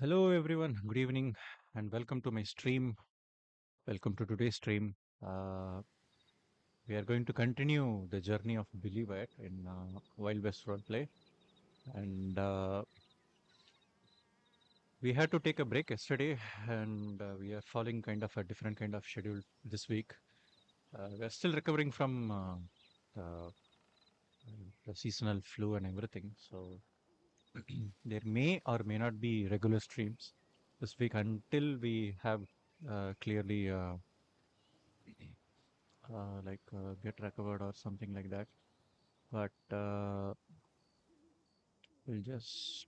Hello, everyone. Good evening, and welcome to my stream. Welcome to today's stream. Uh, we are going to continue the journey of Billy Wyatt in Wild West Roleplay, and we had to take a break yesterday, and we are following kind of a different kind of schedule this week. We are still recovering from the, the seasonal flu and everything, so there may or may not be regular streams this week until we have clearly. Get recovered or something like that. But we'll just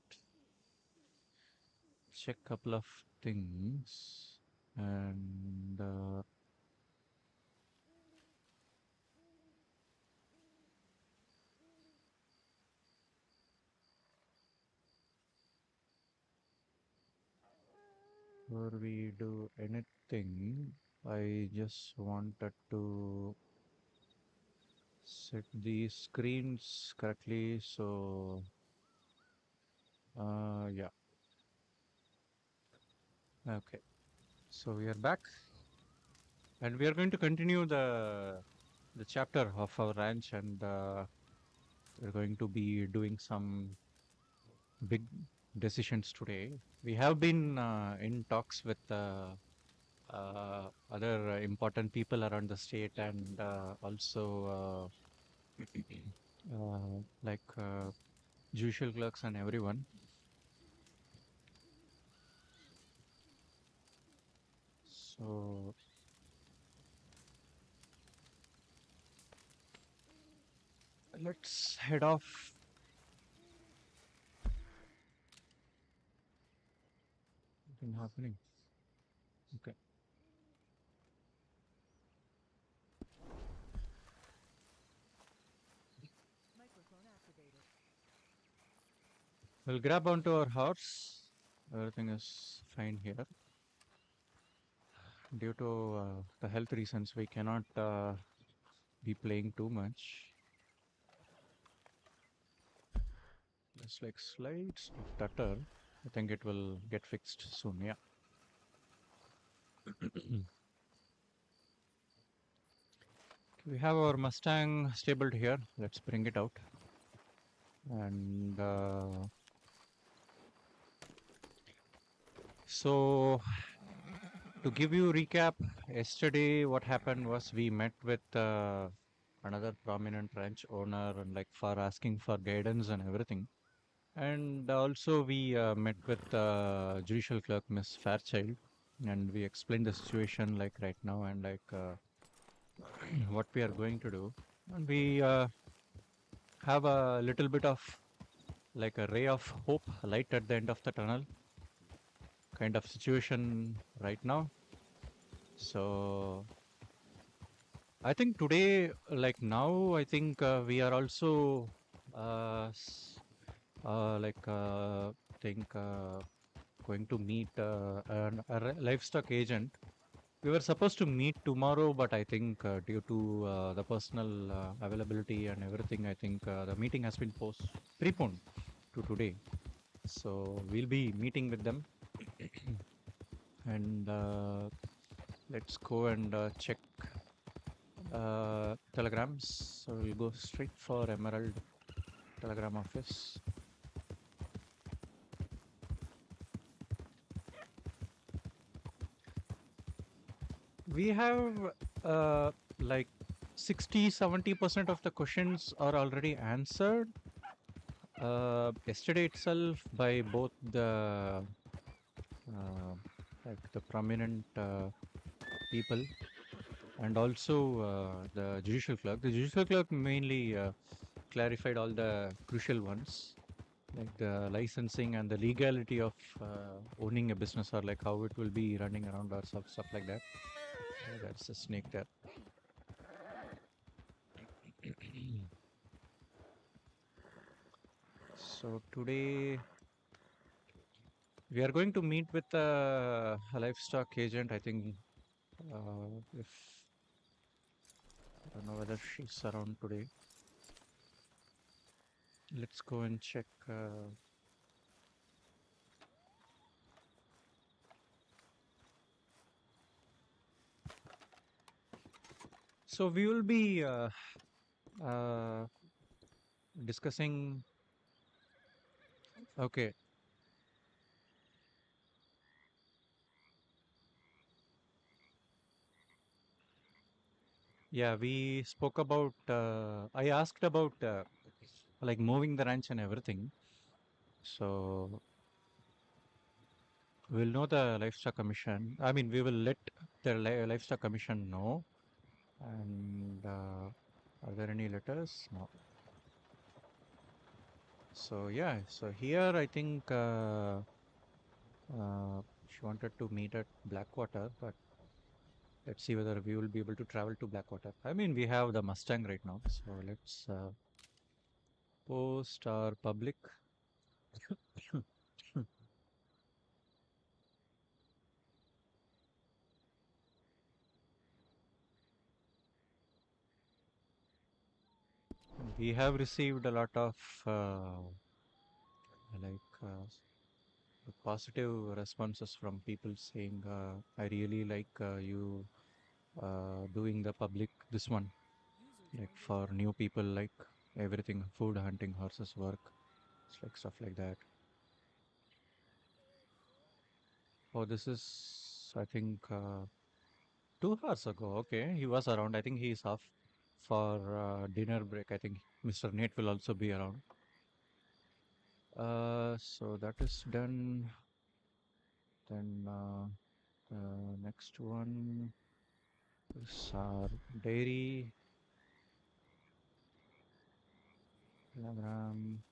check couple of things and before we do anything, I just wanted to set the screens correctly. So yeah, okay. So we are back, and we are going to continue the chapter of our ranch, and we're going to be doing some big decisions today. We have been in talks with other important people around the state and also judicial clerks and everyone. So let's head off. Nothing happening. Okay. We'll grab onto our horse. Everything is fine here. Due to the health reasons, we cannot be playing too much. Just like slides of stutter. I think it will get fixed soon. Yeah. We have our Mustang stabled here. Let's bring it out. And so to give you a recap, yesterday what happened was we met with another prominent ranch owner and like for asking for guidance and everything. And also we met with judicial clerk Miss Fairchild, and we explained the situation like right now and like what we are going to do. And we have a little bit of like a ray of hope, light at the end of the tunnel kind of situation right now. So I think today, like now, I think we are also like think going to meet a livestock agent. We were supposed to meet tomorrow, but I think due to the personal availability and everything, I think the meeting has been preponed to today. So we'll be meeting with them, and let's go and check telegrams. So we'll go straight for Emerald Telegram Office. We have like 60-70% of the questions are already answered yesterday itself by both uh, the prominent people and also the judicial clerk. The judicial clerk mainly clarified all the crucial ones, like the licensing and the legality of owning a business, or like how it will be running around or stuff like that. That's a snake there. So today we are going to meet with a livestock agent. I think if I don't know whether she's around today. Let's go and check. So we will be uh, discussing. Okay, yeah, we spoke about. I asked about like moving the ranch and everything. So we'll know the livestock commission. I mean, we will let the livestock commission know. And are there any letters? No. So yeah, so here I think she wanted to meet at Blackwater, but let's see whether we will be able to travel to Blackwater. I mean, we have the Mustang right now, so let's post our public. We have received a lot of like positive responses from people saying, "I really like you doing the public this one, like for new people, like everything, food, hunting, horses, work, it's like stuff like that." Oh, this is, I think, 2 hours ago. Okay, he was around. I think he is off for dinner break. I think Mr. Nate will also be around. So that is done. Then next one is our dairy diagram.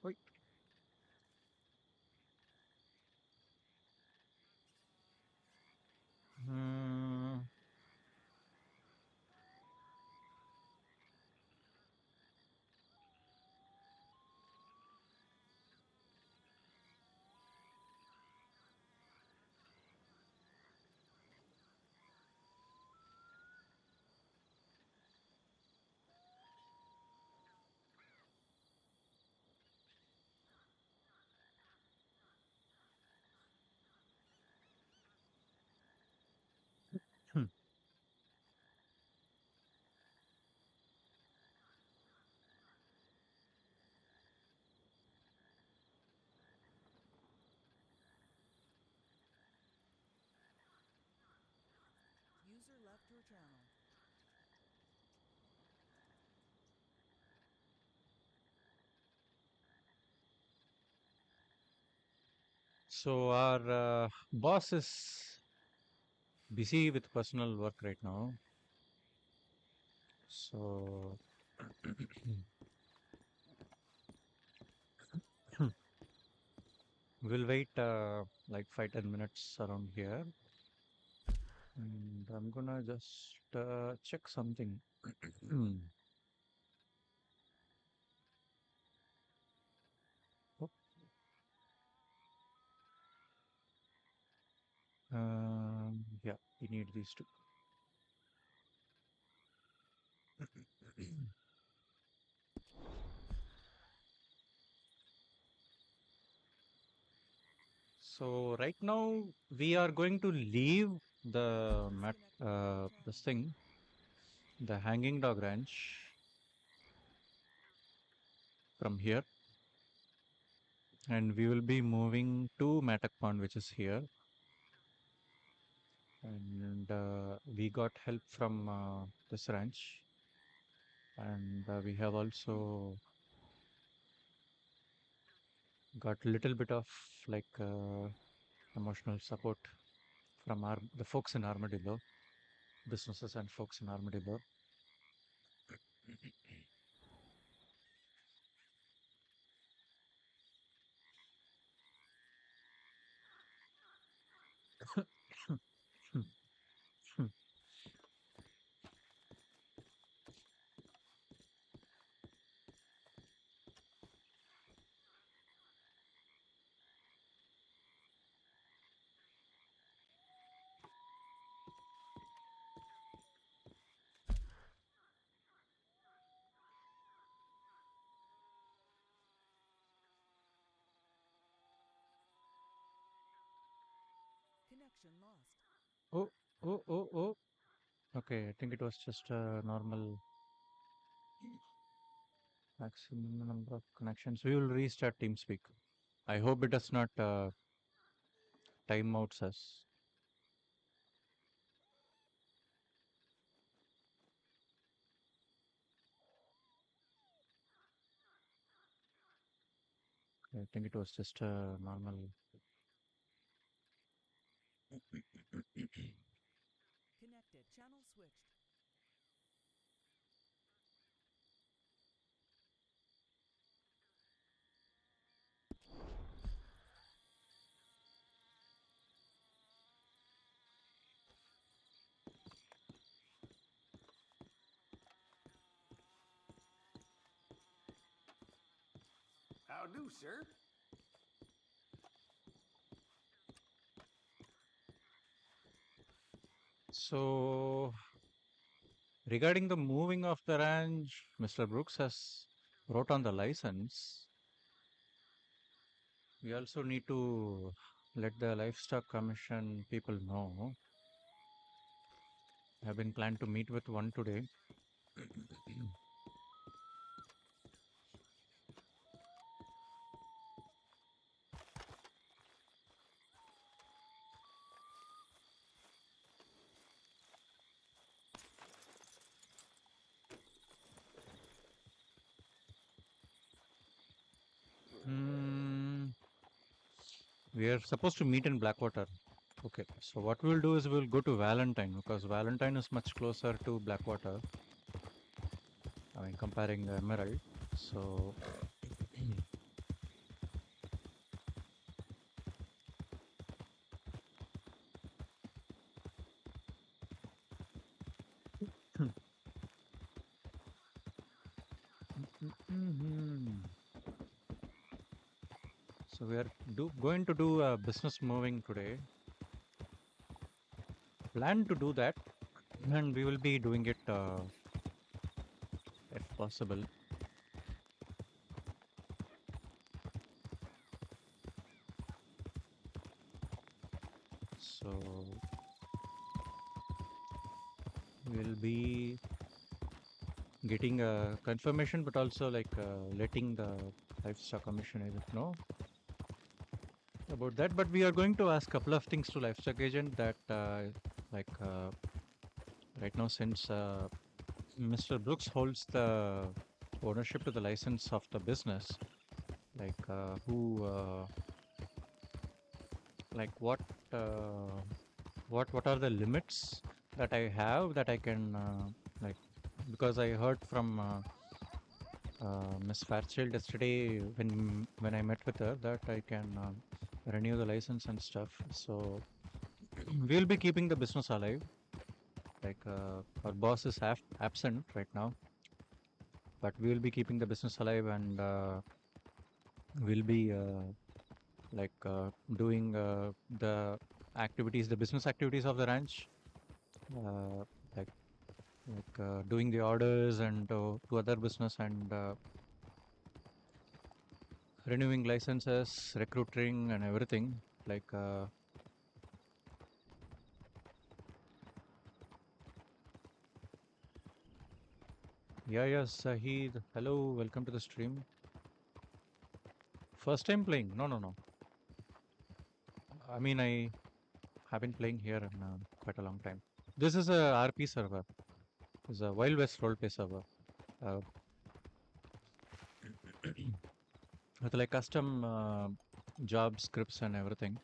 Oi. Hmm. Hmm. So our boss is busy with personal work right now. So we'll wait like 5-10 minutes around here. And I'm gonna just check something. Oh, yeah, we need these two. So right now we are going to leave the this thing, the hanging dog ranch from here, and we will be moving to Matak Pond, which is here. And we got help from this ranch, and we have also got a little bit of like emotional support from the folks in Armadillo, businesses and folks in Armadillo. Oh, oh, oh, oh. Okay, I think it was just a normal maximum number of connections. We will restart TeamSpeak. I hope it does not time outs us. I think it was just a normal. How do, sir? So, regarding the moving of the ranch, Mr. Brooks has wrote on the license. We also need to let the livestock commission people know. I have been planned to meet with one today. We are supposed to meet in Blackwater. Okay, so what we'll do is we'll go to Valentine because Valentine is much closer to Blackwater. I mean, comparing Emerald. So, so we are going to do a business moving today. Plan to do that, and we will be doing it if possible. So we'll be getting a confirmation, but also like letting the livestock commission agent know about that. But we are going to ask a couple of things to livestock agent that like right now, since Mr. Brooks holds the ownership to the license of the business, like like what are the limits that I have that I can like, because I heard from Miss Fairchild yesterday when I met with her that I can renew the license and stuff. So we'll be keeping the business alive. Like our boss is absent right now, but we will be keeping the business alive, and we'll be like doing the business activities of the ranch, uh, like doing the orders and to other business and renewing licenses, recruiting and everything. Like yeah, Sahid. Hello, welcome to the stream. First time playing? No. I mean, I have been playing here in quite a long time. This is a RP server. It's a Wild West roleplay server. Uh, with like custom job scripts and everything.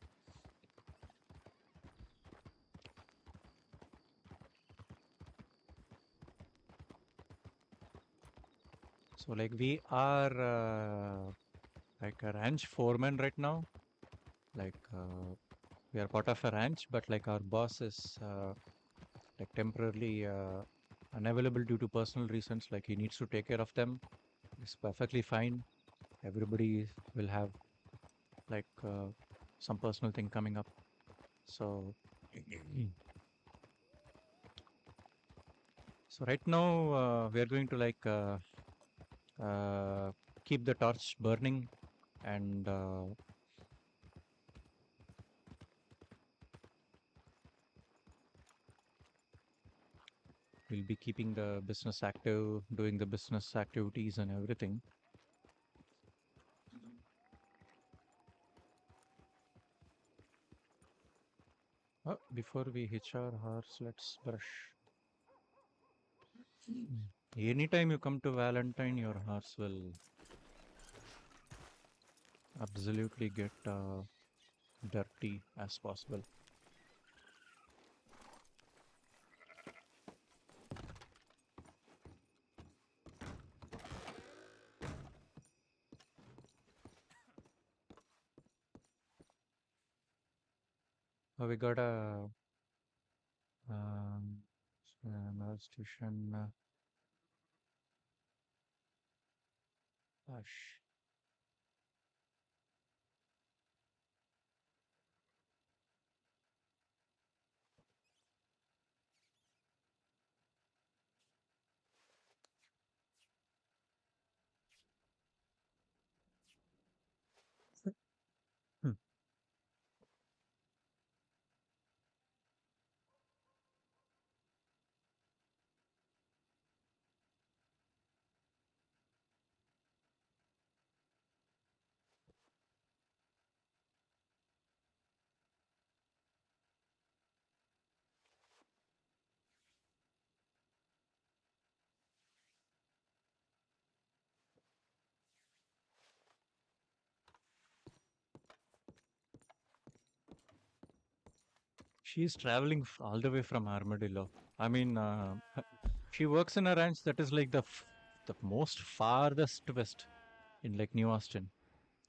So like we are like a ranch foreman right now. Like we are part of a ranch, but like our boss is like temporarily unavailable due to personal reasons. Like he needs to take care of them. It's perfectly fine. Everybody will have like some personal thing coming up. So so right now we are going to like keep the torch burning and we'll be keeping the business active, doing the business activities and everything. Before we hitch our horse, let's brush. Anytime you come to Valentine, your horse will absolutely get dirty as possible. We got a um, another station. Gosh. Hmm. She's traveling all the way from Armadillo. I mean, she works in a ranch that is like the most farthest west in like New Austin,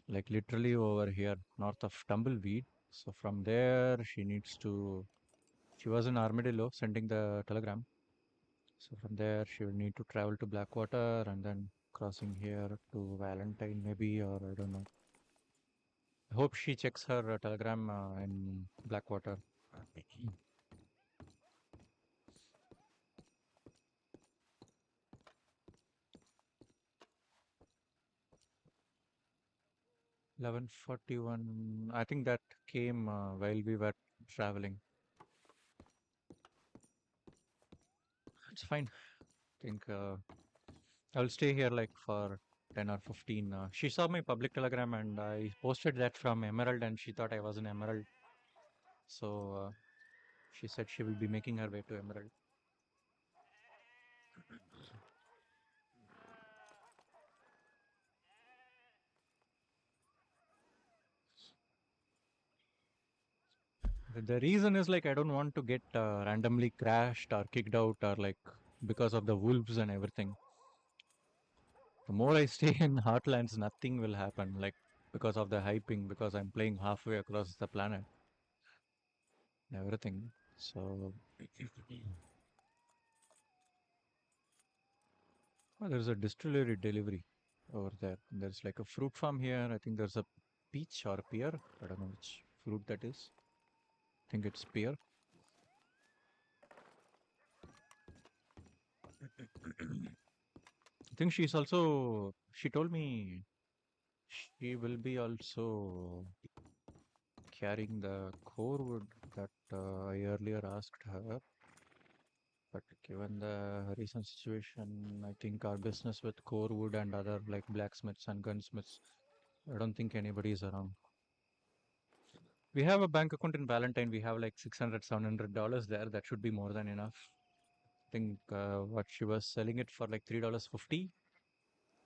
like literally over here north of Tumbleweed. So from there, she needs to. She was in Armadillo sending the telegram. So from there, she will need to travel to Blackwater and then crossing here to Valentine, maybe, or I don't know. I hope she checks her telegram in Blackwater. 11:41. I think that came while we were traveling. It's fine. I think I'll stay here like for 10 or 15. She saw my public telegram and I posted that from Emerald and she thought I was in Emerald. So she said she will be making her way to Emerald. The reason is like I don't want to get randomly crashed or kicked out or like because of the wolves and everything. The more I stay in Heartlands, nothing will happen. Like because of the hyping, because I'm playing halfway across the planet, and everything. So there's a distillery delivery over there. There's like a fruit farm here. I think there's a peach or a pear. I don't know which fruit that is. I think it's pear. I think she's also. She told me she will be also carrying the core wood that I earlier asked her. But given the recent situation, I think our business with core wood and other like blacksmiths and gunsmiths, I don't think anybody is around. We have a bank account in Valentine. We have like 600, $700 there. That should be more than enough. I think what she was selling it for like $3.50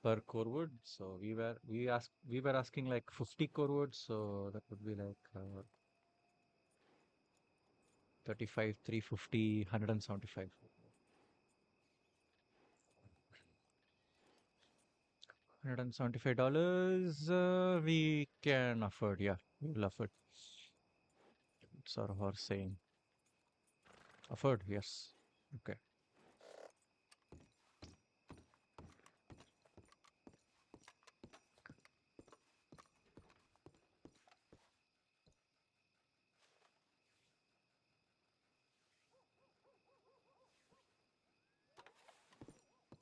per core wood. So we were asking like 50 core wood. So that would be like 35, 350, $175. $175 we can afford. Yeah, we'll afford. Sort of our saying. Afford, yes. Okay.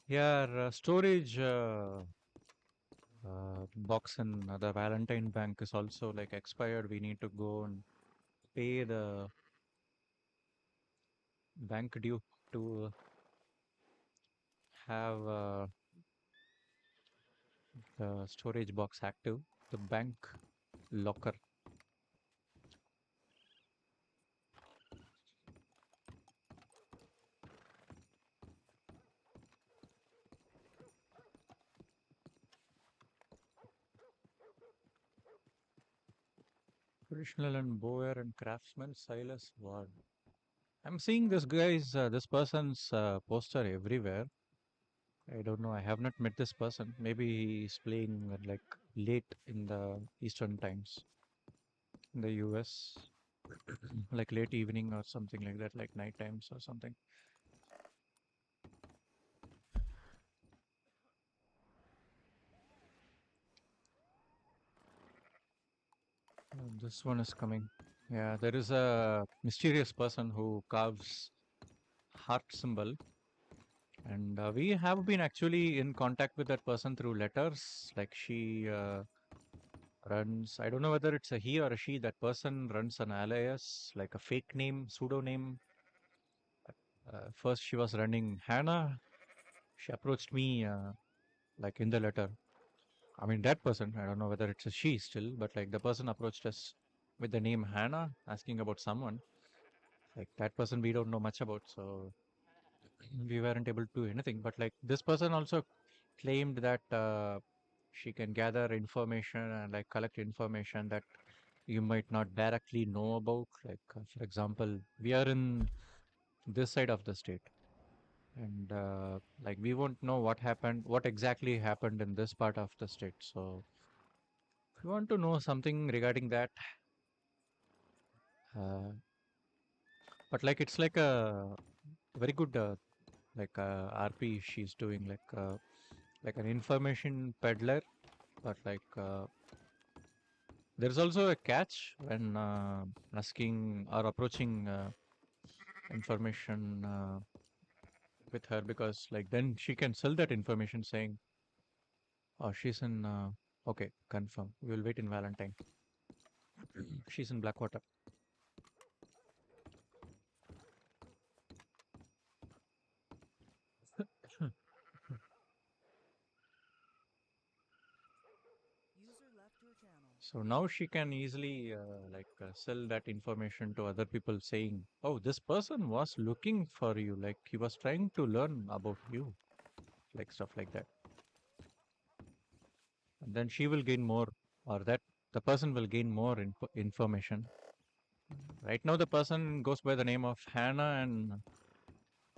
Yeah, storage box in the Valentine Bank is also like expired. We need to go and pay the bank due to have the storage box active, the bank locker. Traditional and bower and craftsman Silas Ward. I'm seeing this person's poster everywhere. I don't know. I have not met this person. Maybe he's playing like late in the Eastern times in the US, like late evening or something like that, like night times or something. This one is coming. Yeah, there is a mysterious person who carves heart symbol, and we have been actually in contact with that person through letters. Like she runs, I don't know whether it's a he or a she. That person runs an alias, like a fake name, pseudonym. First, she was running Hannah. She approached me like in the letter. I mean, that person, I don't know whether it's a she still, but like the person approached us with the name Hannah, asking about someone. Like that person we don't know much about, so we weren't able to do anything. But like this person also claimed that she can gather information and like collect information that you might not directly know about. Like, for example, we are in this side of the state, and like we won't know what happened, what exactly happened in this part of the state. So, if you want to know something regarding that, uh, but like it's like a very good RP she's doing, like an information peddler, but like there's also a catch when asking or approaching information with her, because like then she can sell that information saying, oh, she's in, okay, confirm. We will wait in Valentine. She's in Blackwater. User left your channel. So now she can easily sell that information to other people saying, oh, this person was looking for you. Like he was trying to learn about you, like stuff like that. And then she will gain more, or that the person will gain more information. Right now, the person goes by the name of Hannah and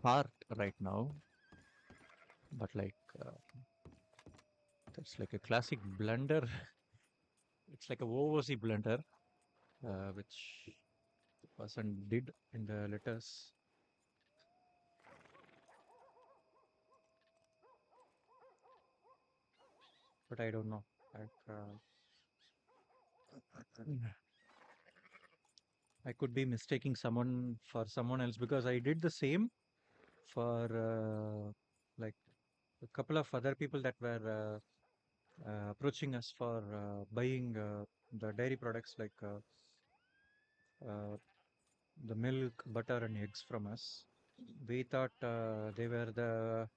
Hart right now, but like that's like a classic blunder. It's like a OOC blunder, which the person did in the letters. But I don't know. Like, I could be mistaking someone for someone else, because I did the same for like a couple of other people that were approaching us for buying the dairy products, like uh, the milk, butter, and eggs from us. We thought they were the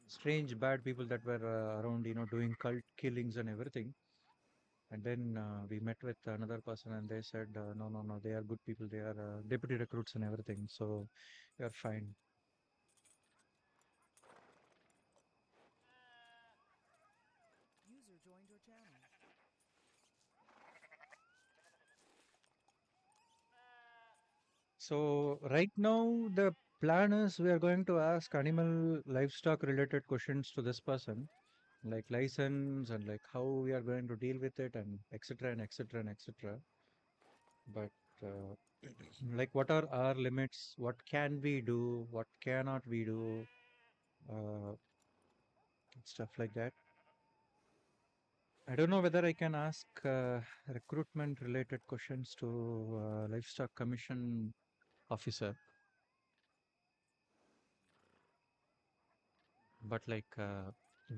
strange, bad people that were around, doing cult killings and everything. And then we met with another person, and they said, no, no, no, they are good people. They are deputy recruits and everything. So you're fine. User joined your channel. So right now, the plan is we are going to ask animal livestock related questions to this person, like license and like how we are going to deal with it, and etc. and etc. and etc. But uh, like what are our limits? What can we do? What cannot we do? Uh, Stuff like that. I don't know whether I can ask recruitment related questions to livestock commission officer, but like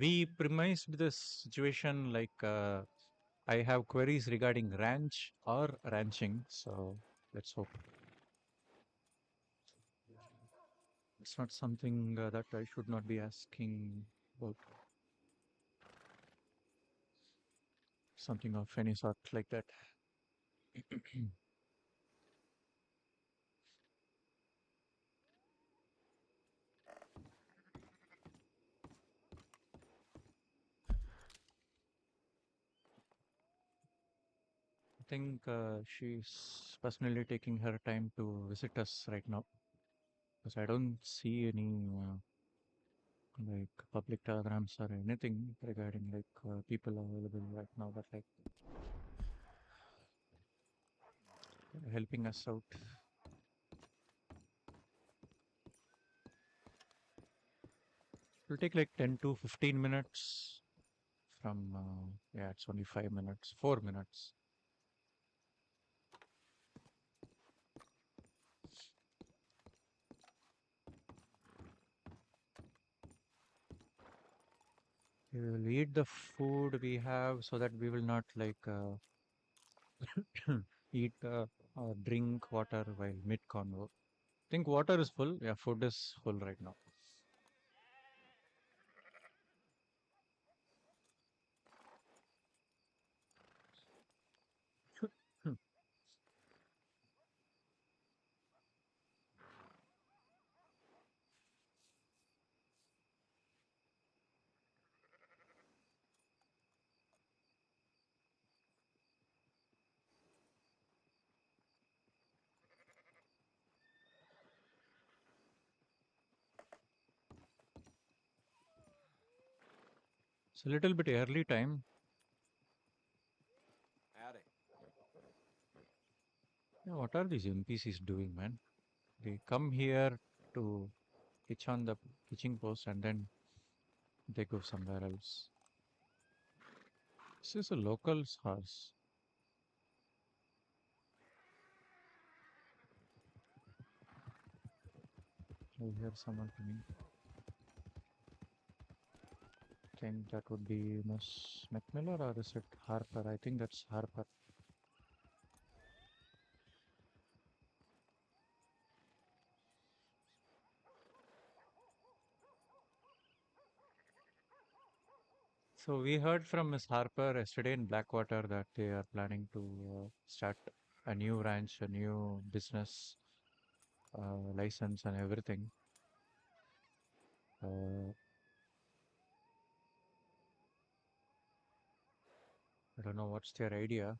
we premised this situation like I have queries regarding ranch or ranching, so let's hope. It's not something that I should not be asking about. Something of any sort like that. I think she's personally taking her time to visit us right now because I don't see any like public telegrams or anything regarding like people available right now that like helping us out. It'll take like 10 to 15 minutes from, yeah, it's only 5 minutes, 4 minutes. We will eat the food we have so that we will not like eat or drink water while mid convo. Think water is full. Yeah, food is full right now. It's a little bit early time. Howdy. Yeah, what are these NPCs doing, man? They come here to pitch on the pitching post and then they go somewhere else. This is a local's house. I hear someone coming. Think that would be Miss McMillan or is it Harper? I think that's Harper. So we heard from Miss Harper yesterday in Blackwater that they are planning to start a new ranch, a new business license and everything. I don't know what's their idea.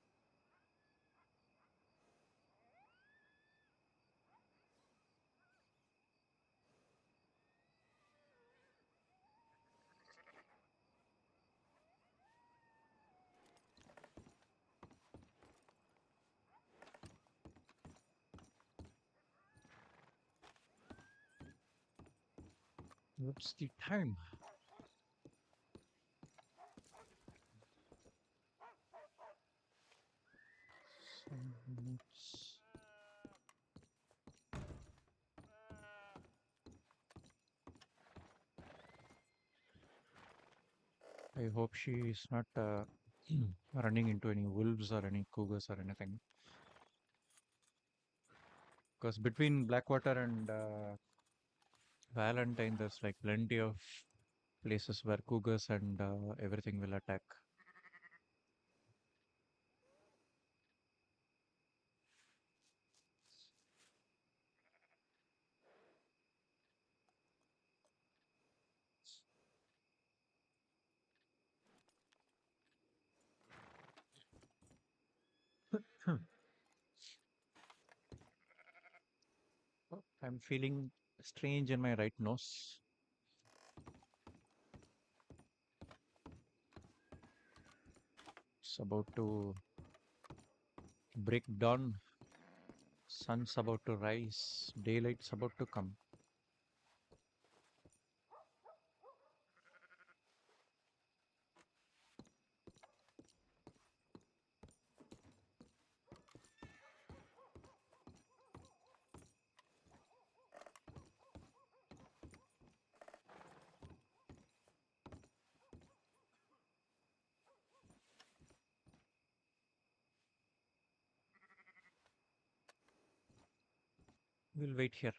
What's the time? 7 minutes. I hope she is not running into any wolves or any cougars or anything. Because between Blackwater and Valentine, there's like plenty of places where cougars and everything will attack. Oh, I'm feeling strange in my right nose. It's about to break dawn. Sun's about to rise. Daylight's about to come. We'll wait here.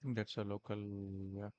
think that's a local. Yeah.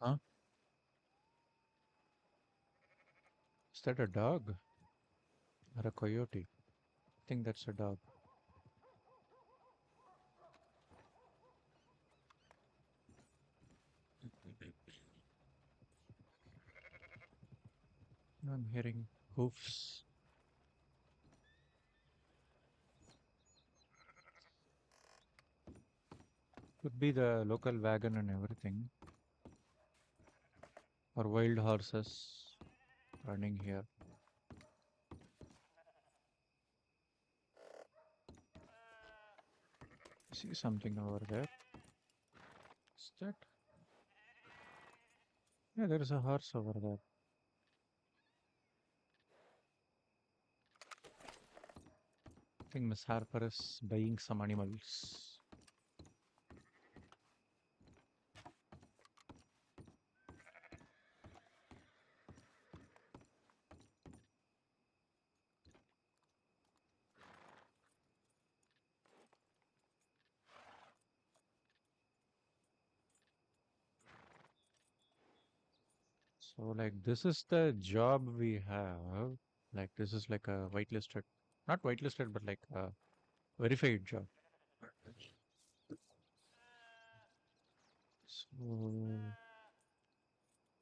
Huh? Is that a dog or a coyote? I think that's a dog. I'm hearing hoofs. Could be the local wagon and everything, or wild horses running here. See something over there. Is that? Yeah, there is a horse over there. I think Miss Harper is buying some animals. So, like, this is the job we have. Like, this is like a whitelisted, not whitelisted, but like a verified job. So,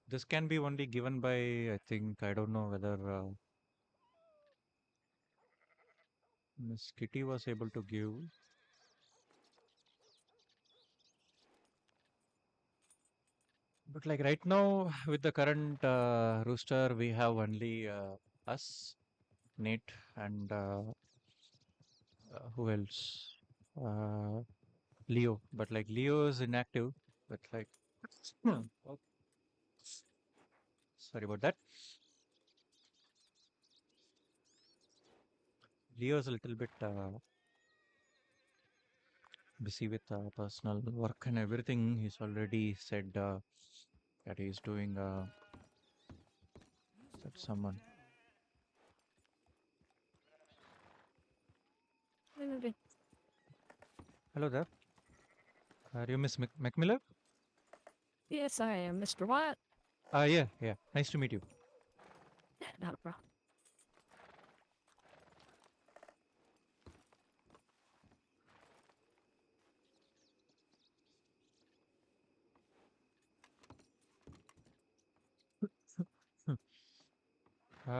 this can be only given by, I think, I don't know whether Miss Kitty was able to give. But like right now, with the current rooster, we have only us, Nate, and who else? Uh, Leo. But like Leo is inactive. But like, oh, sorry about that. Leo is a little bit busy with personal work and everything. He's already said that he's doing User that joined your someone. channel. Hello there. Are you Miss Macmillan? Yes, I am, Mr. Wyatt. Yeah, yeah. Nice to meet you. Not a problem.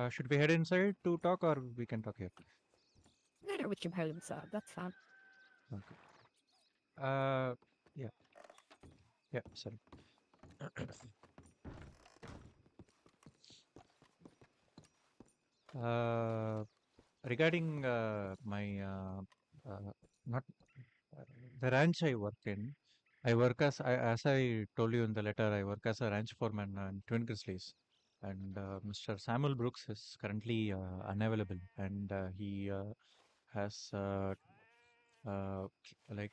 Should we head inside to talk, or we can talk here? Later we can head inside. That's fine. Okay. Uh, yeah, yeah. Sorry. uh, Regarding my not the ranch I work in, I work as I told you in the letter, I work as a ranch foreman in Twin Grizzlies, and Mr. Samuel Brooks is currently unavailable, and he has like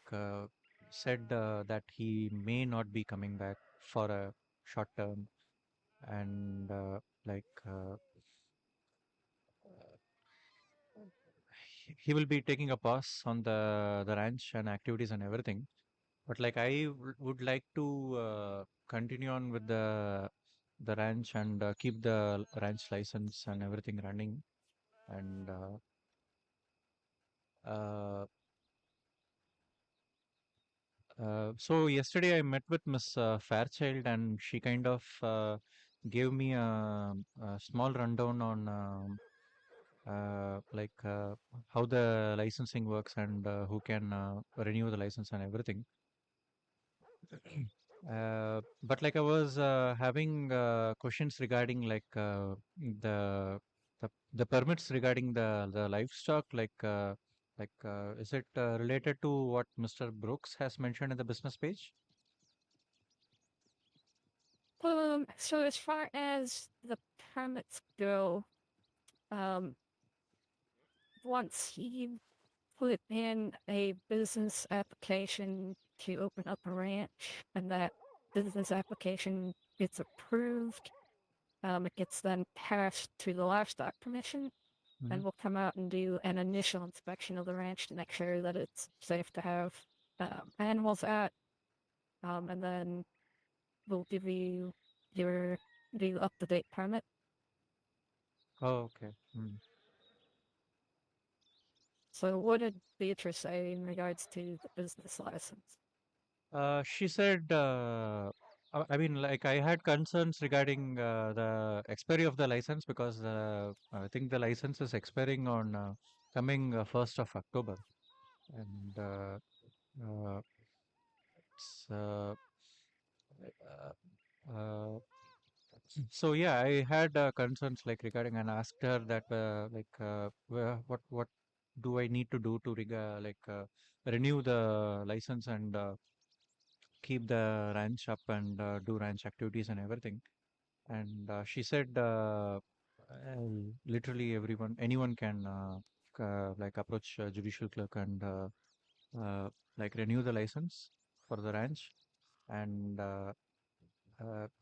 said that he may not be coming back for a short term, and he will be taking a pause on the ranch and activities and everything. But like I would like to continue on with the ranch and keep the ranch license and everything running. And uh, so yesterday I met with Miss Fairchild, and she kind of gave me a small rundown on how the licensing works and who can renew the license and everything. But like I was having questions regarding the the permits regarding the livestock, is it related to what Mr. Brooks has mentioned in the business page? So as far as the permits go, um, once you put in a business application to open up a ranch, and that business application gets approved, it gets then passed to the livestock commission, Hmm. and we'll come out and do an initial inspection of the ranch to make sure that it's safe to have animals at, and then we'll give you your new up-to-date permit. Oh, okay. Mm. So what did Beatrice say in regards to the business license? She said, I mean, like I had concerns regarding the expiry of the license because I think the license is expiring on coming 1st of October. And uh, it's, uh, so yeah, I had concerns like regarding and asked her that what do I need to do to renew the license and keep the ranch up and do ranch activities and everything. And she said, literally anyone can like approach judicial clerk and like renew the license for the ranch. And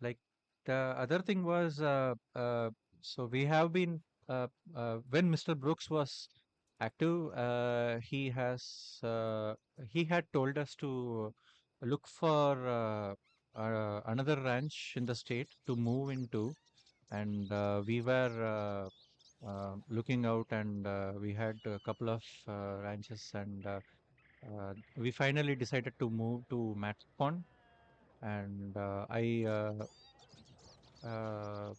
like the other thing was, so we have been when Mr. Brooks was active, he had told us to look for another ranch in the state to move into, and we were looking out, and we had a couple of ranches, and we finally decided to move to Matpon, and I uh,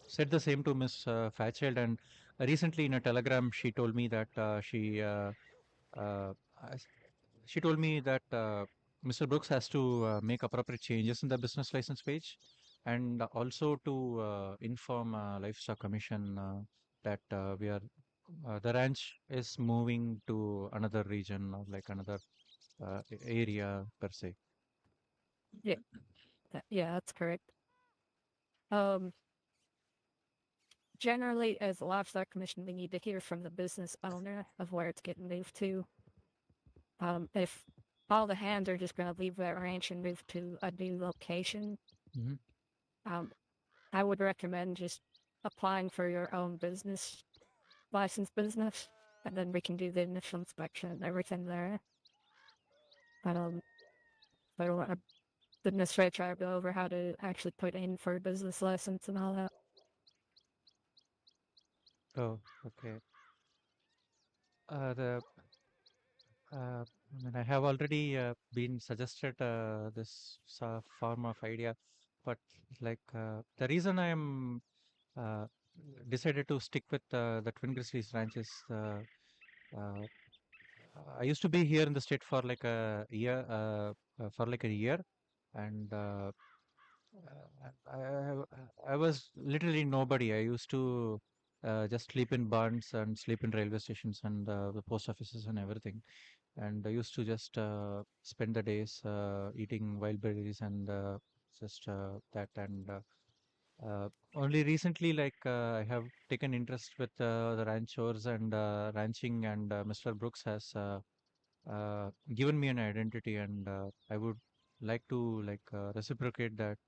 said the same to Miss Fairchild, and recently in a telegram she told me that uh, as- she told me that Mr. Brooks has to make appropriate changes in the business license page, and also to inform Livestock Commission that the ranch is moving to another region or like another area per se. Yeah, yeah, that's correct. Um, Generally, as a livestock commission, we need to hear from the business owner of where it's getting moved to. If all the hands are just going to leave that ranch and move to a new location, Hmm. um, I would recommend just applying for your own business license business, and then we can do the initial inspection and everything there. But I don't want to the administrator go over how to actually put in for a business license and all that. Oh, okay. The I mean, I have already been suggested form of idea, but the reason I am uh, decided to stick with the Twin Grizzlies ranch is uh, I used to be here in the state for like a year, and I was literally nobody. I used to just sleep in barns and sleep in railway stations and the post offices and everything. And I used to just spend the days eating wild berries and just that. And only recently, I have taken interest with the ranchers and ranching, and Mr. Brooks has given me an identity, and I would like to reciprocate that.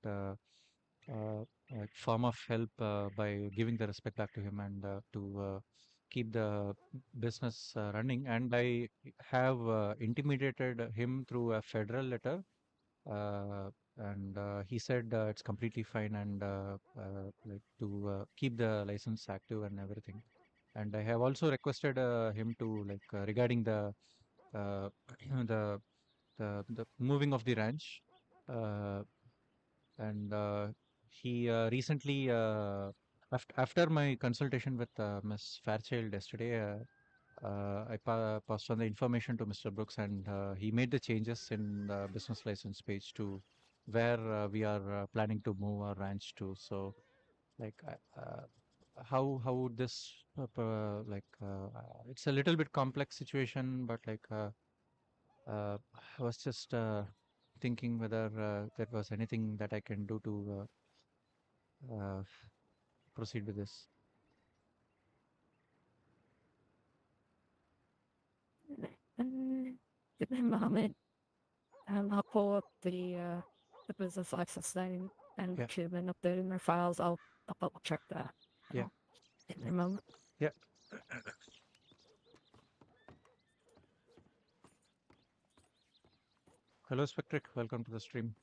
Form of help by giving the respect back to him and to keep the business running. And I have intimidated him through a federal letter, uh, and he said it's completely fine and to keep the license active and everything. And I have also requested him to regarding uh, the the moving of the ranch. Uh, and he recently after my consultation with Miss Fairchild yesterday, passed on the information to Mr. Brooks, and he made the changes in the business license page to where we are planning to move our ranch to. So, like, how would this it's a little bit complex situation, but like I was just thinking whether there was anything that I can do to proceed with this. Give me a moment. I'll pull up the business license thing and Yeah. should have been updated in their files. I'll double check that. Yeah. Give me a moment. Yeah. Hello, Spectric. Welcome to the stream.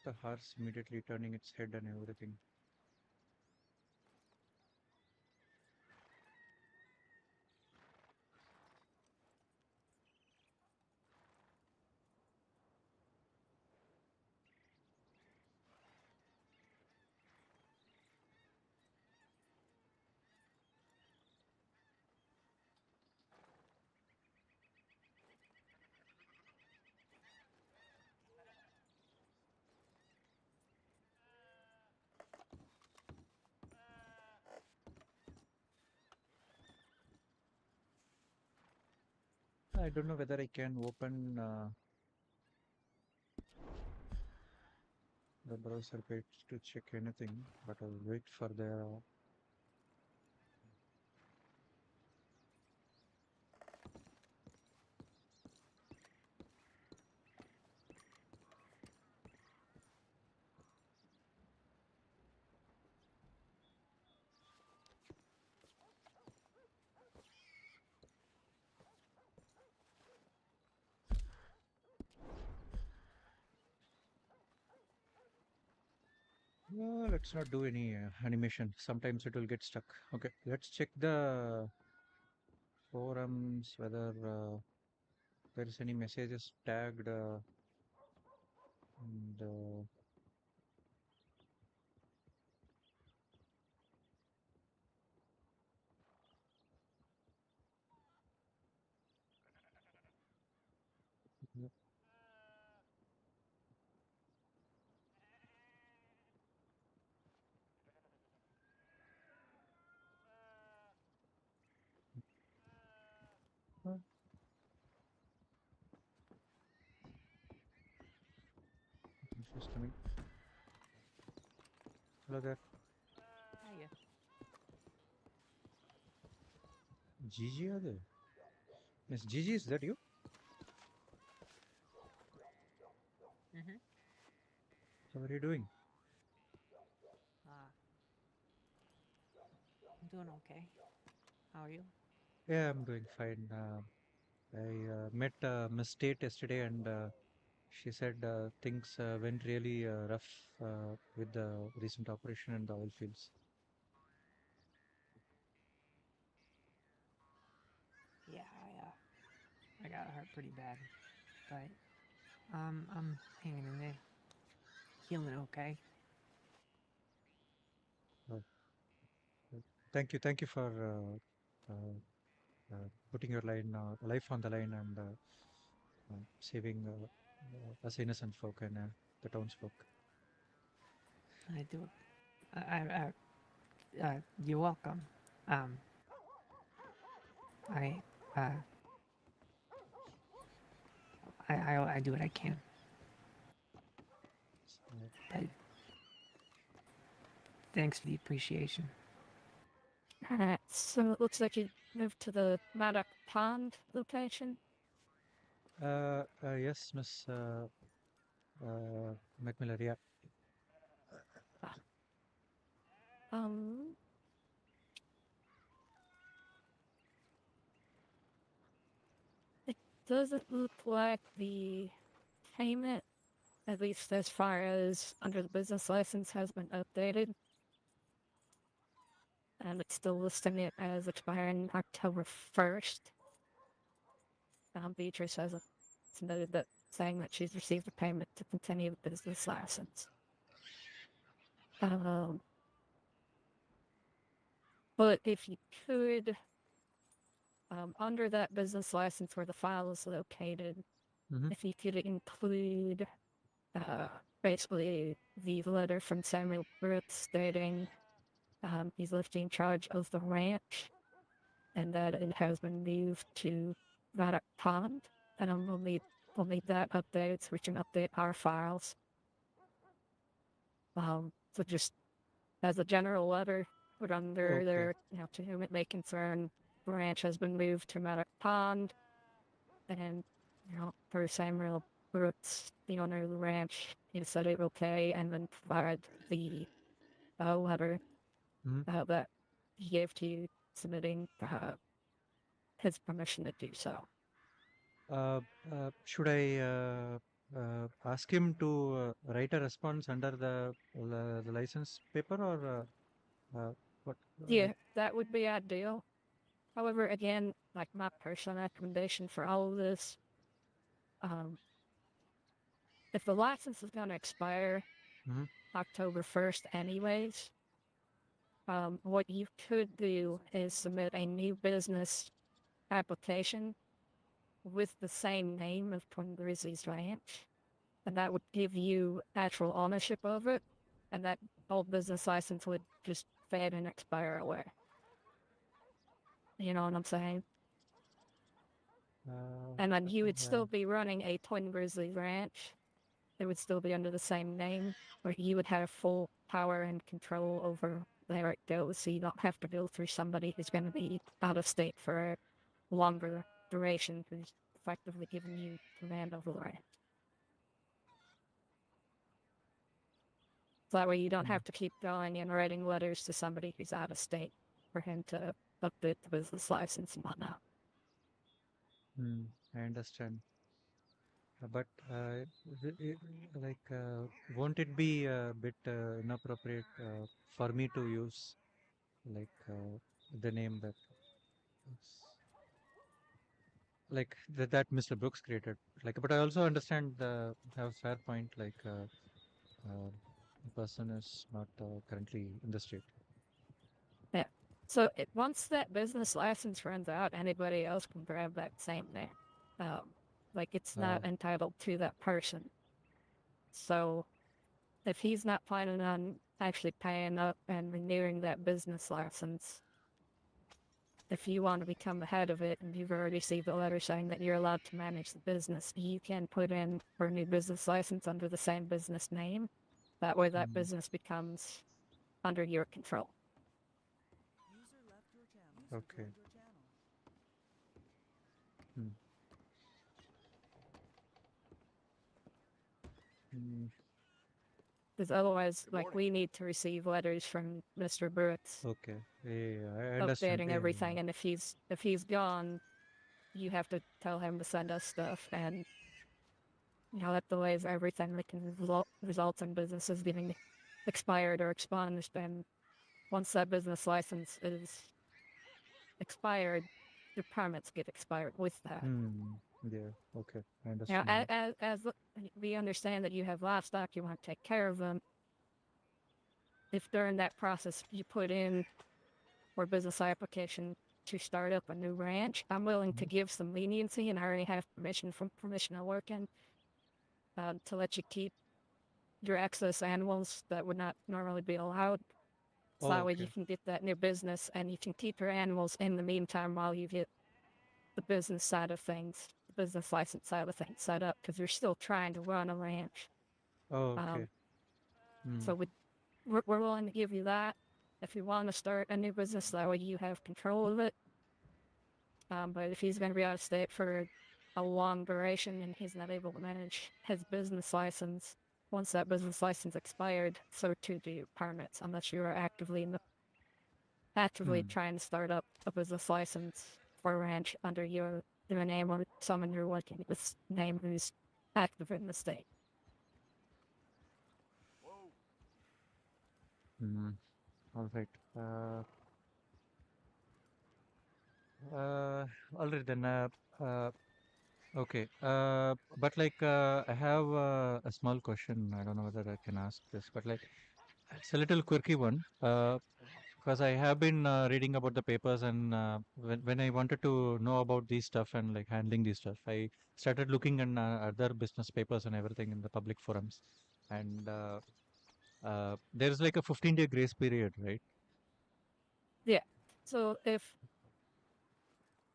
The horse immediately turning its head and everything. I don't know whether I can open the browser page to check anything, but I'll wait for the. No, let's not do any animation. Sometimes it will get stuck. Okay, let's check the forums whether there is any messages tagged. And, yep. She's coming. Hello there. Hiya. Gigi, are there? Miss Gigi, is that you? Mm-hmm. How are you doing? I'm doing okay. How are you? Yeah, I'm doing fine. I met Miss Tate yesterday, and she said things went really rough with the recent operation in the oil fields. Yeah, I got hurt pretty bad, but I'm hanging in there, healing okay. Uh, thank you for putting your life on the line and saving us innocent folk and the townsfolk. I do. You're welcome. I I do what I can. But thanks for the appreciation. Alright, so it looks like you moved to the Maddock Pond location. Yes, Miss Macmillan. Yeah. Um, it doesn't look like the payment, at least as far as under the business license, has been updated. And it's still listing it as expiring October 1st. Beatrice hasn't submitted that saying that she's received a payment to continue the business license. But if you could, under that business license where the file is located, if you could include basically the letter from Samuel Brooks stating he's lifting charge of the ranch and that it has been moved to Varadhan Pond, and we'll need that updated so we can update our files. So just as a general letter, put under there, to whom it may concern, the ranch has been moved to Varadhan Pond, and for Samuel Brooks, the owner of the ranch, he said it okay, and then provide the letter that he gave to you, submitting his permission to do so. Should I ask him to write a response under the license paper, or what? Yeah, that would be ideal. However, again, like my personal recommendation for all of this, if the license is going to expire October 1st anyways, what you could do is submit a new business application with the same name of Twin Grizzlies Ranch, and that would give you actual ownership of it, and that old business license would just fade and expire away. You know what I'm saying? And then you would still be running a Twin Grizzlies Ranch. It would still be under the same name, where you would have full power and control over where it goes, so you don't have to go through somebody who's going to be out of state for a longer duration, who's effectively giving you command over the ranch. So that way you don't have to keep going and writing letters to somebody who's out of state for him to update the business license and whatnot. I understand. But won't it be a bit inappropriate for me to use the name that that Mr. Brooks created? But I also understand have a fair point. The person is not currently in the state. Yeah. So once that business license runs out, anybody else can grab that same name. It's not entitled to that person. So if he's not planning on actually paying up and renewing that business license, if you want to become the head of it and you've already received a letter saying that you're allowed to manage the business, you can put in for a new business license under the same business name. That way that business becomes under your control. User left your channel. User Okay. joined your channel. Because otherwise, we need to receive letters from Mr. Brooks. Okay. Yeah, I understand. Updating everything, and if he's gone, you have to tell him to send us stuff, and that delays everything that can result in businesses getting expired or expunged. And once that business license is expired, the permits get expired with that. Yeah. Okay. I understand. As we understand that you have livestock, you want to take care of them. If during that process you put in for business application to start up a new ranch, I'm willing to give some leniency, and I already have permission from Permission Working to let you keep your excess animals that would not normally be allowed. So that way you can get that new business, and you can keep your animals in the meantime while you get the business side of things, the business license side of things set up because you're still trying to run a ranch. Oh, okay. So we're willing to give you that. If you want to start a new business, that way you have control of it. But if he's going to be out of state for a long duration and he's not able to manage his business license, once that business license expired, so too do your permits, unless you are actively trying to start up a business license for a ranch under your name or someone you're working with name who's active in the state. All right. All right then. Okay. But like, I have a small question. I don't know whether I can ask this, but like, it's a little quirky one. Because I have been reading about the papers, and when I wanted to know about these stuff and like handling these stuff, I started looking in other business papers and everything in the public forums, and there's like a 15-day grace period, right? Yeah. So if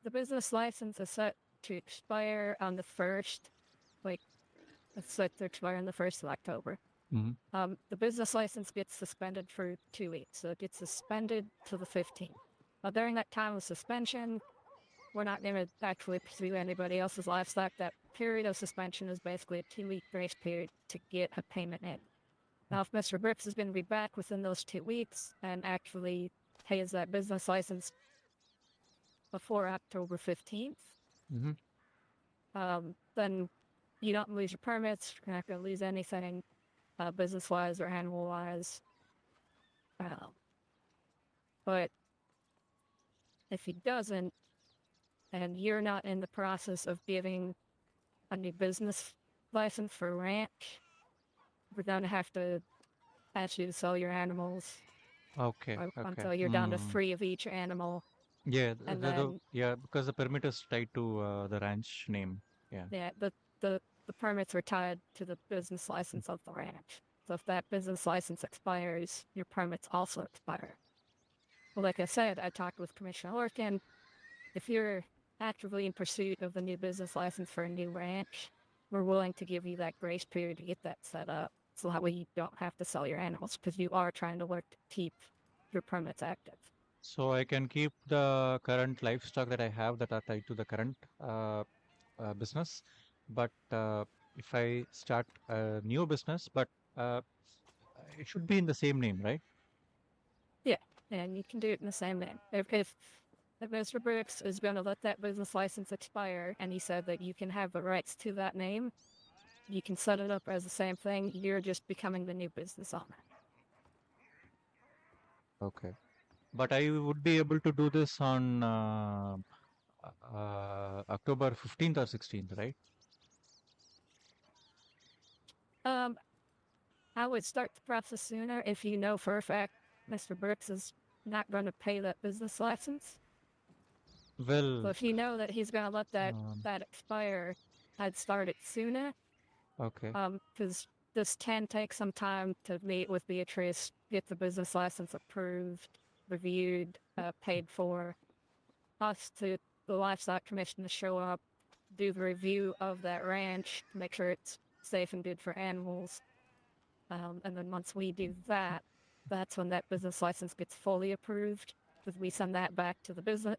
the business license is set to expire on the 1st, like it's set to expire on the 1st of October, the business license gets suspended for 2 weeks. So it gets suspended to the 15th. Now, during that time of suspension, we're not going to actually pursue anybody else's livestock. That period of suspension is basically a 2-week grace period to get a payment in. Now, if Mr. Brooks is going to be back within those 2 weeks and actually pays that business license before October 15th, then you don't lose your permits. You're not going to lose anything business-wise or animal-wise. But if he doesn't, and you're not in the process of getting a new business license for a ranch, we're going to have to ask you to sell your animals Okay. until you're down to 3 of each animal. Yeah, And then, because the permit is tied to the ranch name. Yeah. the permits are tied to the business license of the ranch. So if that business license expires, your permits also expire. Well, like I said, I talked with Commissioner Orkin. If you're actively in pursuit of the new business license for a new ranch, we're willing to give you that grace period to get that set up. So that way you don't have to sell your animals because you are trying to work to keep your permits active. So I can keep the current livestock that I have that are tied to the current business, but if I start a new business, but it should be in the same name, right? Yeah, and you can do it in the same name. If Mr. Brooks is going to let that business license expire and he said that you can have the rights to that name, you can set it up as the same thing. You're just becoming the new business owner. Okay. But I would be able to do this on October 15th or 16th, right? I would start the process sooner if you know for a fact Mr. Brooks is not going to pay that business license. So Well, if you know that he's going to let that expire, I'd start it sooner. okay. Because this can take some time to meet with Beatrice, get the business license approved, reviewed, paid for, us to the livestock commission to show up, do the review of that ranch to make sure it's safe and good for animals. And then once we do that, that's when that business license gets fully approved. Because we send that back to the business,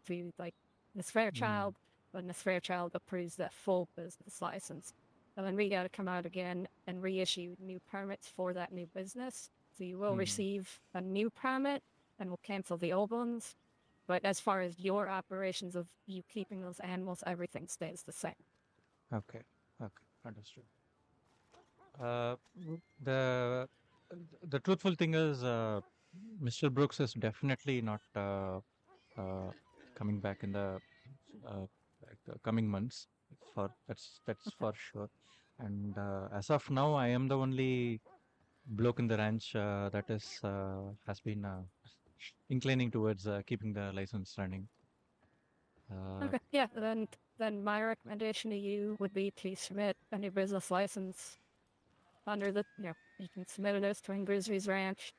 to like Miss Fairchild, when Miss Fairchild approves that full business license. And then we got to come out again and reissue new permits for that new business. So you will receive a new permit and we'll cancel the old ones. But as far as your operations of you keeping those animals, everything stays the same. Okay. Understood. The the truthful thing is, Mr. Brooks is definitely not coming back in the coming months. That's for sure. And as of now, I am the only bloke in the ranch that is has been inclining towards keeping the license running. Okay, yeah, then my recommendation to you would be to submit a new business license under the, you can submit it as Twin Grizzlies Ranch,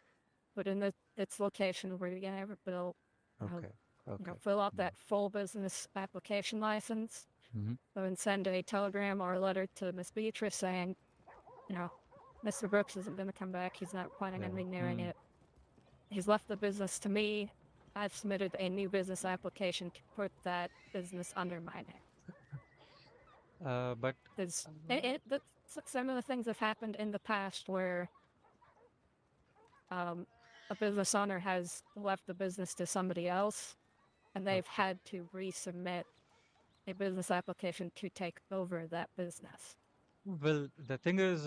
put in its location where you're gonna have it built. Okay. Okay. fill out that full business application license, Mhm. and send a telegram or a letter to Miss Beatrice saying, Mr. Brooks isn't going to come back. He's not planning on Yeah. renewing it. He's left the business to me. I've submitted a new business application to put that business under my name. But There's some of the things have happened in the past where a business owner has left the business to somebody else, and they've had to resubmit a business application to take over that business. well, the thing is,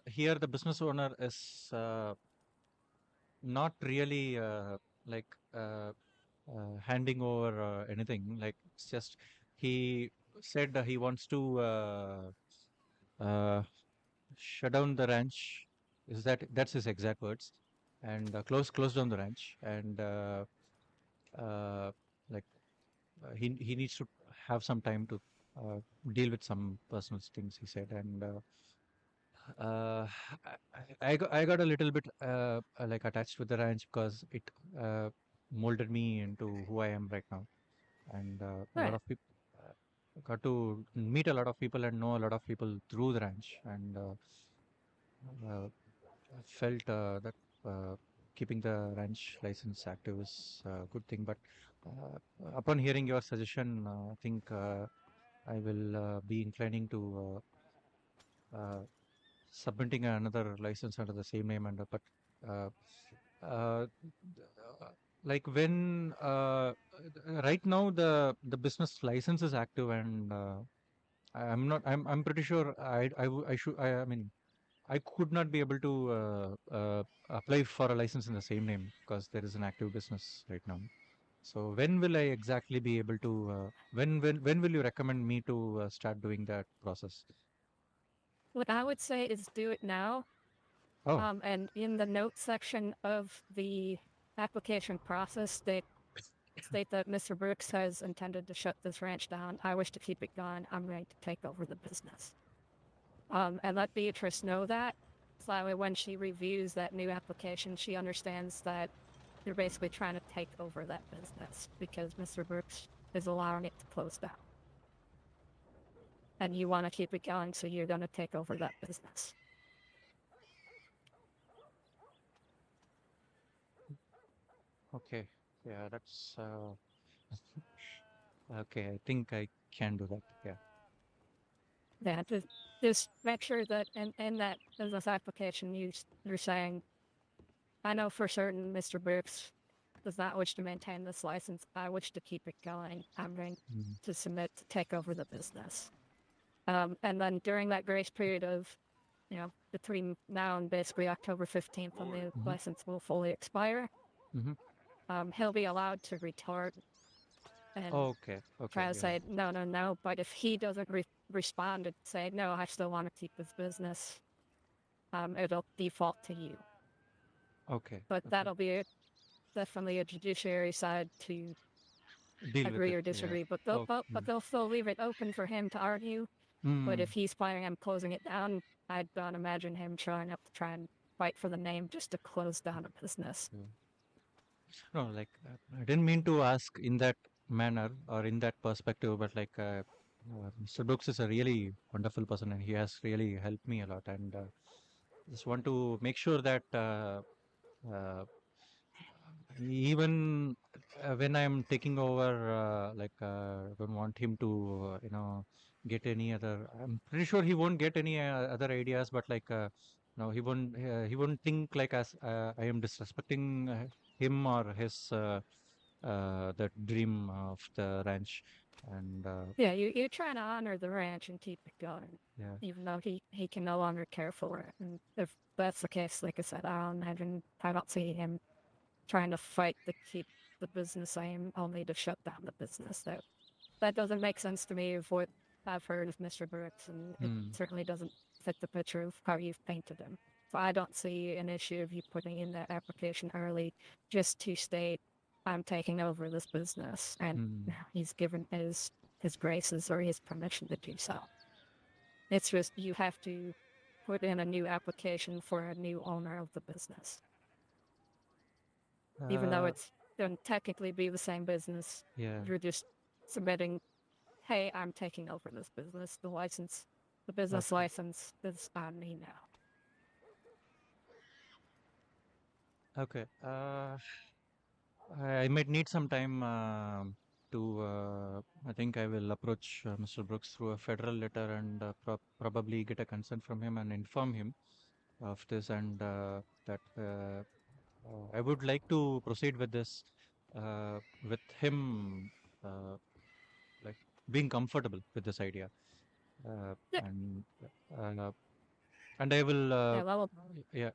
here the business owner is not really like uh, handing over anything. Like it's just he said he wants to shut down the ranch. That's his exact words, and close down the ranch, and uh, like he needs to have some time to uh, deal with some personal things. He said, and uh, I got a little bit like attached with the ranch because it molded me into who I am right now, and a lot Right. of people got to meet a lot of people and know a lot of people through the ranch, and I felt that keeping the ranch license active is a good thing. But upon hearing your suggestion, I think I will be inclining to submitting another license under the same name, and but uh, uh, like when right now the business license is active, and I'm not. I'm pretty sure I should. I mean, I could not be able to apply for a license in the same name because there is an active business right now. So when will I exactly be able to? When will you recommend me to start doing that process? What I would say is do it now. Oh, And in the notes section of the application process, state that Mr. Brooks has intended to shut this ranch down. I wish to keep it going. I'm ready to take over the business. And let Beatrice know that. So that way when she reviews that new application, she understands that you're basically trying to take over that business because Mr. Brooks is allowing it to close down. And you want to keep it going, so you're going to take over that business. okay. Yeah, that's okay. I think I can do that. Yeah. Yeah, just make sure that in that business application you're saying, I know for certain Mr. Brooks does not wish to maintain this license. I wish to keep it going. I'm going to submit to take over the business. And then during that grace period of, between now and basically October 15th, when the license will fully expire, he'll be allowed to retort and Okay. Okay. try to Yeah. say, no, no, no. But if he doesn't respond and say, no, I still want to keep this business, it'll default to you. Okay. But Okay. that'll be definitely a judiciary side to Deal with agree it. or Yeah. disagree. But they'll still leave it open for him to argue. But if he's planning on closing it down, I don't imagine him showing up to try and fight for the name just to close down a business. No, like I didn't mean to ask in that manner or in that perspective, but like Mr. Brooks is a really wonderful person, and he has really helped me a lot. And just want to make sure that even when I'm taking over, don't want him to, get any other. I'm pretty sure he won't get any other ideas, but like, no, he won't think like as I am disrespecting him or his the dream of the ranch, and Yeah, you're trying to honor the ranch and keep it going, yeah. even though he can no longer care for it. And if that's the case, like I said, I don't see him trying to fight to keep the business same, only to shut down the business. That doesn't make sense to me of what I've heard of Mr. Brooks, and it certainly doesn't fit the picture of how you've painted him. So I don't see an issue of you putting in that application early just to state, I'm taking over this business, and he's given his graces or his permission to do so. It's just you have to put in a new application for a new owner of the business. Even though then technically be the same business. Yeah. You're just submitting, hey, I'm taking over this business. The business Okay. license is on me now. Okay. I might need some time to. I think I will approach Mr. Brooks through a federal letter and probably get a consent from him and inform him of this, and that I would like to proceed with this with him, like being comfortable with this idea, Yeah. uh, and I will. Yeah, Yeah.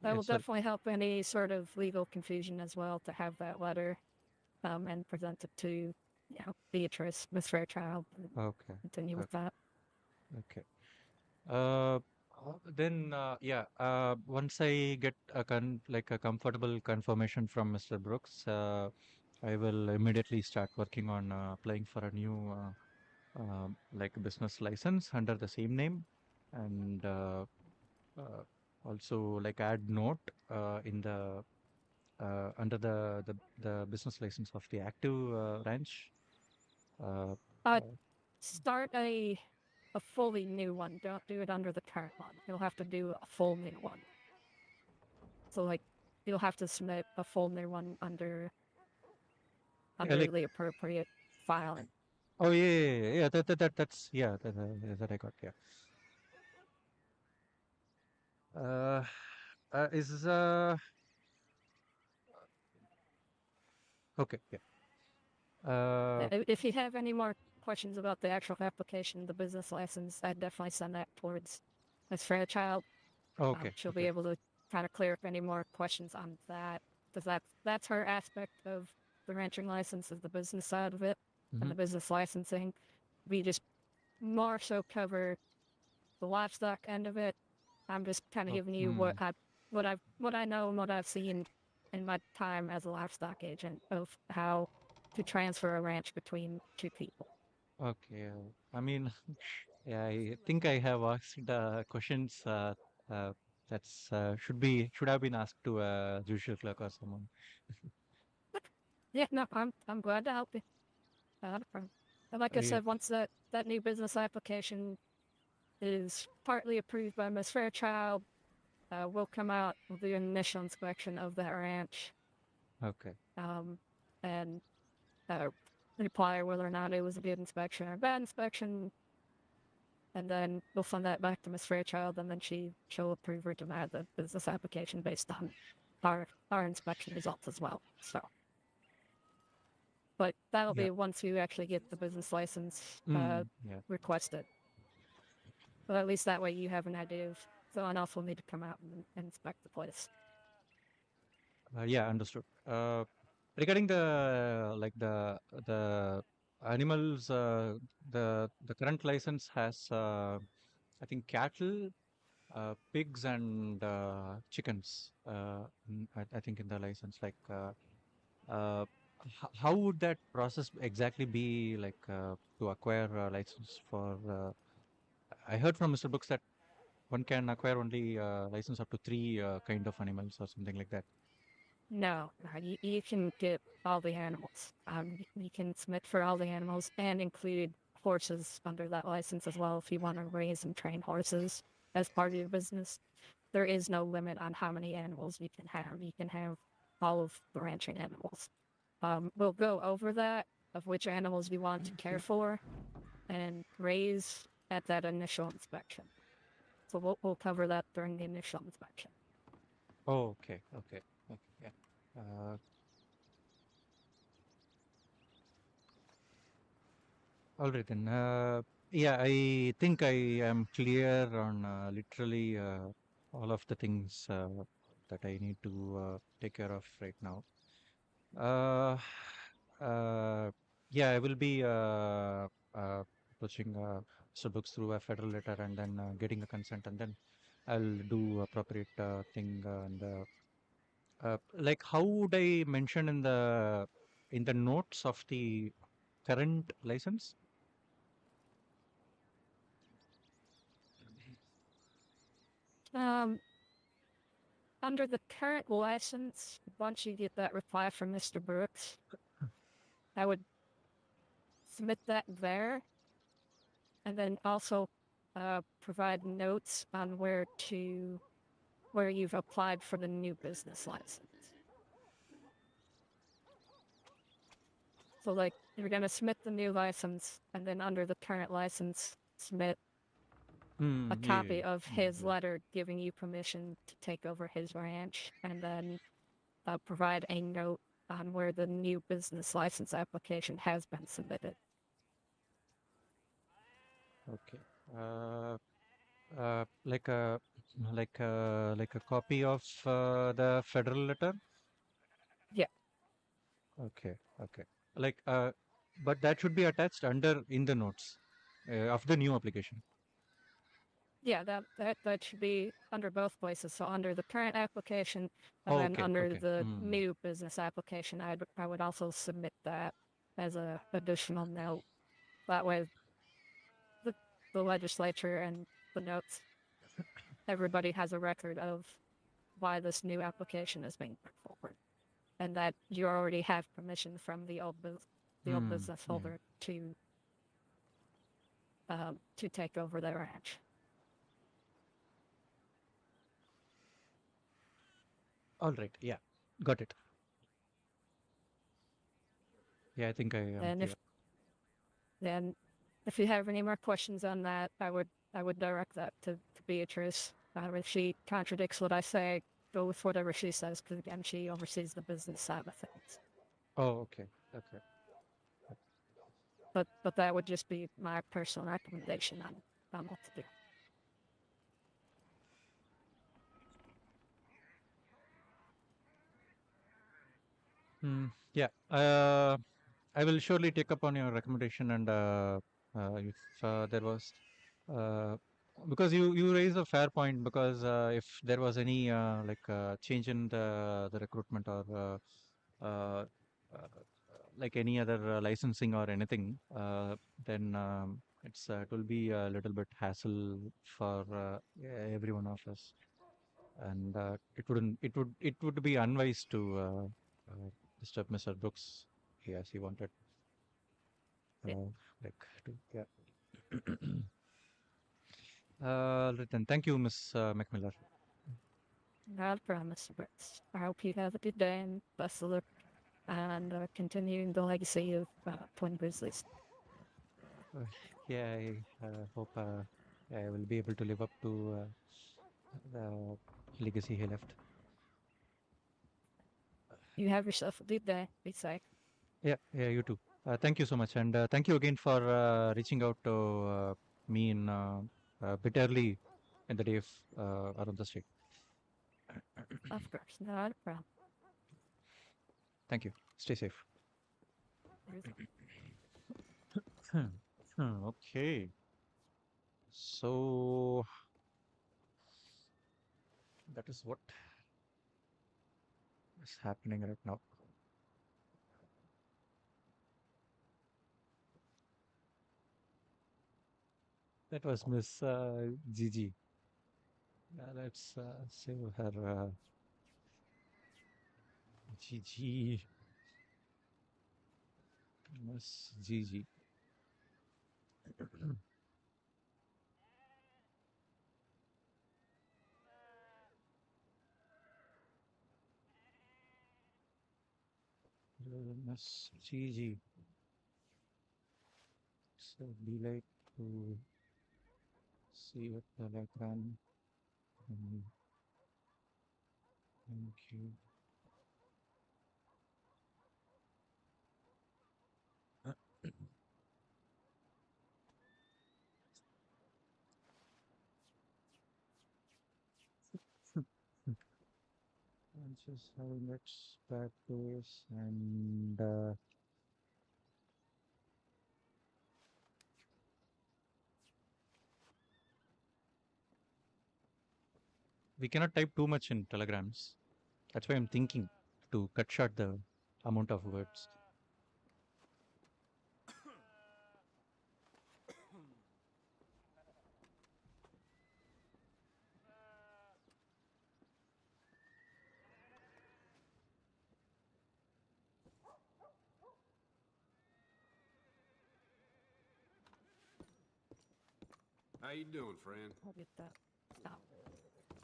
that Yeah. will Sorry. definitely help any sort of legal confusion as well to have that letter and present it to Beatrice, Miss Fairchild, and Okay. continue with Okay. that. Okay. Uh, then yeah, once I get like a comfortable confirmation from Mr. Brooks, I will immediately start working on applying for a new like business license under the same name, and uh, also like add note in the under the business license of the active ranch. Uh, Uh, uh, start a fully new one. Don't do it under the current one. You'll have to do a full new one. So like you'll have to submit a full new one under yeah, like the appropriate filing. oh yeah, yeah, yeah, yeah, that's yeah, that I got, yeah. Uh, is okay, yeah. If you have any more questions about the actual application, the business license, I'd definitely send that towards Miss Fairchild. Okay, She'll okay. be able to kind of clear up any more questions on that, because that's her aspect of the ranching license, is the business side of it and the business licensing. We just more so cover the livestock end of it. I'm just kind of Oh, giving you what I know and what I've seen in my time as a livestock agent of how to transfer a ranch between two people. okay. I mean, yeah, I think I have asked questions uh, that's should have been asked to a judicial clerk or someone. Yeah, no, I'm glad to help you. Not a problem. And like I Yeah. said, once that new business application is partly approved by Miss Fairchild, we'll come out, we'll do an initial inspection of that ranch, Okay. and reply whether or not it was a good inspection or a bad inspection, and then we'll send that back to Miss Fairchild, and then she'll approve or deny the business application based on our inspection results as well. So, but that'll Yeah. be once you actually get the business license Yeah. requested. But at least that way you have an idea of someone else will need to come out and inspect the place. Yeah. Understood. Regarding the like the animals, the current license has I think cattle, pigs, and chickens. I think in the license, like how would that process exactly be like to acquire a license for? I heard from Mr. Brooks that one can acquire only license up to three kind of animals or something like that. No, you can get all the animals. You can submit for all the animals and include horses under that license as well if you want to raise and train horses as part of your business. There is no limit on how many animals you can have. You can have all of the ranching animals. We'll go over that of which animals you want to care for and raise at that initial inspection. So we'll cover that during the initial inspection. Oh, okay, okay, okay, yeah. Uh, all right then. Yeah, I think I am clear on literally all of the things that I need to take care of right now. Uh, yeah, I will be approaching Mr. Brooks through a federal letter and then getting a consent, and then I'll do appropriate thing and like how would I mention in the notes of the current license? Um, under the current license, once you get that reply from Mr. Brooks, I would submit that there, and then also provide notes on where you've applied for the new business license. So like you're gonna submit the new license, and then under the current license, submit a copy of his letter giving you permission to take over his ranch, and then provide a note on where the new business license application has been submitted. Okay. Like a copy of the federal letter. Yeah. Okay. Okay. Like but that should be attached under in the notes of the new application. Yeah, that should be under both places. So under the current application, and Oh, then okay. under Okay. the new business application, I would also submit that as a additional note. That way, the legislature and the notes, everybody has a record of why this new application is being put forward, and that you already have permission from the old business holder to take over their ranch. All right. Yeah. Got it. Yeah, I think I am And clear. then if you have any more questions on that, I would direct that to Beatrice. If she contradicts what I say, go with whatever she says, because again, she oversees the business side of things. Oh, okay. Okay. But that would just be my personal recommendation on what to do. Yeah. I will surely take up on your recommendation, and if there was because you raise a fair point, because if there was any change in the recruitment, or uh, like any other licensing or anything, then it will be a little bit hassle for every one of us, and it would be unwise to disturb Mr. Brooks. Yes, he wanted like to, yeah. Then thank you, Miss McMillan. Not a promise, but I hope you have a good day and best of luck and continuing the legacy of Twin Grizzlies. Yeah, I hope I will be able to live up to the legacy he left. You have yourself a good day. Be safe. Yeah, you too. Thank you so much, and thank you again for reaching out to me in a bit early in the day of around the street. Of course, not a problem. Thank you. Stay safe. Okay. So that is what is happening right now. That was Miss Gigi. Let's save her. Gigi. Miss Gigi. Miss Gigi. So be like to see what the can. Thank you. I'm just having it back to us, and we cannot type too much in telegrams. That's why I'm thinking to cut short the amount of words. How you doing, friend? I'll get that. Stop.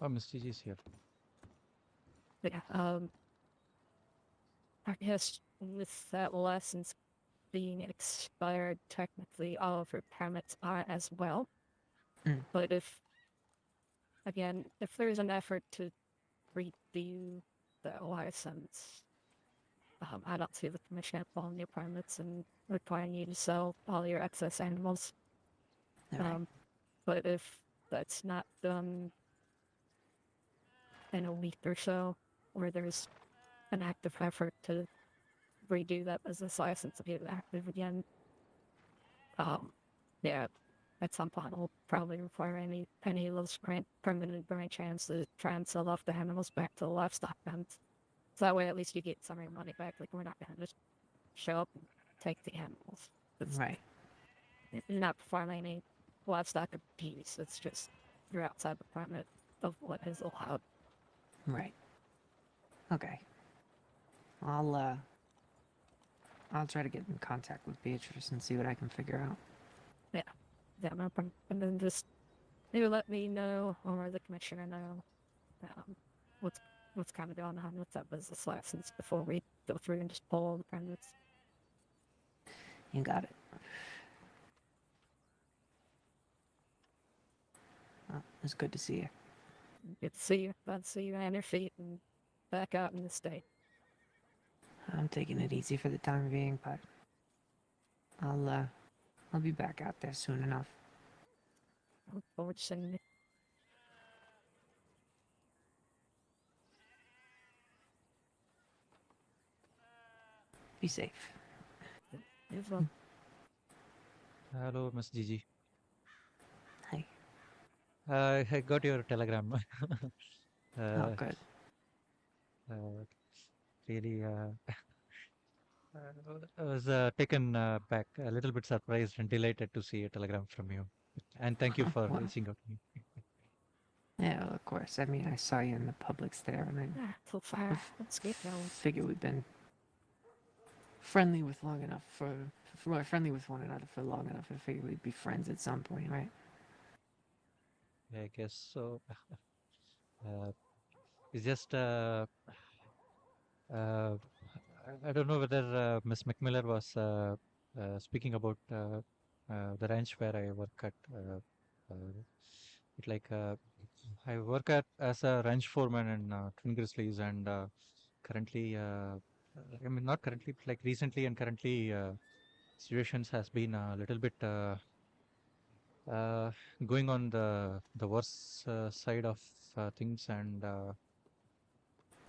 Oh, Miss Gigi's here. But yeah, I guess with that license being expired, technically all of her permits are as well. Mm. But if, again, if there's an effort to redo the license, I don't see the commission upon your permits and requiring you to sell all your excess animals. Alright. But if that's not done in a week or so, or there's an active effort to redo that business license and get it active again, yeah, at some point we'll probably require any of those permanent branch hands to try and sell off the animals back to the livestock fence. So that way at least you get some of your money back. Like, we're not gonna just show up and take the animals. Right. You're not performing any livestock abuse. It's just you're outside the permit of what is allowed. Right. Okay. I'll try to get in contact with Beatrice and see what I can figure out. Yeah, no problem. And then just maybe let me know or the commissioner know what's kind of going on with that business license before we go through and just pull all the permits. You got it. Well, it's good to see you. Good to see you. Glad to see you on your feet and back out in the state. I'm taking it easy for the time being, but I'll be back out there soon enough. I look forward to seeing you. Be safe. You as well. Hello, Miss Gigi. Hey. I got your telegram. Oh, good. Really, I was taken back, a little bit surprised and delighted to see a telegram from you. And thank you for Wow. reaching out to me. Yeah, well, of course. I mean, I saw you in the Publix there, and I Ah, so far. Let's get going. figure we've been friendly with long enough friendly with one another for long enough. I figure we'd be friends at some point, right? I guess so. It's just, I don't know whether Miss McMiller was speaking about the ranch where I work at. It like I work at as a ranch foreman in Twin Grizzlies, and currently, I mean not currently, but like recently and currently, situations has been a little bit going on the worst side of things, and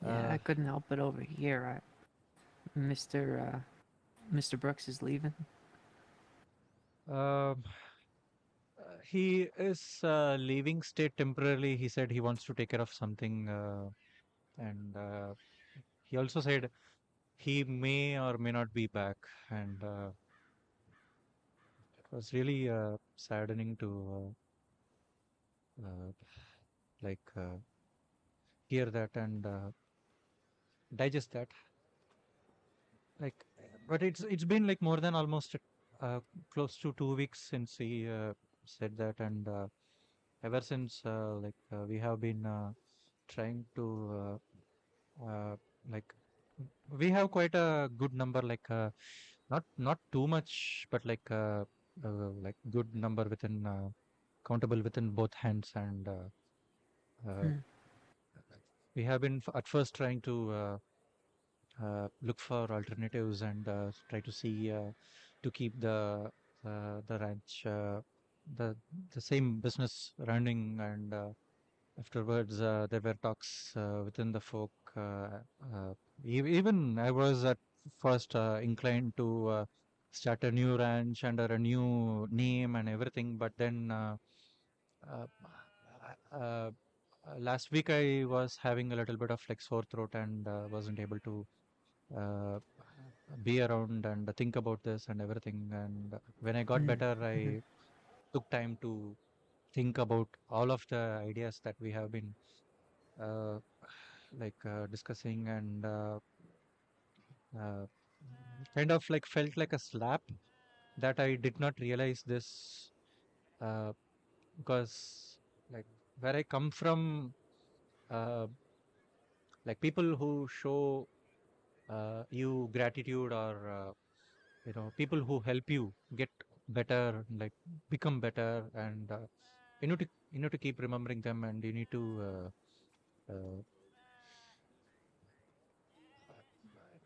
Yeah, I couldn't help but overhear. Mr. Brooks is leaving. um, he is leaving state temporarily. He said he wants to take care of something, and he also said he may or may not be back, and it was really saddening to like hear that and digest that. Like, but it's been like more than almost close to 2 weeks since he said that, and ever since we have been trying to like we have quite a good number, like not too much, but like good number within countable within both hands, and uh, Hmm. we have been at first trying to look for alternatives and try to see to keep the ranch the the same business running, and afterwards there were talks within the folk. Even I was at first inclined to start a new ranch under a new name and everything, but then uh, uh, last week I was having a little bit of like sore throat and wasn't able to uh, be around and think about this and everything. And when I got Hmm. better, Mhm. I took time to think about all of the ideas that we have been uh, discussing, and uh, kind of like felt like a slap that I did not realize this. Uh, because like where I come from, uh, like people who show you gratitude or people who help you get better, like become better, and you need to keep remembering them, and you need to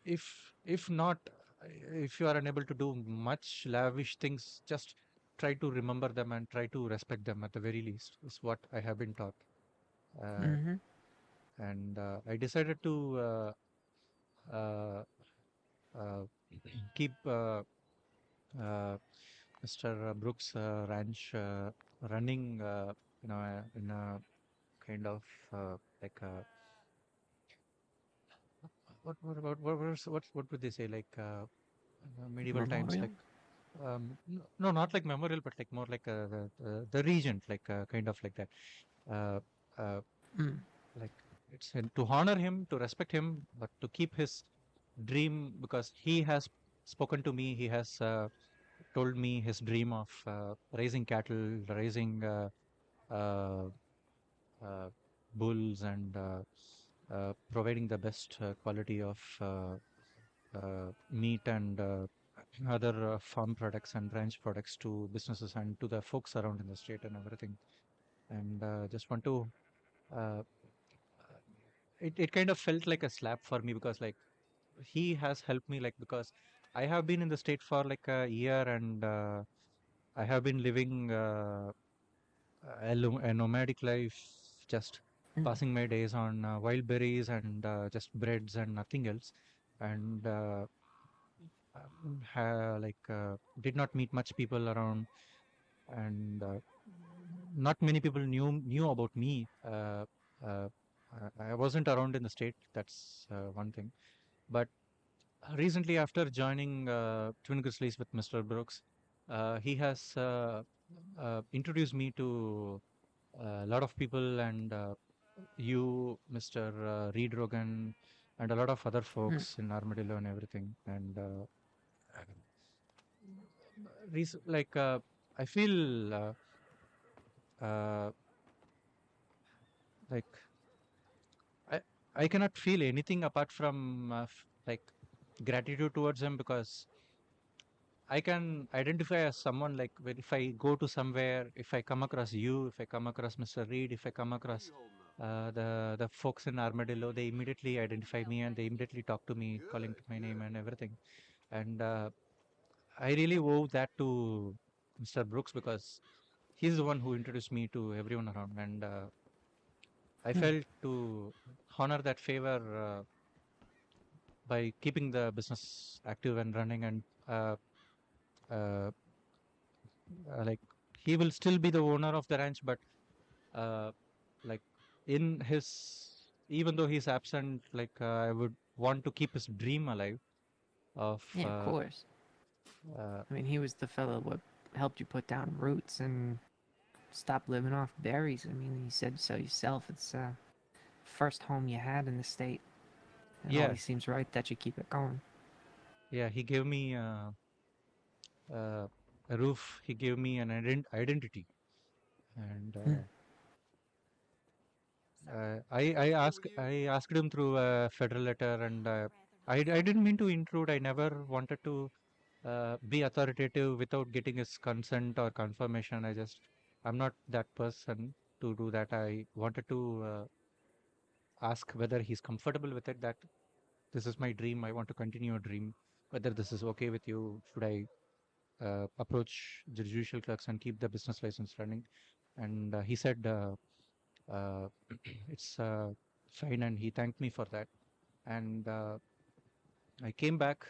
if if not if you are unable to do much lavish things, just try to remember them and try to respect them at the very least, is what I have been taught. uh, Mm-hmm. and I decided to uh, uh, keep uh, Mr. Brooks ranch running, in a kind of like what would they say, like medieval times, Memorial. like no, not like memorial, but like more like the regent, like kind of like that. Uh, uh, Mm. like to honor him, to respect him, but to keep his dream, because he has spoken to me. He has told me his dream of raising cattle, raising uh, uh, bulls, and providing the best quality of meat and other farm products and ranch products to businesses and to the folks around in the state and everything. And just want to, uh, it kind of felt like a slap for me, because like he has helped me, like because I have been in the state for like a year, and I have been living a nomadic life, just Mm. passing my days on wild berries and just breads and nothing else. And did not meet much people around, and not many people knew about me. Uh, I wasn't around in the state. That's one thing. But recently, after joining Twin Grizzlies with Mr. Brooks, he has introduced me to a lot of people, and you, Mr. Reed Rogan, and a lot of other Mm. folks in Armadillo and everything. And like I feel uh, like I I cannot feel anything apart from like gratitude towards him, because I can identify as someone, like if I go to somewhere, if I come across you, if I come across Mr. Reed, if I come across the folks in Armadillo, they immediately identify me and they immediately talk to me, calling to my name and everything. And I really owe that to Mr. Brooks, because he's the one who introduced me to everyone around, and I Mm. felt to honor that favor by keeping the business active and running, and uh, like he will still be the owner of the ranch, but uh, like in his even though he's absent, like I would want to keep his dream alive of Yeah, of course. uh, I mean, he was the fellow what helped you put down roots and stop living off berries. I mean, you said so yourself. It's first home you had in the state. It yeah, always seems right that you keep it going. yeah, he gave me uh, a roof, he gave me an identity, and Mm. I asked him through a federal letter, and I didn't mean to intrude. I never wanted to be authoritative without getting his consent or confirmation. I'm not that person to do that. I wanted to ask whether he's comfortable with it, that this is my dream, I want to continue a dream, whether this is okay with you. Should I approach the judicial clerks and keep the business license running? And he said uh, it's fine, and he thanked me for that. And I came back.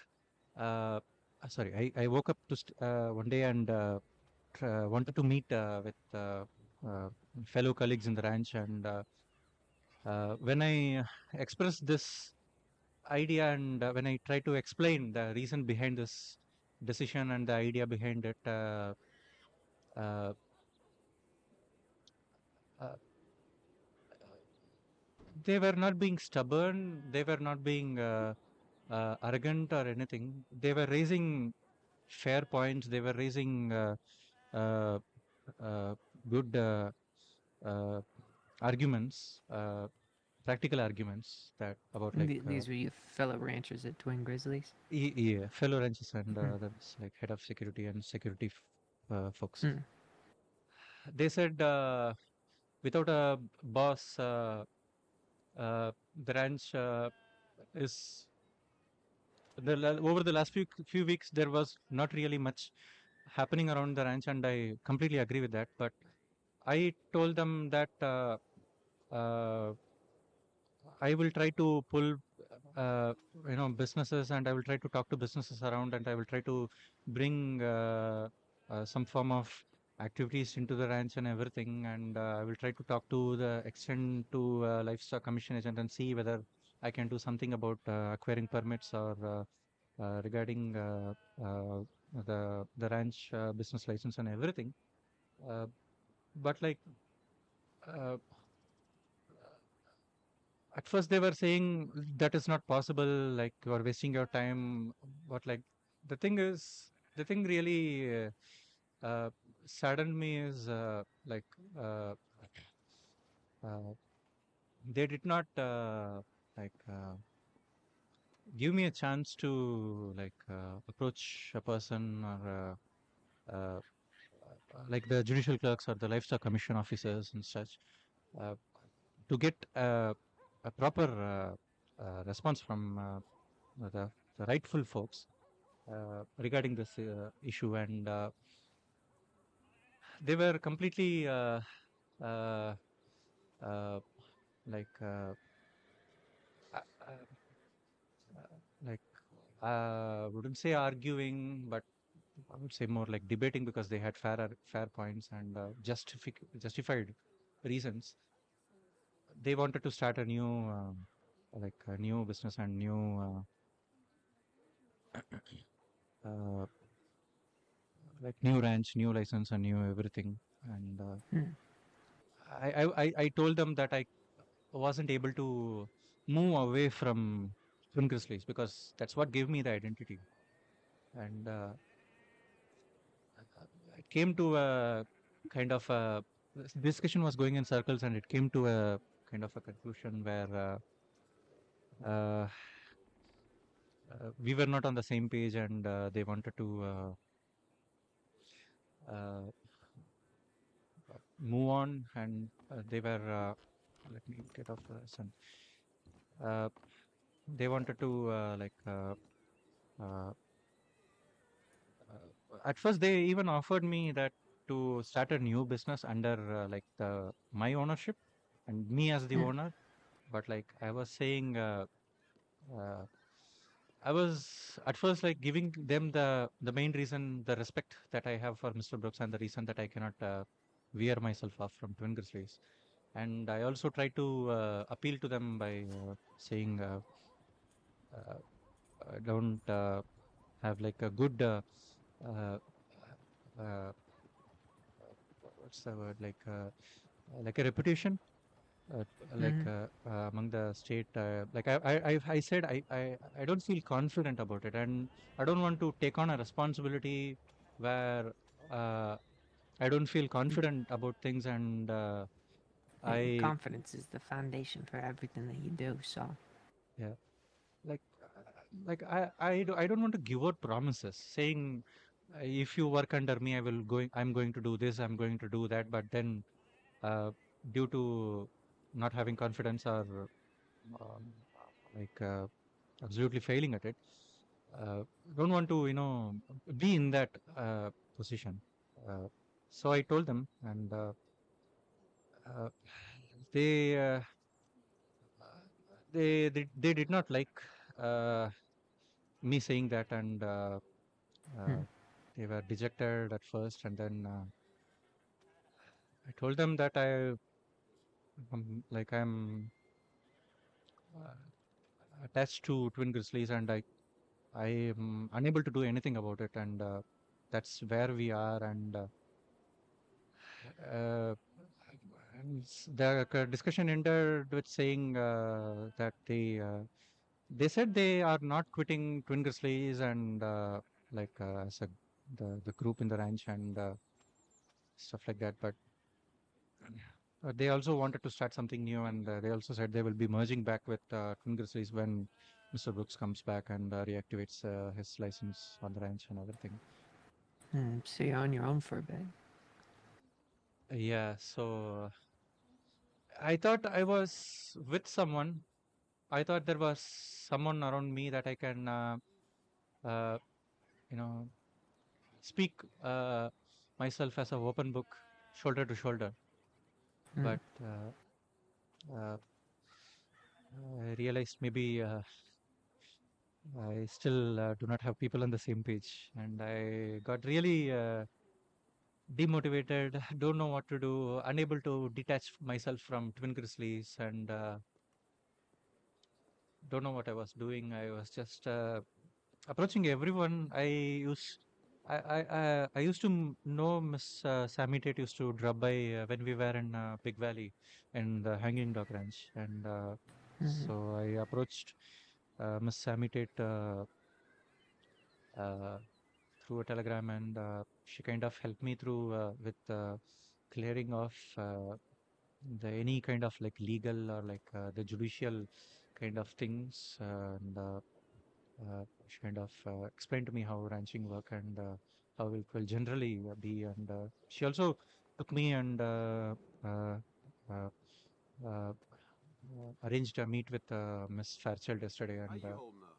I woke up to one day and wanted to meet with uh, fellow colleagues in the ranch. And when I expressed this idea, and when I try to explain the reason behind this decision and the idea behind it, uh, uh, they were not being stubborn. They were not being arrogant or anything. They were raising fair points. They were raising uh, good arguments, practical arguments that about like These were your fellow ranchers at Twin Grizzlies? yeah, fellow ranchers and Mhm. others like head of security and security folks. Mm. They said without a boss, the ranch is over the last few weeks there was not really much happening around the ranch, and I completely agree with that. But I told them that uh, I will try to pull uh, businesses, and I will try to talk to businesses around, and I will try to bring some form of activities into the ranch and everything, and I will try to talk to the extent to livestock commission agent and see whether I can do something about acquiring permits or regarding the ranch business license and everything. Uh, but like uh, at first they were saying that is not possible, like you are wasting your time. But like the thing really saddened me is uh, uh, they did not like give me a chance to approach a person or like the judicial clerks or the livestock commission officers and such, uh, to get a proper response from the rightful folks regarding this issue, and they were completely uh, uh, like uh, uh, like wouldn't say arguing, but I would say more like debating, because they had fair points and justified reasons. They wanted to start a new like a new business and new uh, like new ranch, new license, and new everything. And Mm. I told them that I wasn't able to move away from Twin Grizzlies because that's what gave me the identity. And it came to a kind of a this discussion was going in circles, and it came to a kind of a conclusion where we were not on the same page, and they wanted to uh, move on, and they were let me get off the sun. Uh, they wanted to uh, at first they even offered me that to start a new business under like the my ownership and me as the Mm. owner. But like I was saying, uh, I was at first like giving them the main reason, the respect that I have for Mr. Brooks, and the reason that I cannot veer myself off from Twin Grizzlies. And I also try to appeal to them by saying uh, don't have like a good uh, uh, what's the word, like a reputation, uh, Mm. among the state. I said I don't feel confident about it, and I don't want to take on a responsibility where uh, I don't feel confident about things, and I Confidence is the foundation for everything that you do, so. yeah, like I don't want to give out promises saying if you work under me, I'm going to do this, I'm going to do that, but then uh, due to not having confidence or um, like absolutely failing at it, don't want to be in that position. uh, so I told them, and uh, they they did not like uh, me saying that, and Mm. they were dejected at first, and then I told them that I'm attached to Twin Grizzlies, and I am unable to do anything about it, and that's where we are. And uh, the discussion ended with saying that they said they are not quitting Twin Grizzlies, and as the group in the ranch, and stuff like that. But they also wanted to start something new, and they also said they will be merging back with Twin Grizzlies when Mr. Brooks comes back and reactivates his license on the ranch and everything. So you're on your own for a bit. Yeah, so I thought I was with someone. I thought there was someone around me that I can, uh, you know, speak myself as an open book, shoulder to shoulder. But uh, I realized maybe I still do not have people on the same page, and I got really demotivated. Don't know what to do. Unable to detach myself from Twin Grizzlies, and don't know what I was doing. I was just approaching everyone. I used to know Miss Sammy Tate used to drop by when we were in Big Valley in the Hanging Dog Ranch, and so I approached Miss Sammy Tate uh, through a telegram, and she kind of helped me through with clearing off the any kind of like legal or like the judicial kind of things, and she kind of explained to me how ranching work and how it will generally be, and she also took me and uh, uh, uh, arranged a meet with Miss Fairchild yesterday, How and you holding up?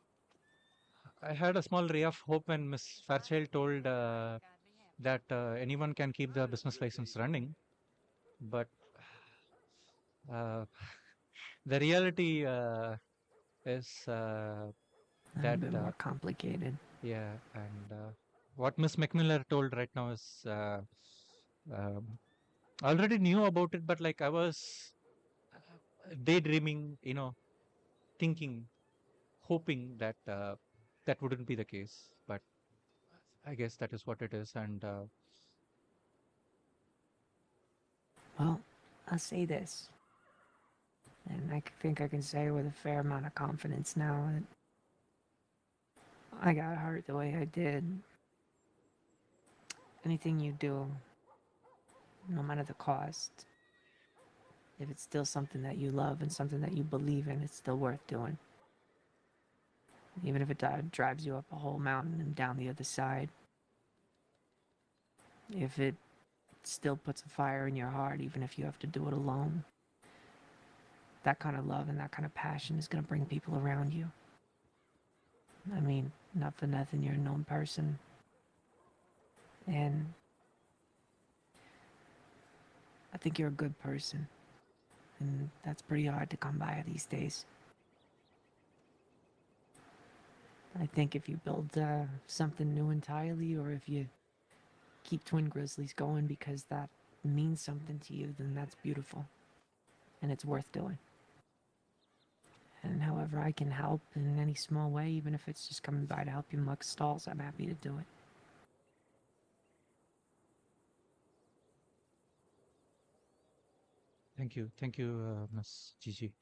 I had a small ray of hope when Miss Fairchild told that anyone can keep the business license running, but uh, the reality is A that bit more complicated. yeah, and what Miss McMillan told right now is um, I already knew about it, but like I was daydreaming, thinking, hoping that that wouldn't be the case, but I guess that is what it is, and Well, I'll say this, and think I can say with a fair amount of confidence now that I got hurt the way I did. Anything you do, no matter the cost, if it's still something that you love and something that you believe in, it's still worth doing. Even if it drives you up a whole mountain and down the other side. If it still puts a fire in your heart, even if you have to do it alone. That kind of love and that kind of passion is going to bring people around you. I mean, not for nothing, you're a known person. And I think you're a good person. And that's pretty hard to come by these days. I think if you build something new entirely, or if you keep Twin Grizzlies going because that means something to you, then that's beautiful. And it's worth doing. And however I can help in any small way, even if it's just coming by to help you muck stalls, I'm happy to do it. thank you, Miss Gigi.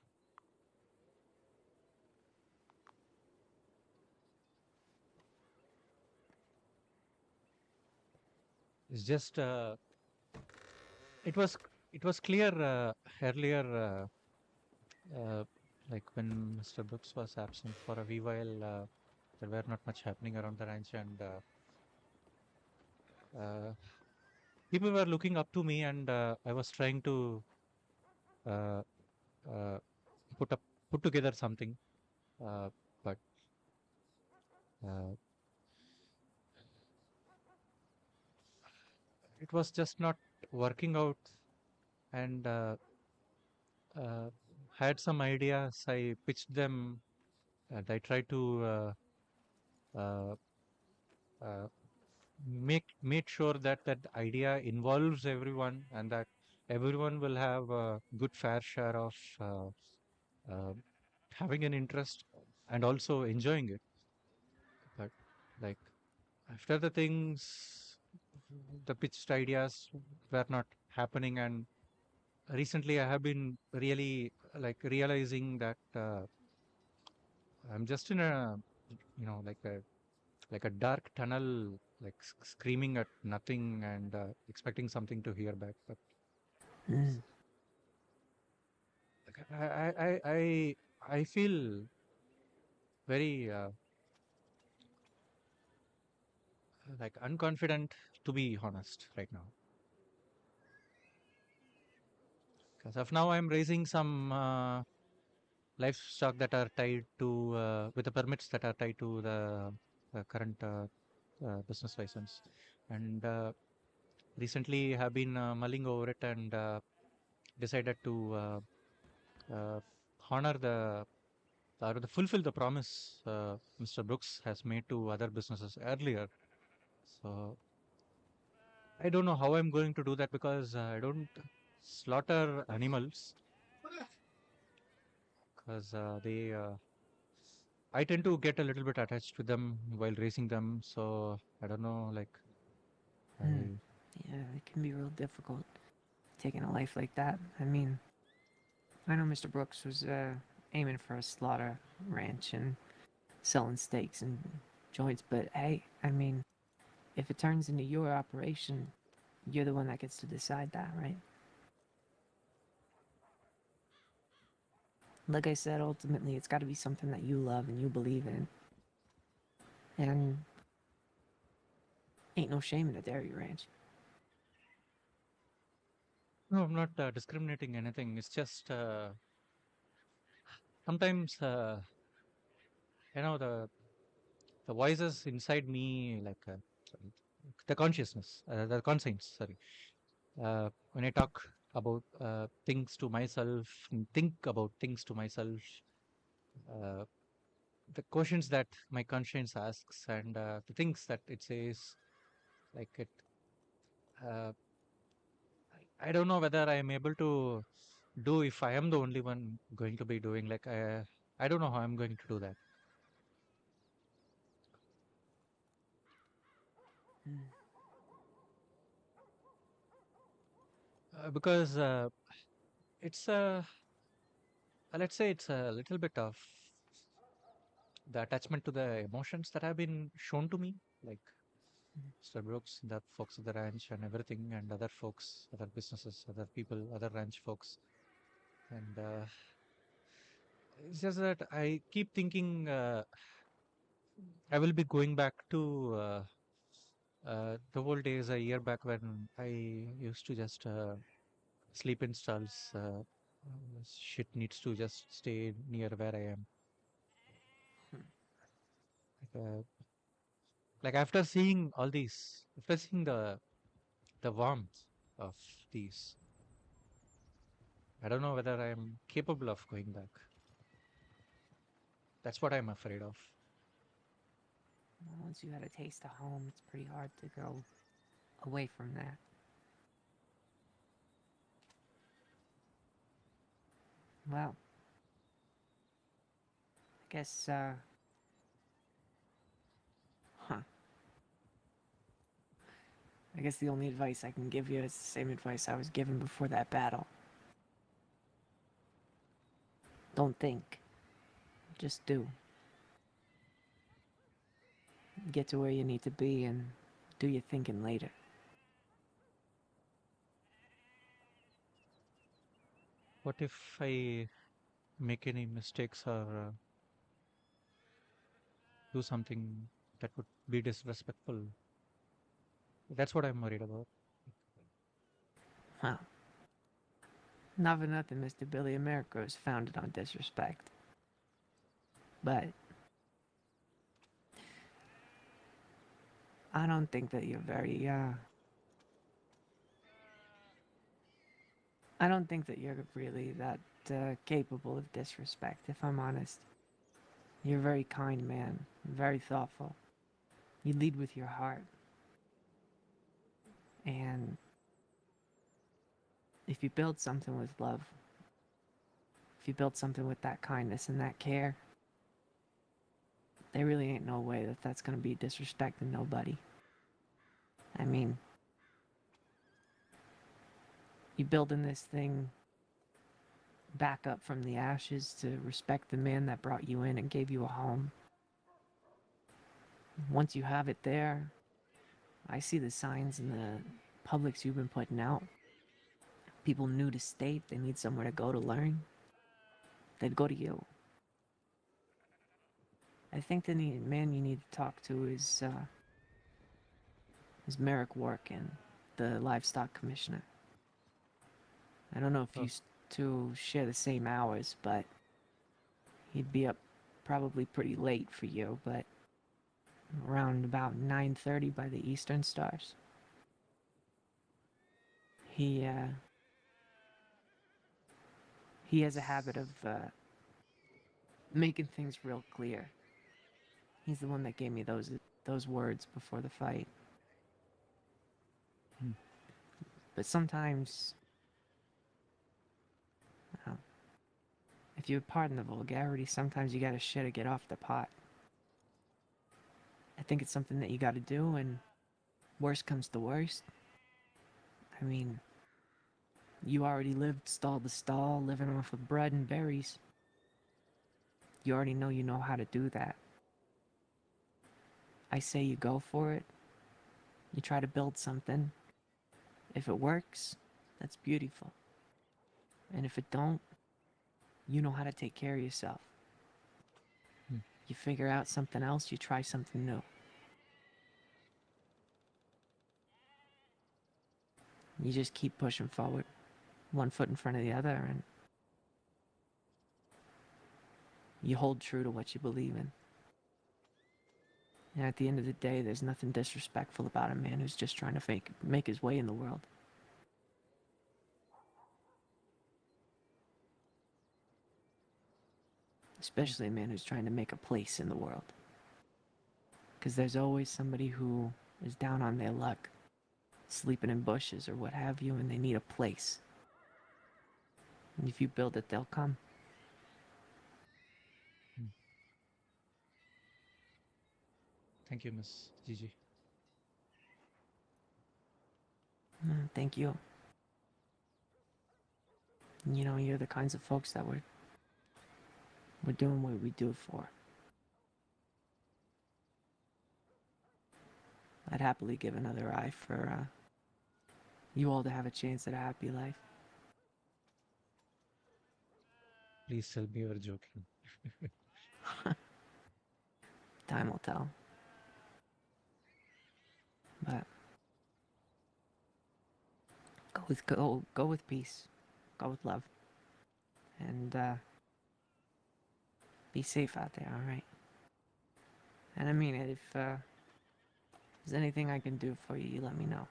It's just it was it was clear earlier, like when Mr. Brooks was absent for a wee while, there were not much happening around the ranch, and people were looking up to me, and I was trying to uh, uh, put up put together something, but uh, it was just not working out, and uh, had some ideas. I pitched them, and I tried to uh, uh, made sure that that idea involves everyone, and that everyone will have a good fair share of uh, having an interest and also enjoying it. But like after the things, the pitched ideas were not happening, and recently I have been really like realizing that I'm just in a like a dark tunnel, like screaming at nothing and expecting something to hear back. But Mm. I feel very like unconfident, to be honest, right now. Because of now, I'm raising some livestock that are tied to with the permits that are tied to the current business license, and recently have been mulling over it and decided to uh, honor the or fulfill the promise Mr. Brooks has made to other businesses earlier. So I don't know how I'm going to do that because I don't slaughter animals because I tend to get a little bit attached to them while raising them. So I don't know, like Hmm. I Yeah, it can be real difficult taking a life like that. I mean, I know Mr. Brooks was aiming for a slaughter ranch and selling steaks and joints, but hey, I mean, if it turns into your operation, you're the one that gets to decide that, right? Like I said, ultimately, it's got to be something that you love and you believe in. And ain't no shame in a dairy ranch. no, I'm not discriminating anything. It's just sometimes the voices inside me, like the consciousness, the conscience. Sorry, when I talk about things to myself, and think about things to myself, uh, the questions that my conscience asks, and the things that it says, like it. Uh, I don't know whether I am able to do if I am the only one going to be doing. Like I don't know how I'm going to do that Hmm. because it's let's say it's a little bit of the attachment to the emotions that have been shown to me, like Mr. Brooks, the folks at the ranch, and everything, and other folks, other businesses, other people, other ranch folks, and it's just that I keep thinking I will be going back to the old days a year back when I used to just sleep in stalls. Shit needs to just stay near where I am. Like, like after seeing all these, after seeing the warmth of these, I don't know whether I am capable of going back. That's what I'm afraid of. Well, once you had a taste of home, it's pretty hard to go away from that. Well, I guess, huh. I guess the only advice I can give you is the same advice I was given before that battle. Don't think, just do. Get to where you need to be and do your thinking later. What if I make any mistakes or do something that would be disrespectful? That's what I'm worried about. Well, not for nothing, Mr. Billy, America is founded on disrespect. But I don't think that you're very, I don't think that you're really that capable of disrespect, if I'm honest. You're a very kind man, very thoughtful. You lead with your heart. And if you build something with love, if you build something with that kindness and that care, there really ain't no way that that's going to be disrespecting nobody. I mean, you building this thing back up from the ashes to respect the man that brought you in and gave you a home. Once you have it there, I see the signs in the publics you've been putting out. People new to state, they need somewhere to go to learn. they'd go to you. I think the man you need to talk to is Merrick Workin, the livestock commissioner. I don't know if you two share the same hours, but he'd be up probably pretty late for you, but around about 9:30 by the Eastern Stars. He has a habit of making things real clear. He's the one that gave me those words before the fight. But sometimes, if you pardon the vulgarity, sometimes you gotta shit or get off the pot. I think it's something that you gotta do, and worst comes to worst. I mean, you already lived stall to stall, living off of bread and berries. You already know you know how to do that. I say you go for it. You try to build something. If it works, that's beautiful. And if it don't, you know how to take care of yourself. You figure out something else, you try something new. You just keep pushing forward, one foot in front of the other, and you hold true to what you believe in. And at the end of the day, there's nothing disrespectful about a man who's just trying to make his way in the world. Especially a man who's trying to make a place in the world. Because there's always somebody who is down on their luck, sleeping in bushes or what have you, and they need a place. And if you build it, they'll come. Thank you, Miss Gigi. Thank you. You know, you're the kinds of folks that we're doing what we do for. I'd happily give another eye for you all to have a chance at a happy life. Please tell me you're joking. Time will tell. But go with peace. Go with love. And be safe out there, alright? And I mean it, if there's anything I can do for you, you let me know.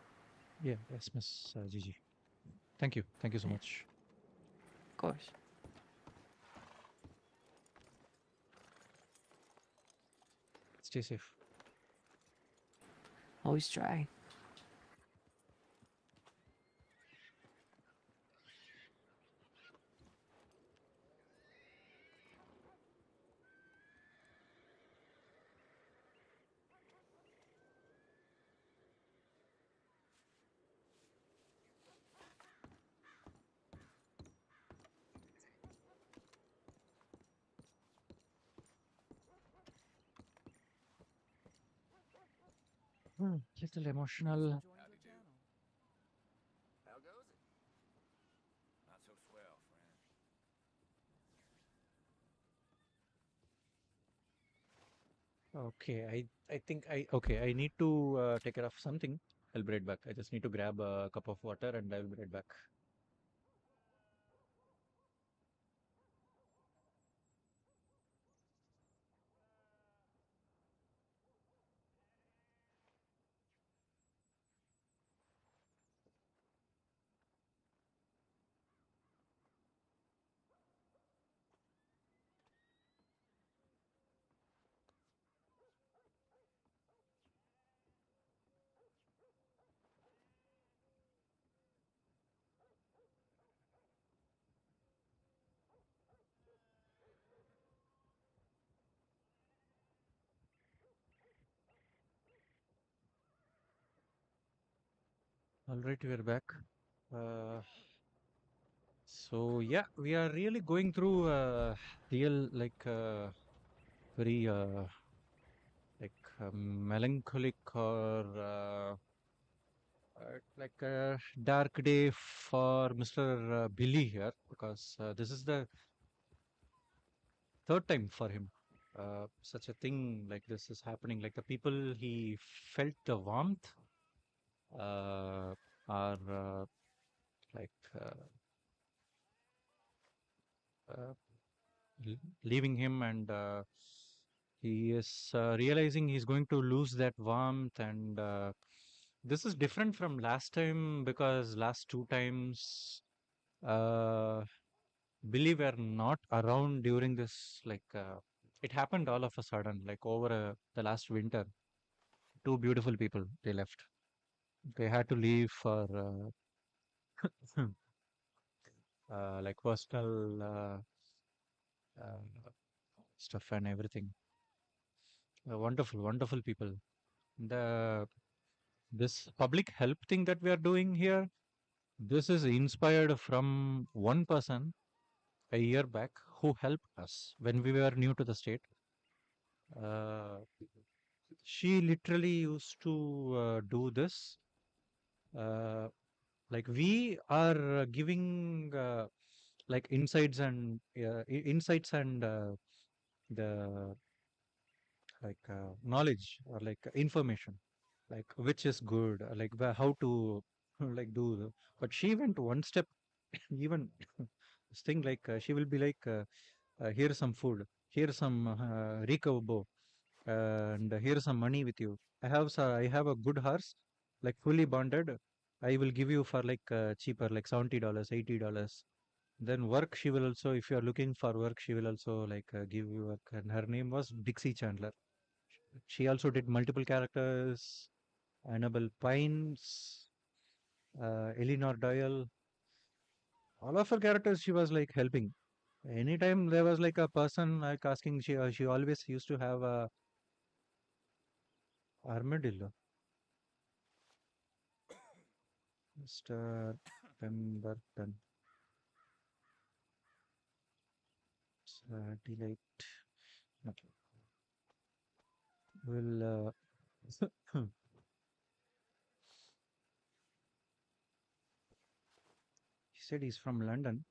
Yeah, yes, Miss Gigi. Thank you. Thank you so much. Of course. Stay safe. Always try. Little emotional. Joined your channel. How goes it? Not so swell, friend. Okay, I think I need to take care of something. I'll be right back. I just need to grab a cup of water and I will be right back. All right, we're back. So yeah, we are really going through real very melancholic or like a dark day for Mr. Billy here because this is the third time for him. Such a thing like this is happening. Like the people he felt the warmth are like uh, leaving him, and he is realizing he's going to lose that warmth. And this is different from last time, because last two times uh, Billy were not around during this. Like it happened all of a sudden, like over the last winter. Two beautiful people, they left. They had to leave for like personal stuff and everything. Wonderful, wonderful people. The this public help thing that we are doing here, this is inspired from one person a year back who helped us when we were new to the state. Uh, she literally used to do this. Uh, like we are giving like insights and the like knowledge or like information, like which is good, like how to like do but she went one step even this thing, like she will be like here's some food, here's some recobo, and here's some money with you. I have a good horse, like fully bonded. I will give you for like cheaper, like $70, $80. Then work, she will also, if you are looking for work, she will also like give you work. And her name was Dixie Chandler. She also did multiple characters, Annabelle Pines, Eleanor Doyle. All of her characters, she was like helping. Anytime there was like a person like asking, she always used to have a armadillo. Mr. Pemberton. Delight. No. Will he said he's from London.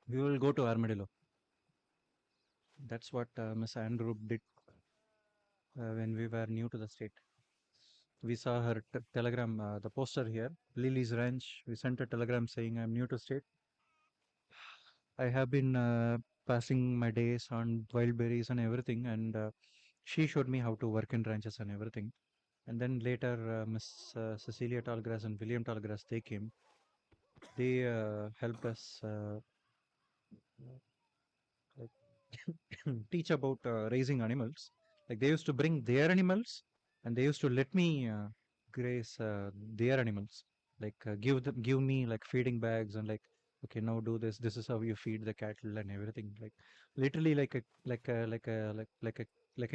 We will go to Armadillo. That's what Miss Andrew did when we were new to the state. We saw her telegram, the poster here, Lily's Ranch. We sent a telegram saying, I'm new to state. I have been passing my days on wild berries and everything, and she showed me how to work in ranches and everything. And then later, Miss Cecilia Tallgrass and William Tallgrass, they came. They helped us like teach about raising animals. Like they used to bring their animals, and they used to let me graze their animals. Like give me like feeding bags and like, okay, now do this. This is how you feed the cattle and everything. Like literally like a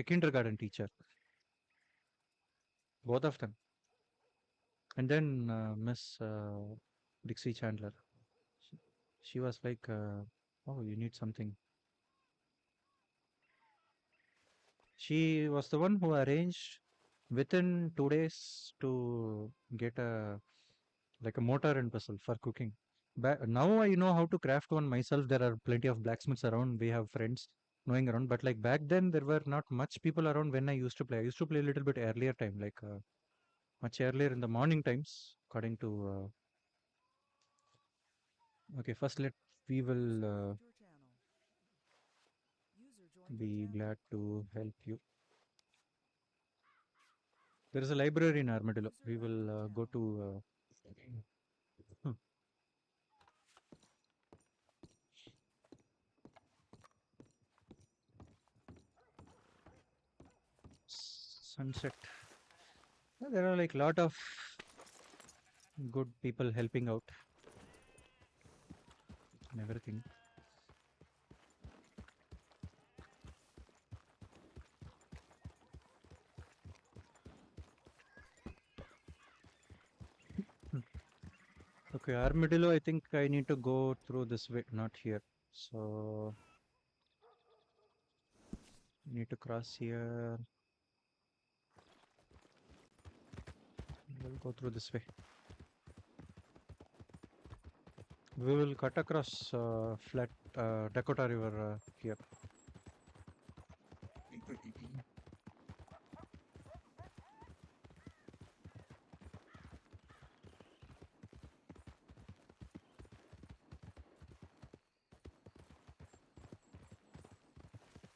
kindergarten teacher, both of them. And then Miss Dixie Chandler, she, she was like, oh, you need something. She was the one who arranged within 2 days to get a like a mortar and pestle for cooking. Now I know how to craft one myself. There are plenty of blacksmiths around. We have friends knowing around. But like back then, there were not much people around when I used to play. I used to play a little bit earlier time, like much earlier in the morning times. According to okay, first let we will User left your channel. User joined your be channel. glad to help you. There is a library in Armadillo. User We left your will go channel. to. Sunset. There are like lot of good people helping out and everything. Okay, Armadillo, I think I need to go through this way, not here. So, need to cross here. We'll go through this way. We will cut across flat Dakota River here.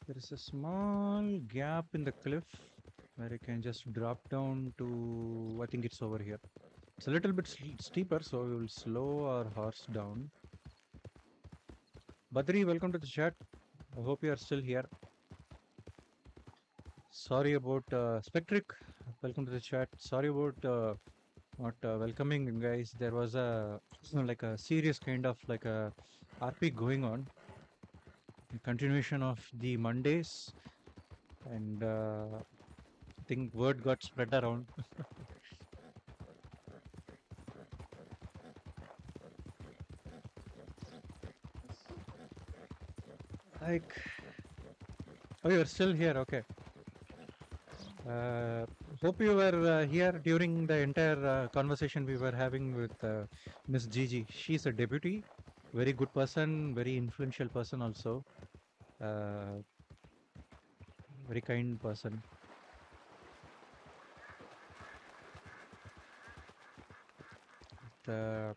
There is a small gap in the cliff where you can just drop down to, I think it's over here. It's a little bit steeper, so we will slow our horse down. Badri, welcome to the chat. I hope you are still here. Sorry about Spectric, welcome to the chat. Sorry about not welcoming you guys. There was a like a serious kind of like a RP going on. A continuation of the Mondays, and I think word got spread around. Like, oh, you're still here, okay. Hope you were here during the entire conversation we were having with Miss Gigi. She's a deputy, very good person, very influential person also. Very kind person. The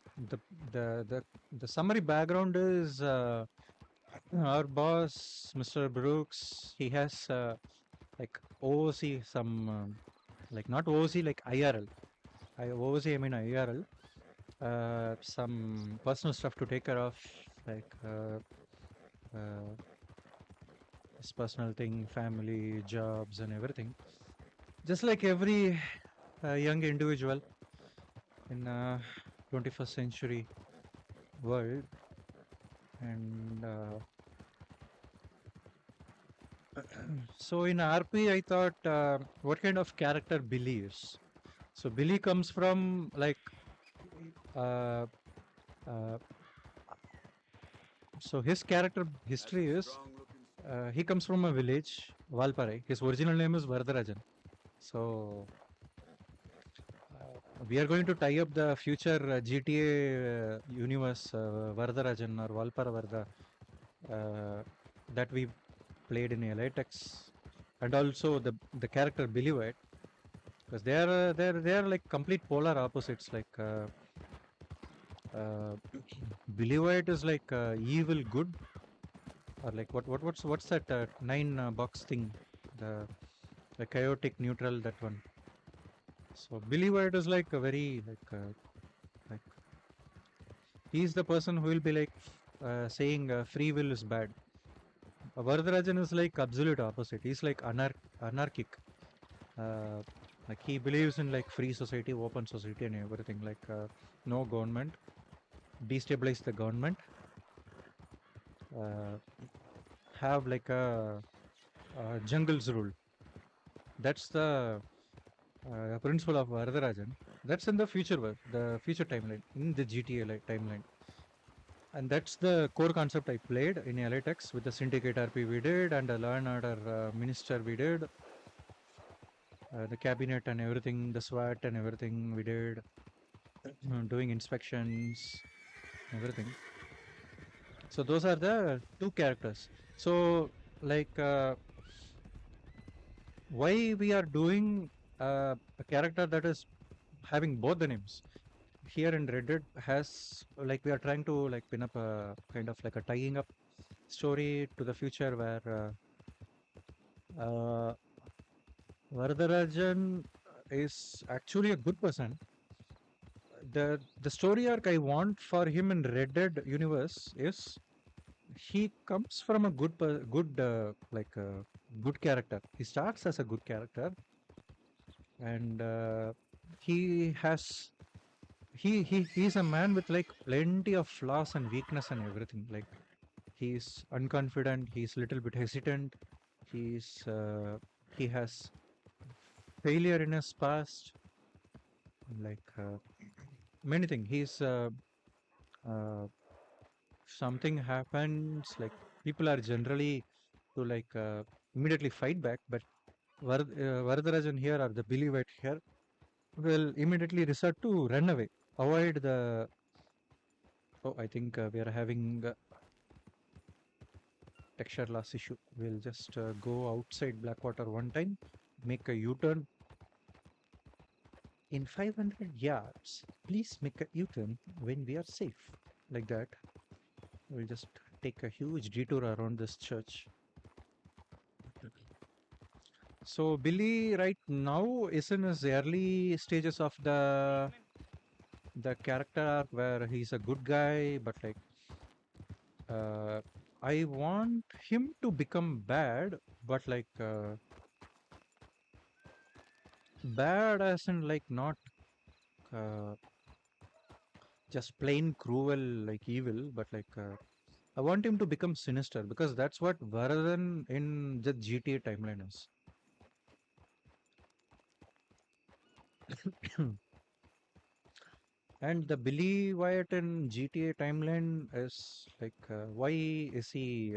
the summary background is our boss, Mr. Brooks. He has like OOC, some like not OOC, like IRL. OOC, I mean IRL. Some personal stuff to take care of, like his personal thing, family, jobs, and everything. Just like every young individual in 21st century world. And so in RP, I thought, what kind of character Billy is. So Billy comes from like, so his character history is, he comes from a village, Vaalpara. His original name is Varadhan. So we are going to tie up the future GTA universe, Varadhan or Vaalpara Varadha, that we played in EliteX, and also the character Billy Wyatt, because they are like complete polar opposites. Like Billy Wyatt is like evil good, or like what's that 9 box thing, the chaotic neutral, that one. So Billy Wyatt is like a very like he's the person who will be like saying free will is bad. Varadhan is like absolute opposite. He's like anarchic. Like he believes in like free society, open society, and everything. Like no government, destabilize the government. Have like a jungle's rule. That's the principle of Varadhan. That's in the future world, the future timeline, in the GTA like timeline. And that's the core concept I played in EliteX with the Syndicate RP we did, and the Law and Order Minister we did, the cabinet and everything, the SWAT and everything we did, doing inspections, everything. So those are the 2 characters. So like why we are doing a character that is having both the names? Here in Reddit has like we are trying to like pin up a kind of like a tying up story to the future where Varadhan is actually a good person. The story arc I want for him in Red Dead universe is he comes from a good good character. He starts as a good character, and he's a man with like plenty of flaws and weakness and everything. Like he's unconfident, he's little bit hesitant, he has failure in his past, like many things. Uh, Something happens, like people are generally to like immediately fight back, but Varadarajan here or the Billy Wyatt here will immediately resort to run away, avoid the. Oh, I think we are having texture loss issue. We'll just go outside Blackwater one time, make a U-turn in 500 yards. Please make a U-turn when we are safe. Like that. We'll just take a huge detour around this church. So Billy right now is in his early stages of the character arc where he's a good guy, but like I want him to become bad, but like bad as in like not uh, just plain cruel like evil, but like I want him to become sinister because that's what Varadhan in the GTA timeline is. And the Billy Wyatt in GTA timeline is like why is he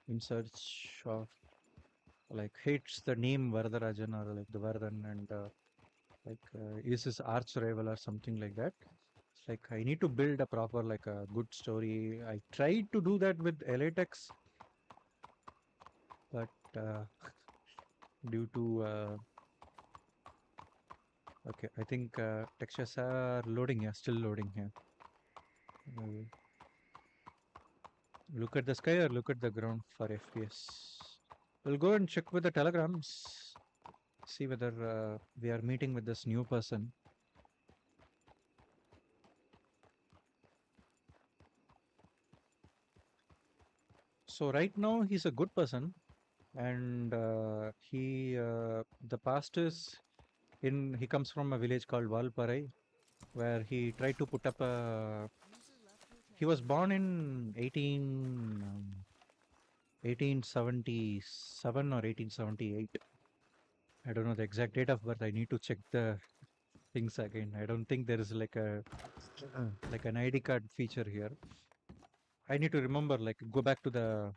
in search of like hates the name Varadarajan or like the Varadhan and is his arch rival or something like that. It's like I need to build a proper like a good story. I tried to do that with EliteX, but due to okay, I think textures are loading here, still loading here. Look at the sky or look at the ground for FPS. We'll go and check with the telegrams, see whether we are meeting with this new person. So right now he's a good person, and the past is he comes from a village called Vaalpara, where he tried to put up a. He was born in 1877 or 1878. I don't know the exact date of birth. I need to check the things again. I don't think there is like a like an ID card feature here. I need to remember, like go back to the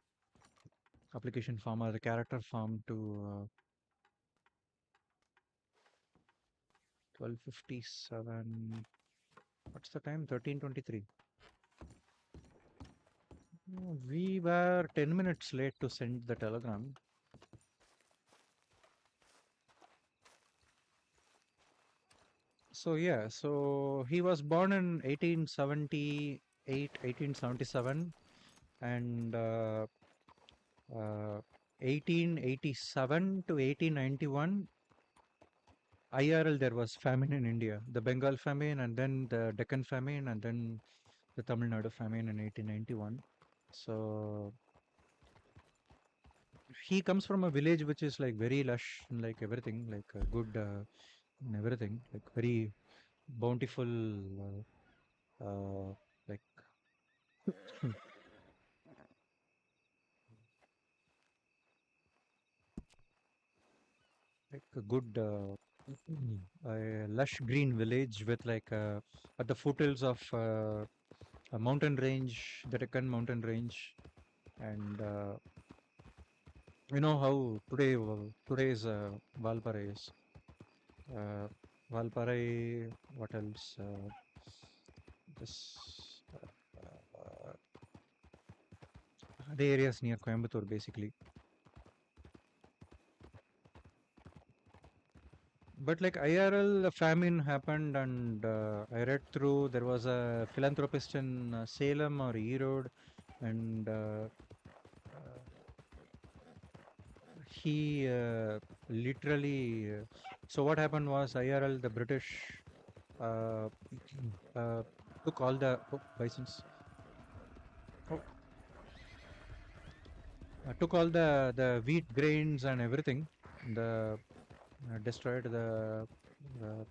application form or the character form to 12:57. What's the time? 13:23. We were 10 minutes late to send the telegram. So yeah, so he was born in 1878, 1877, and 1887 to 1891 IRL there was famine in India, the Bengal famine and then the Deccan famine and then the Tamil Nadu famine in 1891. So he comes from a village which is like very lush and like everything, like good and everything, like very bountiful, like like a good a lush green village with like at the foothills of a mountain range, the Deccan mountain range, and you know how today's Vaalpara is. Uh, Vaalpara, what else? This the areas near Coimbatore, basically. But like IRL, the famine happened, and I read through there was a philanthropist in Salem or Erode, and he literally. So what happened was IRL, the British uh, took all the bisons. Took all the wheat grains and everything. The destroyed uh, uh,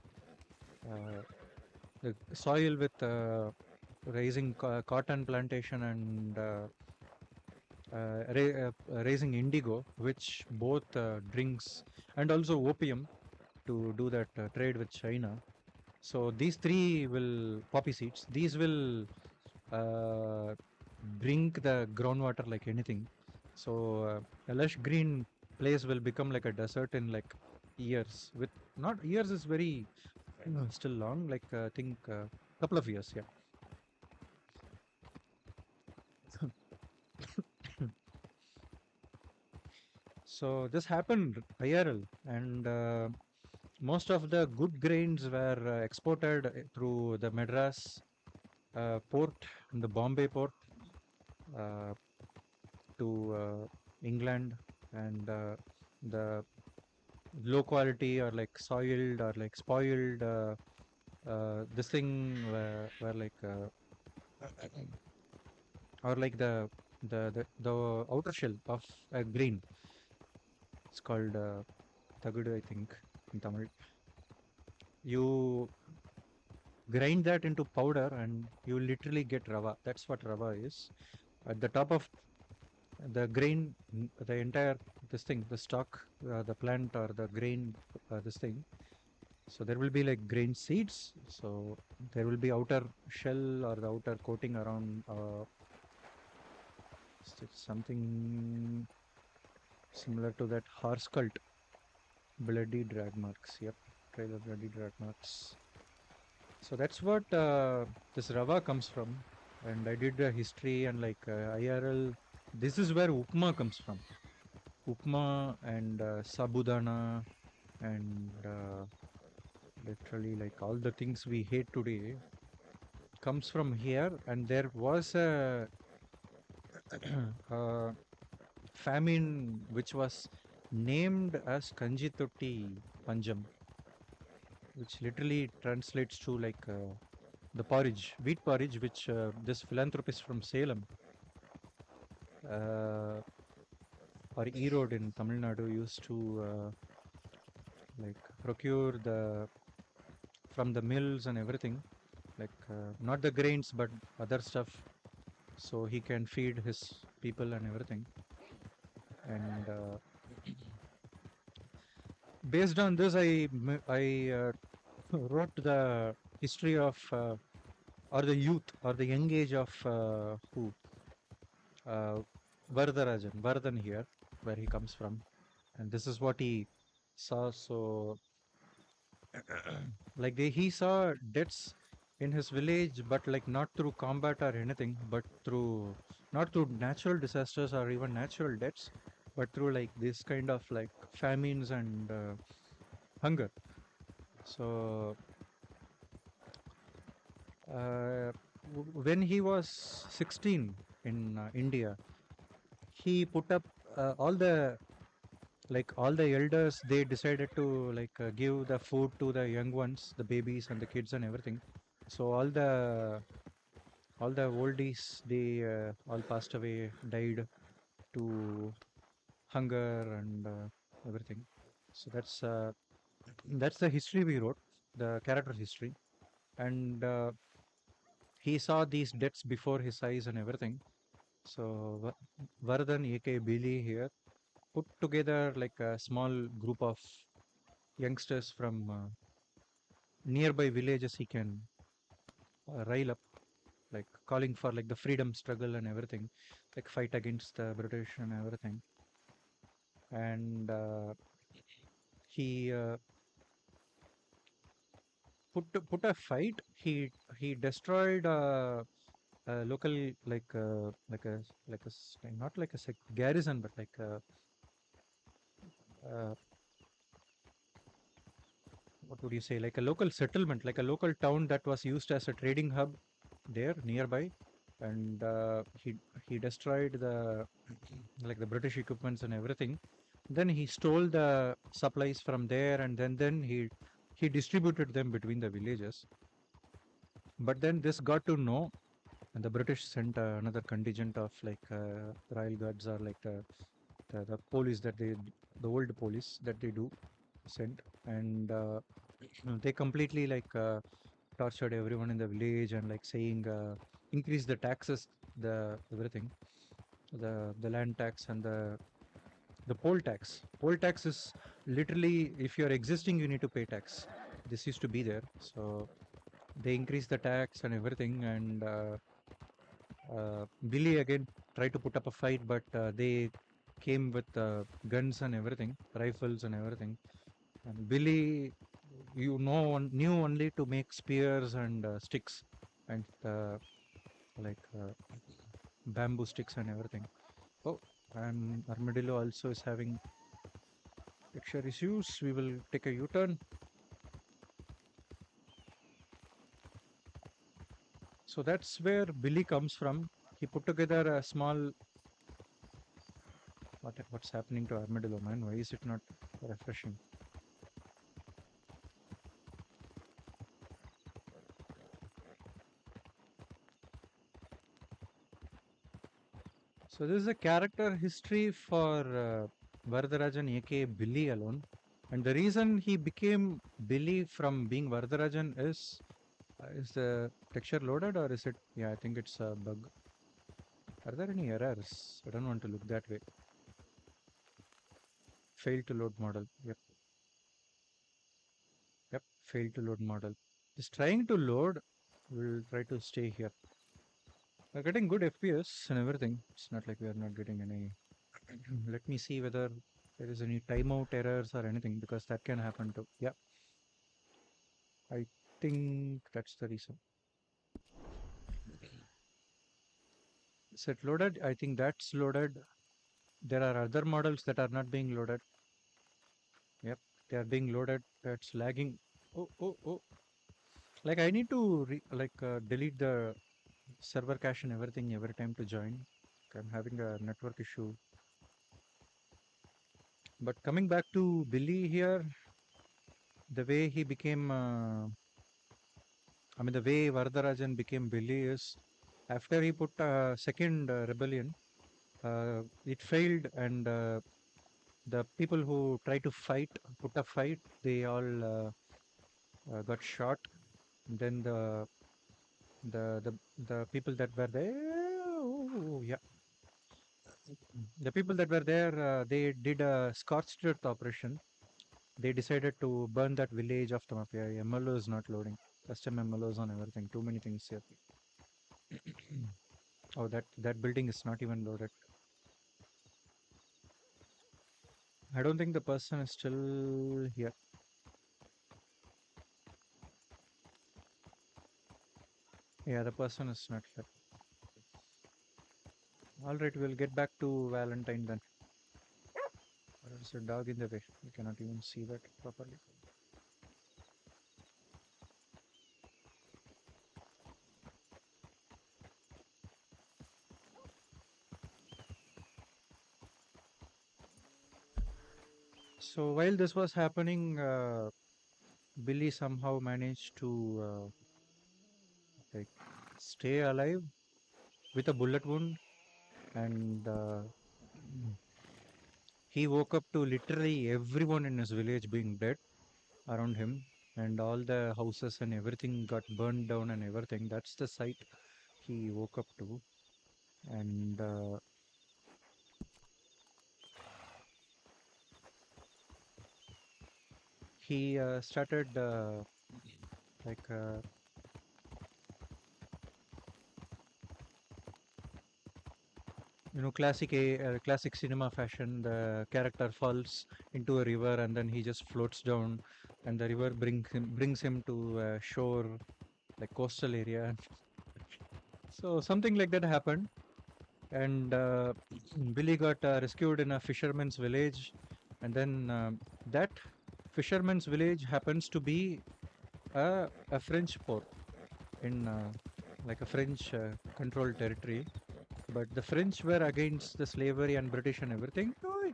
the soil with raising cotton plantation and raising indigo, which both drinks and also opium to do that trade with China. So these three will poppy seeds. These will uh, drink the groundwater like anything. So a lush green place will become like a desert in like years. With not years is very still long. Like I think couple of years. Yeah. So this happened IRL, and most of the good grains were exported through the Madras port and the Bombay port uh, to England, and the low quality or like soiled or like spoiled this thing were like or like the outer shell of a grain. It's called tagudu, I think, in Tamil. You grind that into powder and you literally get rava. That's what rava is. At the top of the grain, the entire this thing, the stalk, the plant or the grain, this thing. So there will be like grain seeds. So there will be outer shell or the outer coating around something similar to that horse cult. Bloody drag marks. Yep, trail of bloody drag marks. So that's what this rava comes from. And I did the history and like IRL. This is where upma comes from. Upma and sabudana and literally like all the things we hate today comes from here. And there was a uh, famine which was named as Kanjitotti Panjam, which literally translates to like the porridge, wheat porridge, which this philanthropist from Salem uh, or Erode in Tamil Nadu used to like procure the from the mills and everything, like not the grains but other stuff, so he can feed his people and everything. And based on this, I wrote the history of or the youth or the young age of who Varadhan here, where he comes from, and this is what he saw. So like he saw deaths in his village, but like not through combat or anything, but through not through natural disasters or even natural deaths, but through like this kind of like famines and hunger. So when he was 16 in India, he put up all the elders. They decided to like give the food to the young ones, the babies and the kids and everything. So all the oldies, they all passed away, died to hunger and everything. So that's the history we wrote, the character history, and he saw these deaths before his eyes and everything. So Varadhan, aka Billy here, put together like a small group of youngsters from nearby villages he can rile up, like calling for like the freedom struggle and everything, like fight against the British and everything. And he put a fight. He destroyed a local like a not like a garrison, but like uh, what would you say, like a local settlement, like a local town that was used as a trading hub there nearby. And he destroyed the like the British equipments and everything. Then he stole the supplies from there, and then he distributed them between the villages. But then this got to know, and the British sent another contingent of like Royal Guards or like the police that they, the old police that they do. sent, and they completely like tortured everyone in the village and like saying increase the taxes, the everything, the land tax and the poll tax. Poll tax is literally if you're existing, you need to pay tax. This used to be there, so they increased the tax and everything, and Billy again tried to put up a fight, but they came with guns and everything, rifles and everything. And Billy, knew only to make spears and sticks and like bamboo sticks and everything. Oh, and Armadillo also is having texture issues. We will take a U-turn. So that's where Billy comes from. He put together a small. What's happening to Armadillo, man? Why is it not refreshing? So this is a character history for Varadarajan, aka Billy alone. And the reason he became Billy from being Varadarajan is the texture loaded or is it? Yeah, I think it's a bug. Are there any errors? I don't want to look that way. Failed to load model. Yep. Yep. Failed to load model. It's trying to load. We'll try to stay here. We're getting good FPS and everything. It's not like we are not getting any. Let me see whether there is any timeout errors or anything because that can happen too. Yeah. I think that's the reason. Is it loaded? I think that's loaded. There are other models that are not being loaded. Yep, they are being loaded. That's lagging. Oh, oh, oh. Like I need to delete the server cache and everything every time to join. I'm having a network issue. But coming back to Billy here, the way he became, the way Varadarajan became Billy is after he put a second rebellion, it failed and the people who try to put a fight, they all got shot. Then the people that were there, oh, yeah, the people that were there, they did a scorched earth operation. They decided to burn that village of the mafia. MLO is not loading. Custom MLOs on everything. Too many things here. Oh, that building is not even loaded. I don't think the person is still here. Yeah, the person is not here. All right, we'll get back to Valentine then. There's a dog in the way. You cannot even see that properly. So while this was happening, Billy somehow managed to like stay alive with a bullet wound, and he woke up to literally everyone in his village being dead around him, and all the houses and everything got burned down and everything. That's the sight he woke up to, and he started like classic cinema fashion. The character falls into a river and then he just floats down, and the river brings him to shore, like coastal area. So something like that happened, and Billy got rescued in a fisherman's village, and then that fisherman's village happens to be a French port in like a French controlled territory, but the French were against the slavery and British and everything. Oi.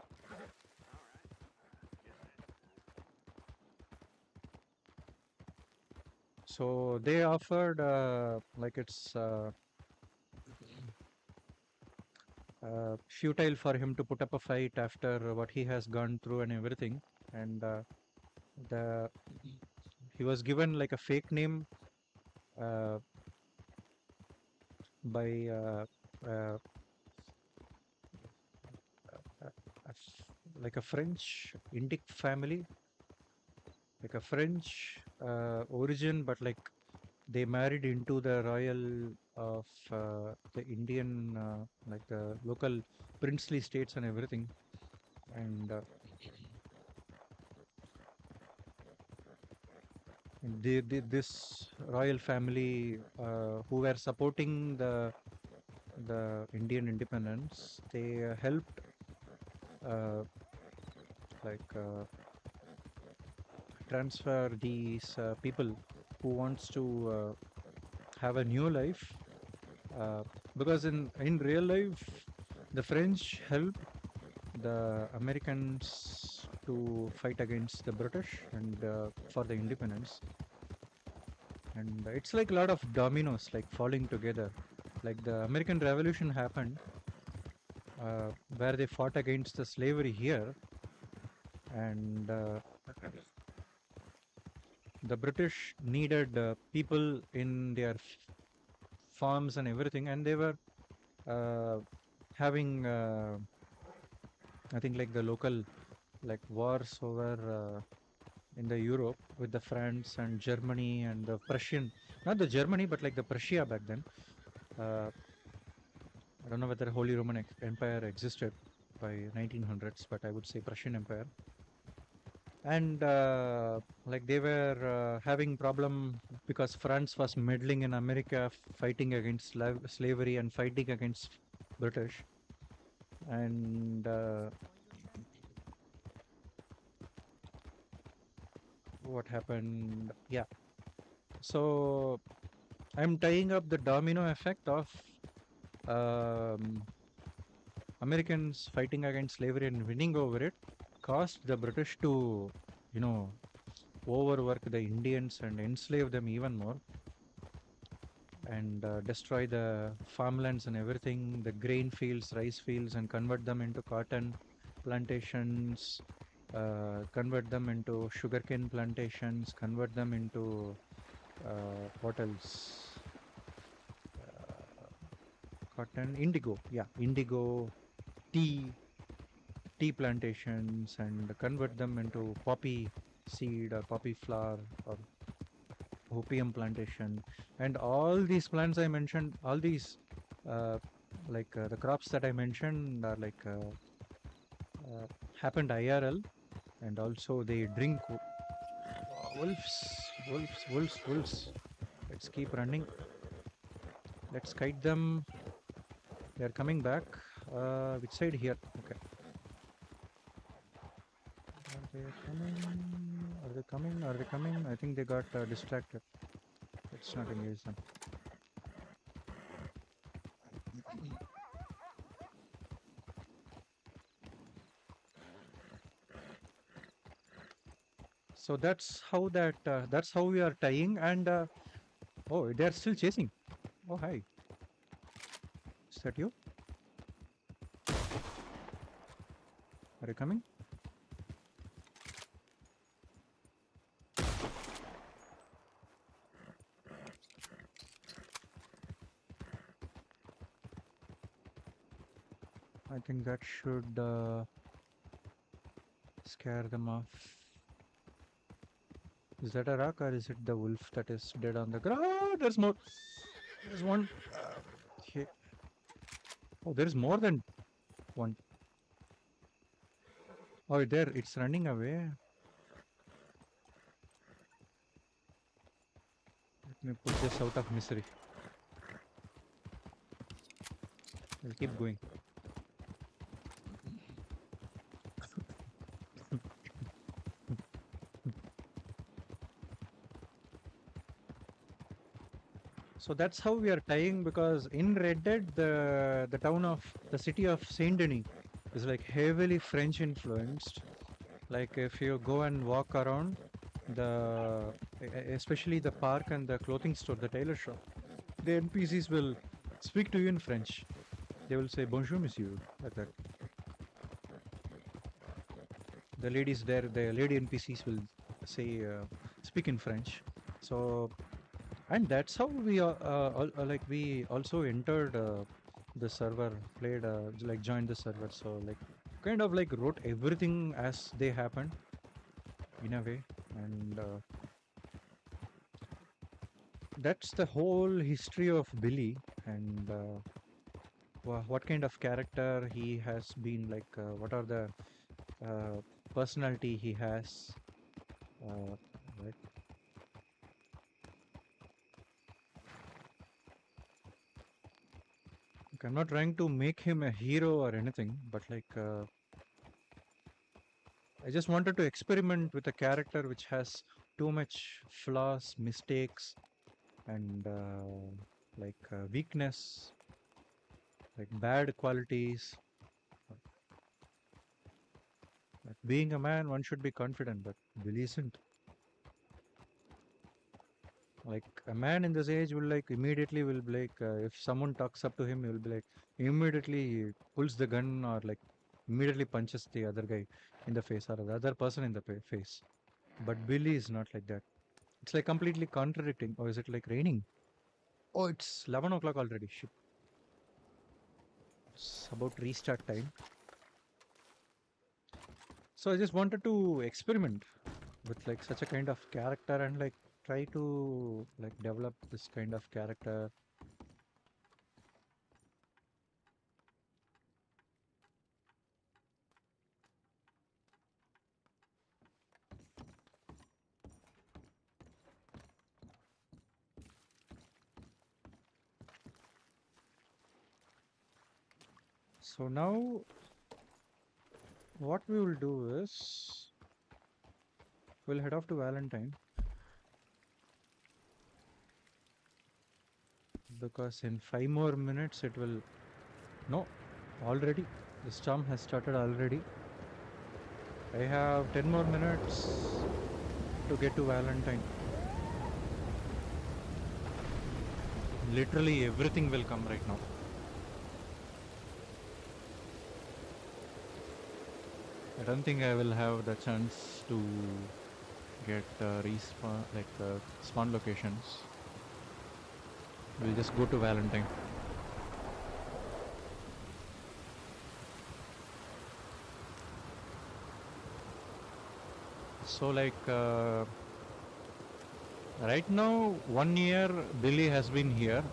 So they offered like it's futile for him to put up a fight after what he has gone through and everything, and The he was given like a fake name uh, by uh, like a French Indic family, like a French origin, but like they married into the royal of the Indian, like the local princely states and everything. And this royal family who were supporting the Indian independence, they helped uh, like transfer these people who wants to have a new life, uh, because in real life the French helped the Americans to fight against the British and for the independence. And it's like a lot of dominoes like falling together. Like the American Revolution happened, where they fought against the slavery here, and the British needed people in their farms and everything, and they were uh, having I think like the local like wars over in the Europe with the France and Germany and the Prussian, not the Germany but like the Prussia back then. uh, I don't know whether Holy Roman Empire existed by 1900s, but I would say Prussian Empire. And like they were having problem because France was meddling in America, fighting against slavery and fighting against British. And what happened? Yeah. So I'm tying up the domino effect of um, Americans fighting against slavery and winning over it caused the British to, you know, overwork the Indians and enslave them even more, and destroy the farmlands and everything, the grain fields, rice fields, and convert them into cotton plantations, convert them into sugarcane plantations, convert them into what else? Cotton, indigo, yeah, indigo, tea, tea plantations, and convert them into poppy seed or poppy flower or opium plantation. And all these plants I mentioned, all these uh, like the crops that I mentioned are like happened IRL, and also they drink wolves. Let's keep running. Let's kite them. They are coming back. Which side? Here? Okay. Are they coming? Are they coming? Are they coming? I think they got distracted. Let's not engage them. So that's how that's how we are tying. And oh, they are still chasing. Oh, hi. Is that you? Are you coming? I think that should scare them off. Is that a rock or is it the wolf that is dead on the ground? Oh, there's more. There's one. Okay. Oh, there's more than one. Oh, there. It's running away. Let me put this out of misery. I'll keep going. So that's how we are tying, because in Red Dead, the city of Saint Denis is like heavily French influenced. Like if you go and walk around especially the park and the clothing store, the tailor shop, the NPCs will speak to you in French. They will say bonjour monsieur, like that. The ladies there, the lady NPCs will say speak in French. So, and that's how we like we also entered the server, played like joined the server. So like kind of like wrote everything as they happened in a way, and that's the whole history of Billy, and what kind of character he has been, like what are the personality he has, right? Like, I'm not trying to make him a hero or anything, but like I just wanted to experiment with a character which has too much flaws, mistakes, and like weakness, like bad qualities. Like being a man, one should be confident, but Billy isn't. Like a man in this age will like immediately will be like if someone talks up to him, he will be like immediately pulls the gun or like immediately punches the other guy in the face or the other person in the face. But Billy is not like that. It's like completely contradicting. Or is it like raining? Oh, it's 11 o'clock already. Shit. It's about restart time. So I just wanted to experiment with like such a kind of character and like try to like develop this kind of character. So now what we will do is we'll head off to Valentine, because in 5 more minutes it will, no, already the storm has started already. I have 10 more minutes to get to Valentine. Literally everything will come right now. I don't think I will have the chance to get respawn, like spawn locations. We'll just go to Valentine. So like right now 1 year Billy has been here,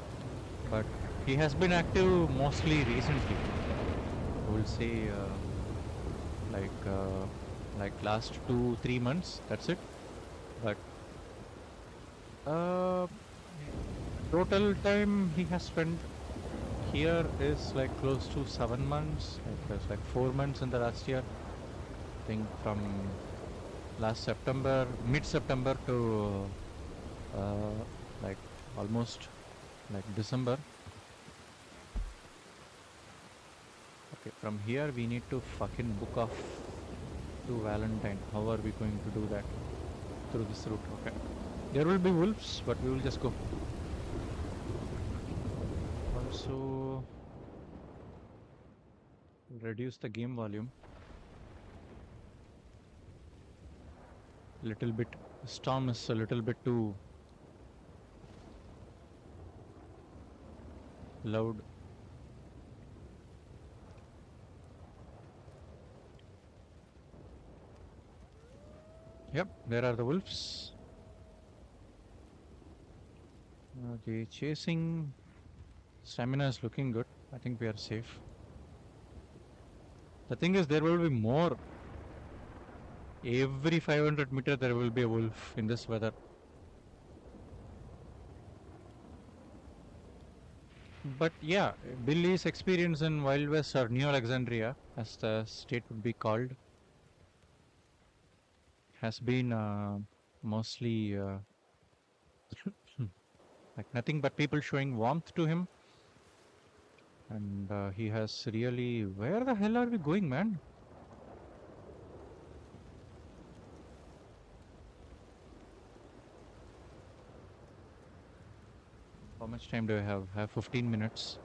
but he has been active mostly recently. We'll say like last 2-3 months, that's it. But total time he has spent here is like close to 7 months. Like there's like 4 months in the last year. I think from last September, mid-September to like almost like December. Okay, from here we need to fucking book off to Valentine. How are we going to do that? Through this route. Okay. There will be wolves, but we will just go. Also, reduce the game volume little bit. Storm is a little bit too loud. Yep, there are the wolves. Okay, chasing. Stamina is looking good. I think we are safe. The thing is, there will be more. Every 500 meters there will be a wolf in this weather. But yeah, Billy's experience in Wild West or New Alexandria, as the state would be called, has been mostly like nothing but people showing warmth to him. And he has really... Where the hell are we going, man? How much time do I have? I have 15 minutes.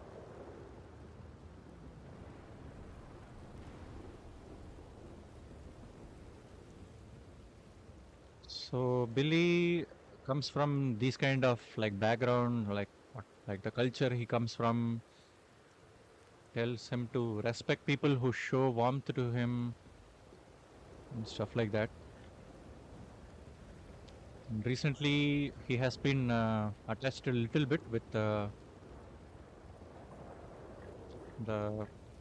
So Billy comes from these kind of like background, like what, like the culture he comes from tells him to respect people who show warmth to him and stuff like that. And recently, he has been attached a little bit with the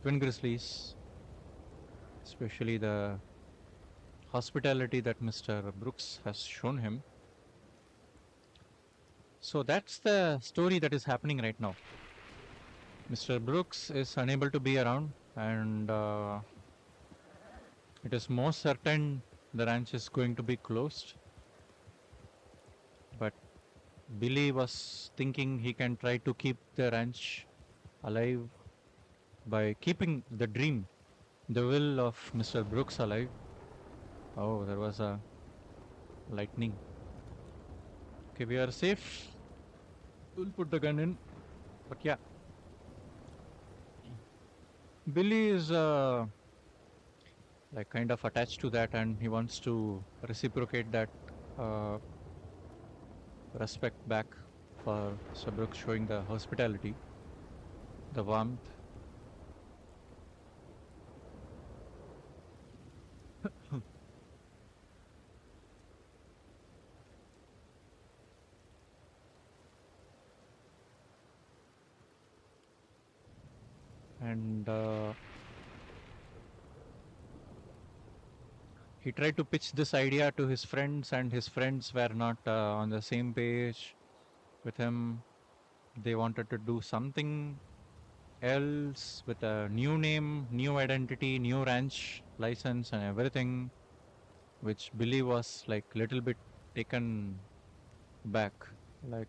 twin grizzlies, especially the hospitality that Mr. Brooks has shown him. So that's the story that is happening right now. Mr. Brooks is unable to be around, and it is most certain the ranch is going to be closed. But Billy was thinking he can try to keep the ranch alive by keeping the dream, the will of Mr. Brooks alive. Oh, there was a lightning. Okay, we are safe. We'll put the gun in. But yeah, Billy is like kind of attached to that, and he wants to reciprocate that uh, respect back for Mr. Brooks showing the hospitality, the warmth. And he tried to pitch this idea to his friends, and his friends were not on the same page with him. They wanted to do something else with a new name, new identity, new ranch license, and everything, which Billy was like little bit taken back. Like,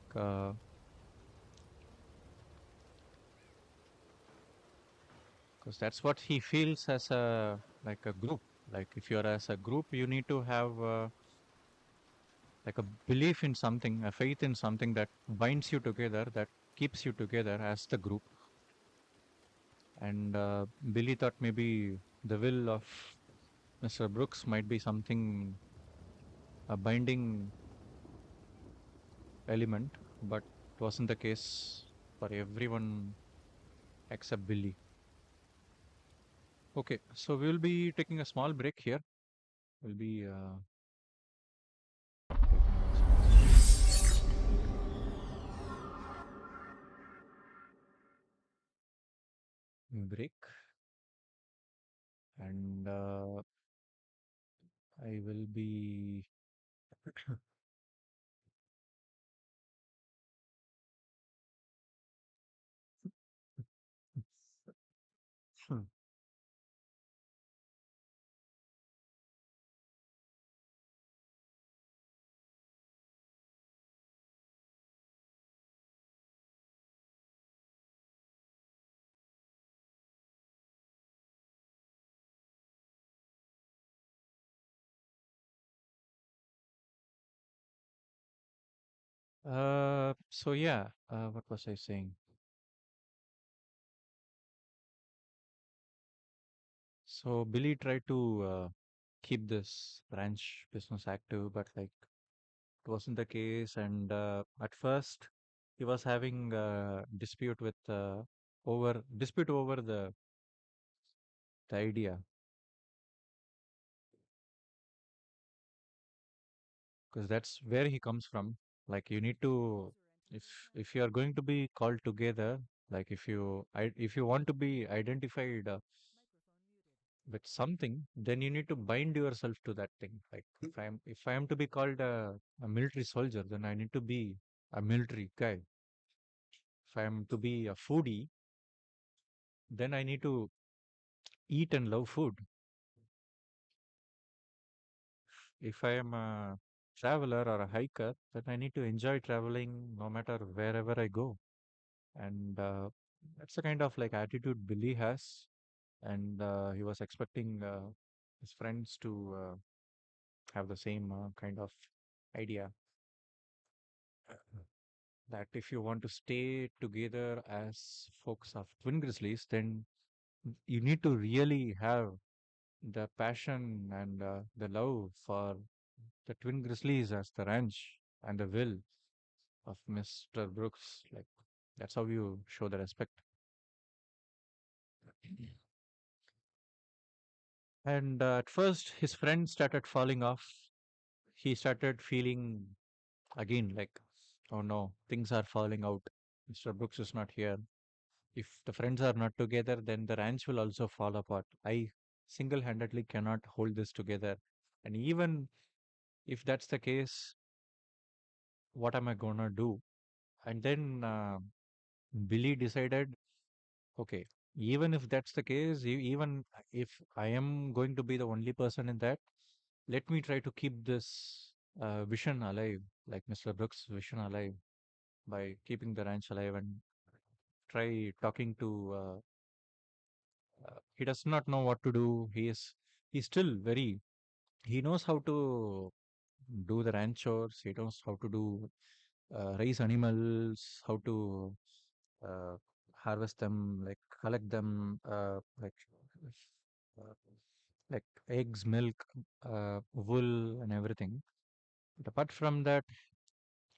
because that's what he feels as a like a group. Like, if you're as a group, you need to have like a belief in something, a faith in something that binds you together, that keeps you together as the group. And Billy thought maybe the will of Mr. Brooks might be something, a binding element, but it wasn't the case for everyone except Billy. Okay, so we'll be taking a small break here. We'll be taking a small break, and I will be so yeah, what was I saying? So Billy tried to keep this ranch business active, but like it wasn't the case. And at first, he was having dispute with dispute over the idea, because that's where he comes from. Like, you need to, if if you are going to be called together, like if you want to be identified with something, then you need to bind yourself to that thing. Like, if I am to be called a military soldier, then I need to be a military guy. If I am to be a foodie, then I need to eat and love food. If I am a traveler or a hiker, then I need to enjoy traveling no matter wherever I go. And that's the kind of like attitude Billy has. And he was expecting his friends to have the same kind of idea, that if you want to stay together as folks of twin grizzlies, then you need to really have the passion and the love for the twin grizzlies as the ranch and the will of Mr. Brooks. Like that's how you show the respect. And at first, his friend started falling off. He started feeling again like, oh no, things are falling out. Mr. Brooks is not here. If the friends are not together, then the ranch will also fall apart. I single handedly cannot hold this together. And even if that's the case, what am I gonna do? And then Billy decided, okay, even if that's the case, even if I am going to be the only person in that, let me try to keep this vision alive, like Mr. Brooks' vision alive, by keeping the ranch alive and try talking to. He does not know what to do. He's still very. He knows how to do the ranch chores. He knows how to do raise animals, how to uh, harvest them, like collect them, uh, like eggs, milk, wool, and everything. But apart from that,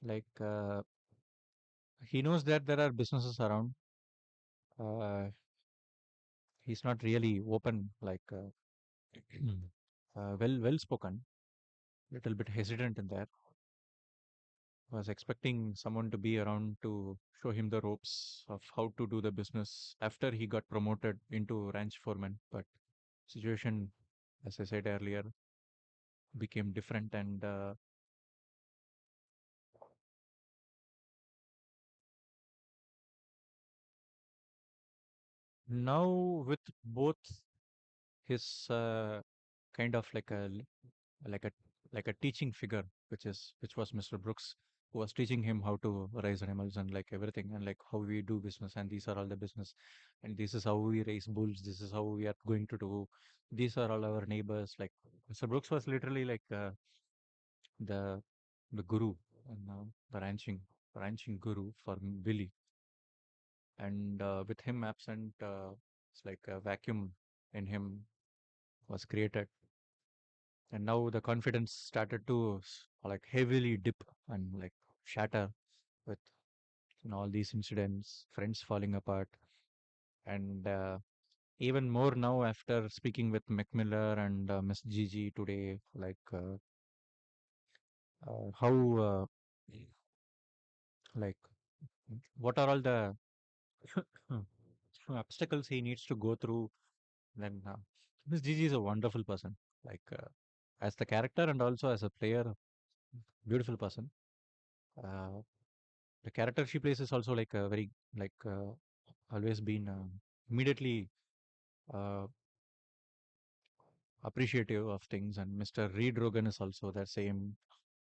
like he knows that there are businesses around. Uh, he's not really open, like well spoken. Little bit hesitant in there. Was expecting someone to be around to show him the ropes of how to do the business after he got promoted into ranch foreman. But situation, as I said earlier, became different, and now with both his kind of like a like a teaching figure, which was Mr. Brooks, who was teaching him how to raise animals and like everything and like how we do business, and these are all the business, and this is how we raise bulls, this is how we are going to do, these are all our neighbors. Like Mr. Brooks was literally like the the guru, and the ranching guru for Billy, and with him absent, it's like a vacuum in him was created, and now the confidence started to like heavily dip and like shatter with all these incidents, friends falling apart, and even more now after speaking with Mcmillan and Miss Gigi today, like how like what are all the obstacles he needs to go through. Then Miss Gigi is a wonderful person, like as the character and also as a player, beautiful person. Uh, the character she plays is also like a very like always been immediately uh, appreciative of things, and Mr. Reed Rogan is also the same,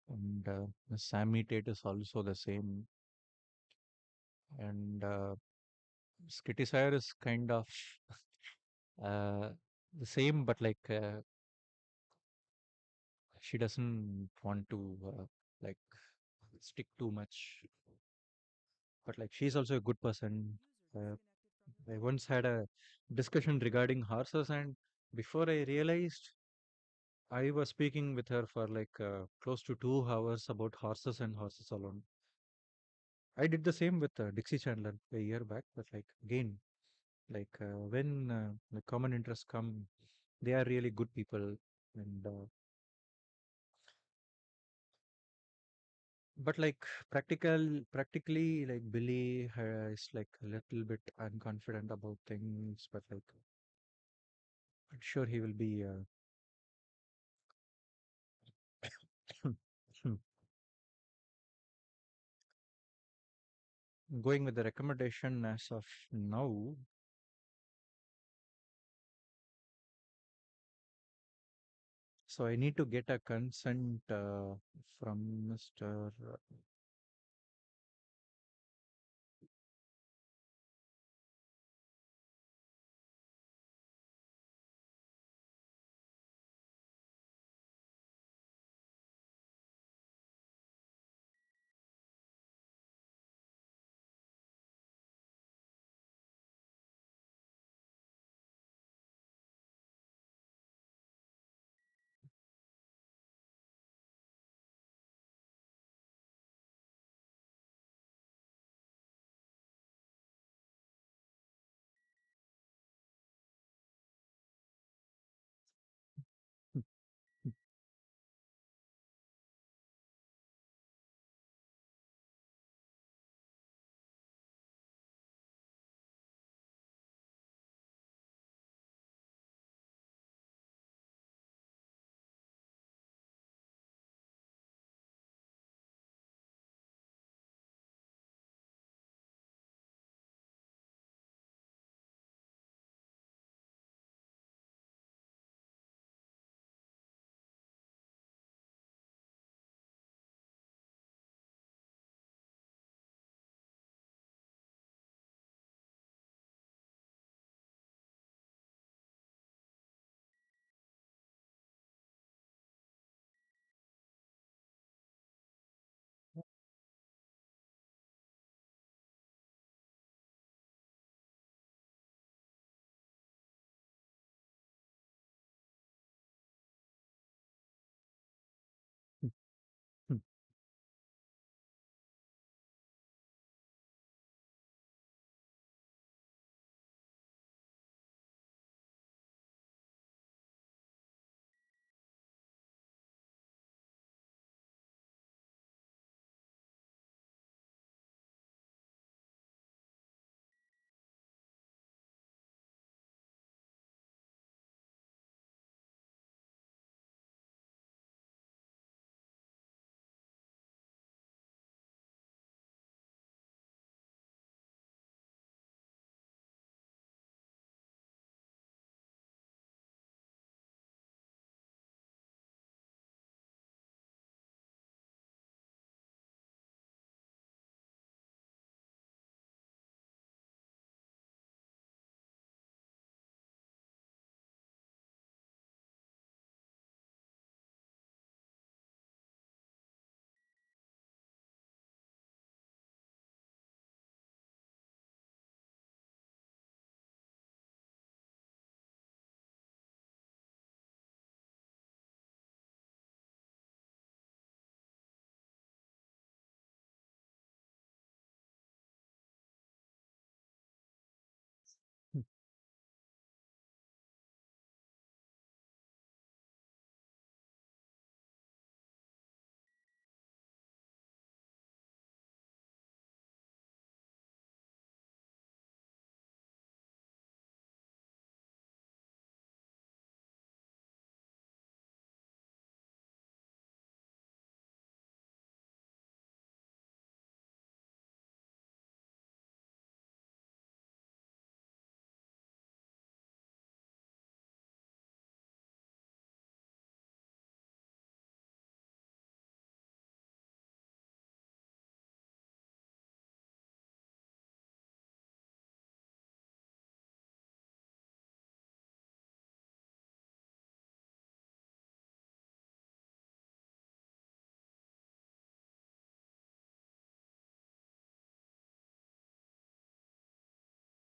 and Miss Sammy Tate is also the same, and Skitty Sire is kind of uh, the same, but like she doesn't want to like stick too much, but like she's also a good person. uh, I once had a discussion regarding horses, and before I realized, I was speaking with her for like close to 2 hours about horses and horses alone. I did the same with Dixie Chandler a year back, but like again, like when the common interests come, they are really good people, and but like practically, like Billy is like a little bit unconfident about things, but like I'm sure he will be going with the recommendation as of now. So I need to get a consent from Mr.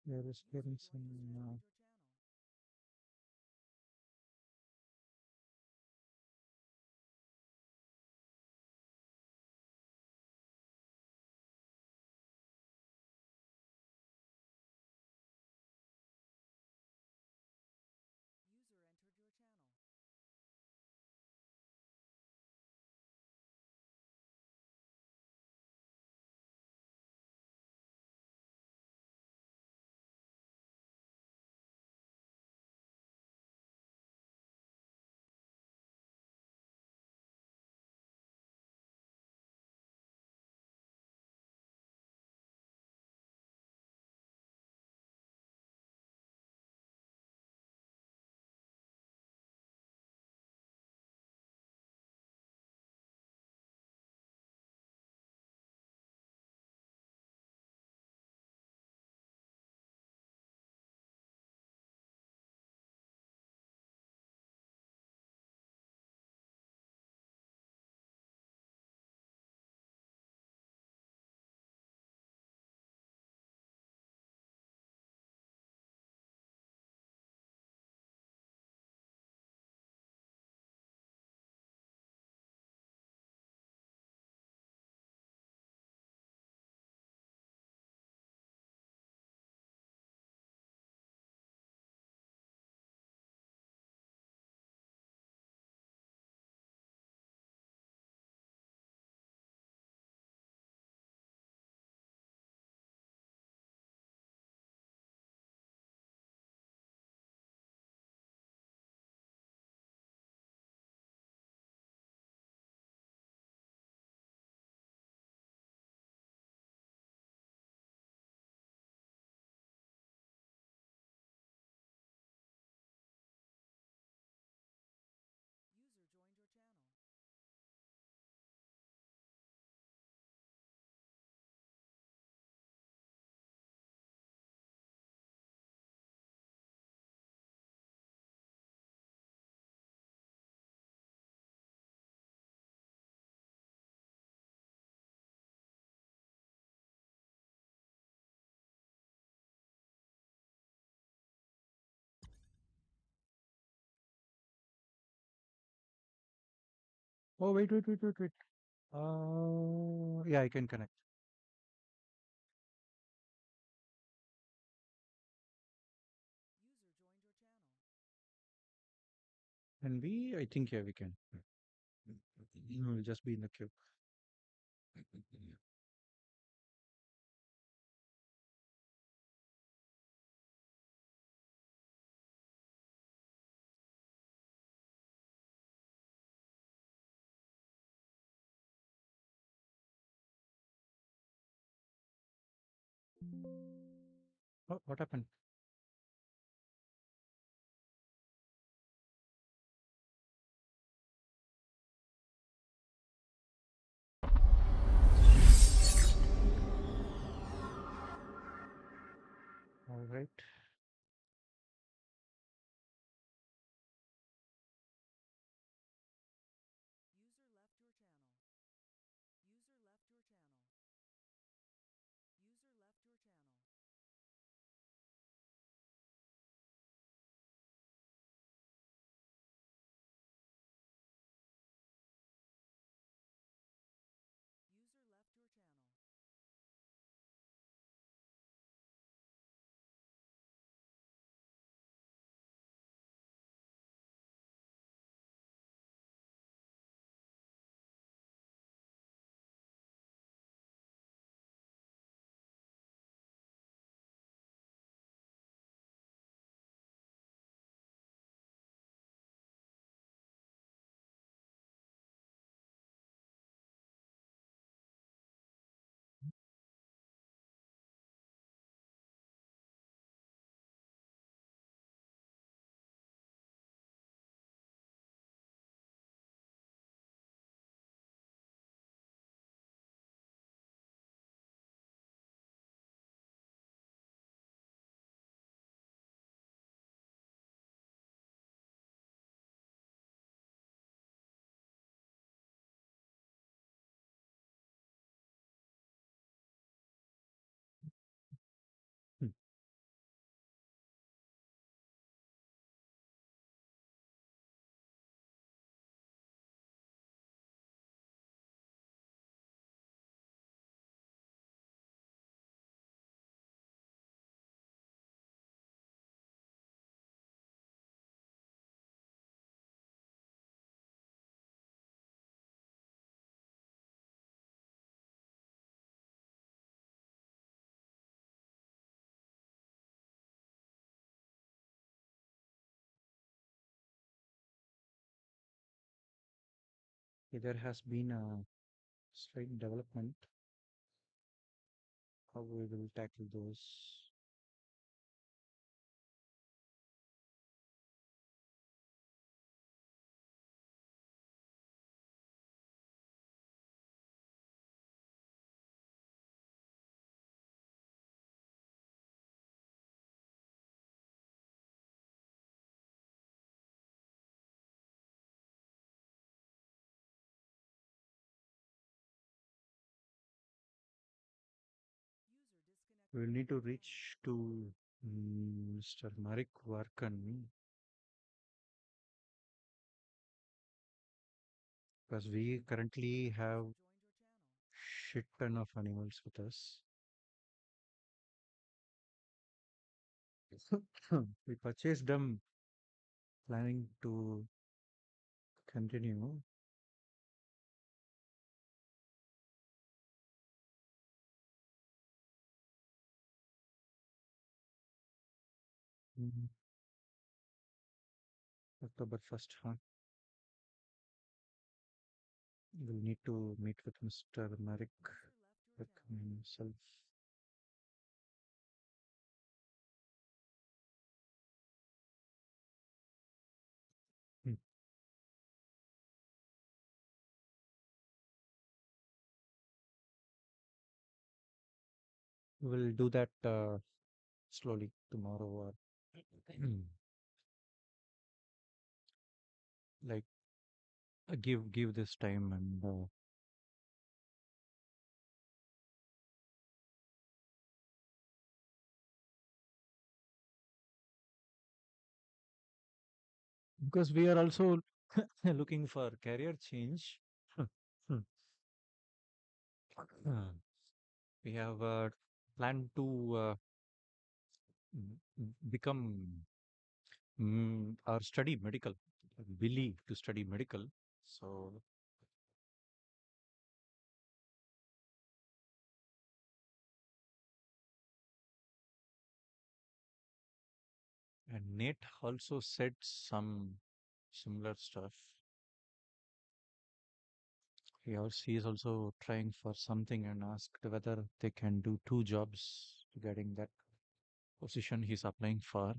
There is getting some. User entered your channel. User joined your channel. Oh, wait. Yeah, I can connect. User joined your channel. And I think, yeah, we can. We'll just be in the queue. Oh, what happened? All right. User left your channel. User left your channel. User left your channel. User left your channel. Okay, there has been a slight development. How we will tackle those? User We'll disconnected need from to your channel. reach to Mr. Marik Varkan because we currently have User joined your channel. shit ton of animals with us. We purchased them planning to continue. Mm, October 1st, huh? We'll need to meet with Mr. Marik User left your channel. himself. Hmm. We'll do that slowly tomorrow or like give this time and because we are also looking for career change. Hmm. We have planned to become or study medical. Billy to study medical. So and Nate also said some similar stuff. He is also trying for something and asked whether they can do two jobs regarding that position he's applying for.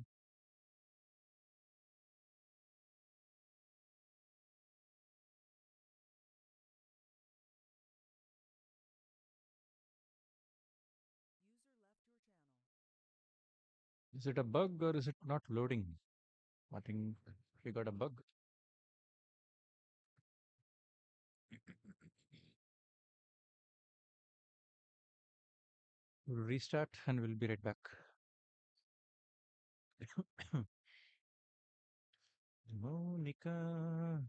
User left your channel. Is it a bug or is it not loading? I think we got a bug. We'll restart and we'll be right back. Monica,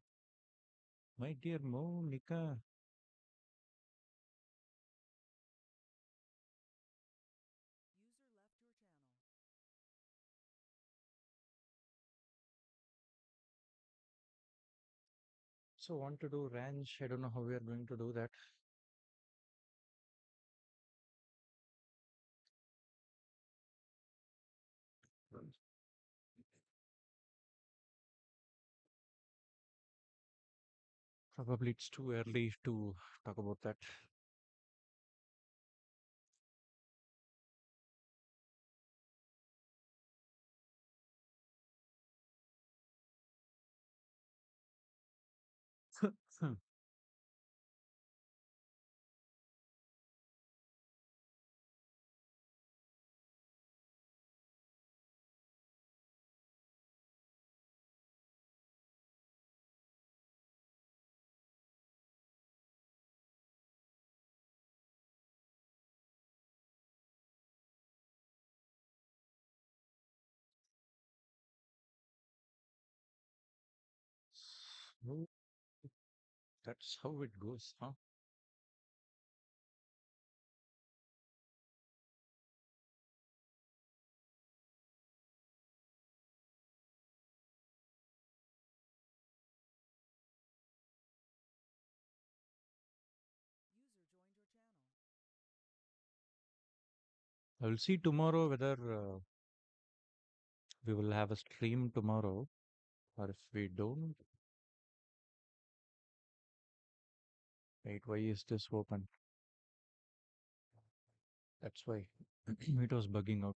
my dear Monica. User left your channel. So want to do ranch. I don't know how we are going to do that. Probably it's too early to talk about that. So that's how it goes, huh? User joined your channel. I will see tomorrow whether we will have a stream tomorrow or if we don't, Wait, why is this open? That's why it was bugging out.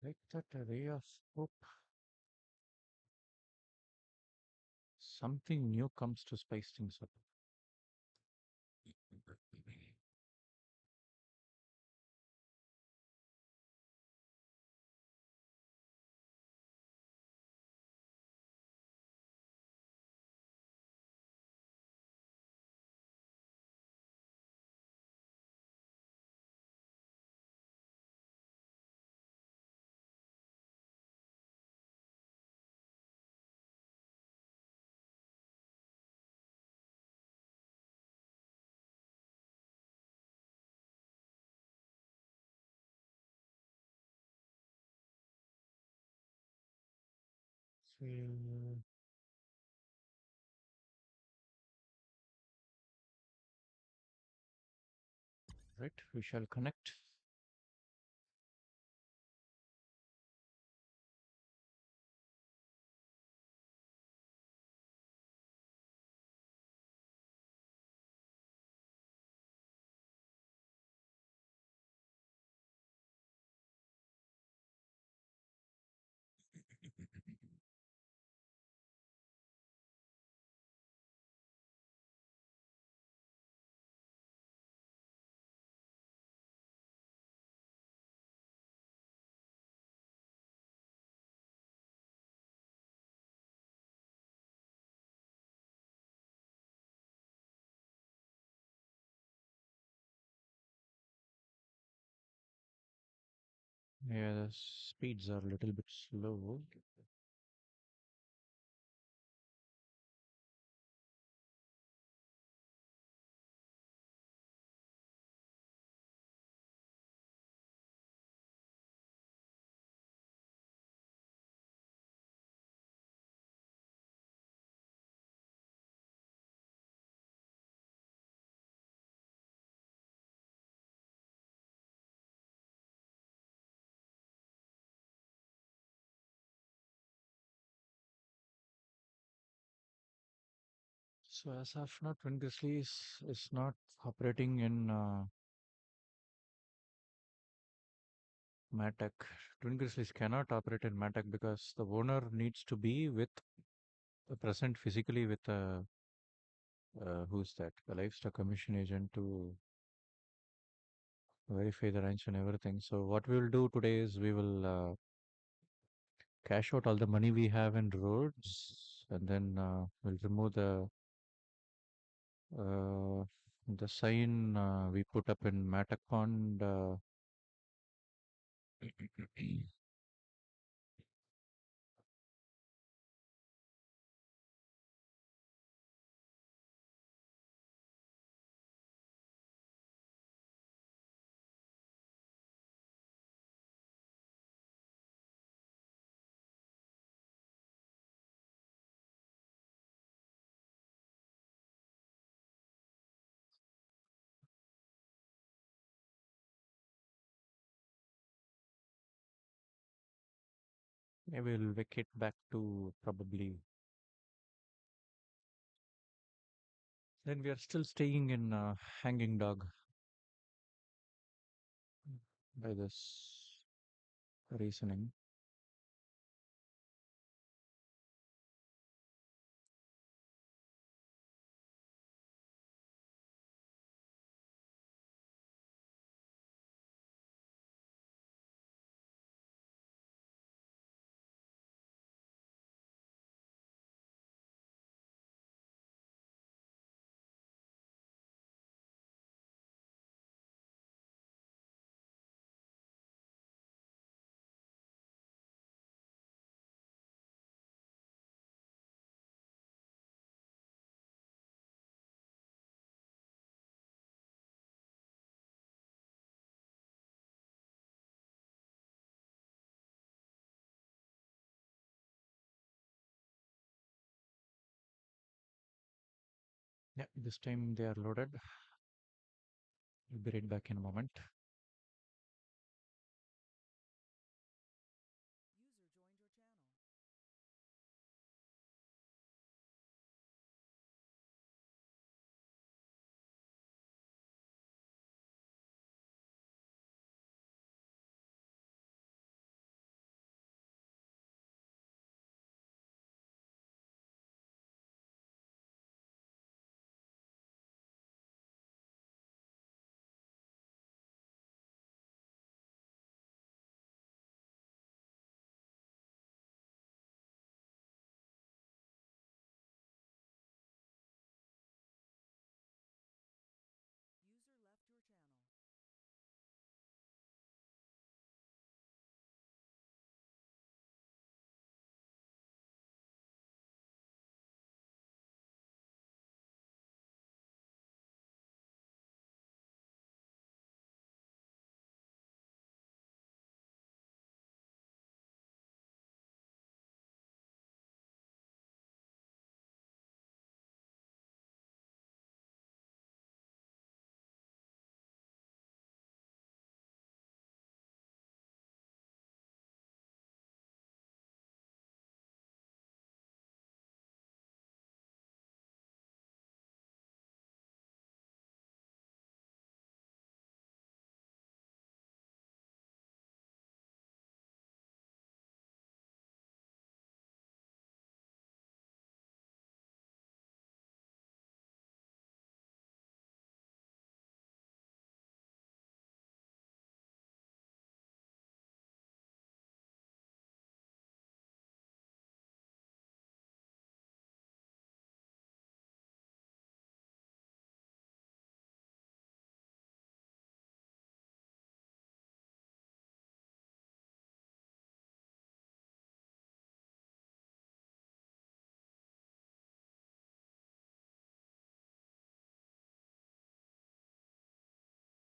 Like that array of hope. Something new comes to spice things up. So, right, we shall connect. Yeah, the speeds are a little bit slow. So as of now, Twin Grizzly is not operating in Matic. Twin Grizzlies cannot operate in Matic because the owner needs to be with present physically with who's that? The livestock commission agent to verify the ranch and everything. So what we will do today is we will cash out all the money we have in roads, and then we'll remove uh, the sign we put up in Matic Pond. Maybe we'll wick it back to probably. Then we are still staying in Hanging Dog by this reasoning. Yeah, this time they are loaded. We'll be right back in a moment. User joined your channel. User left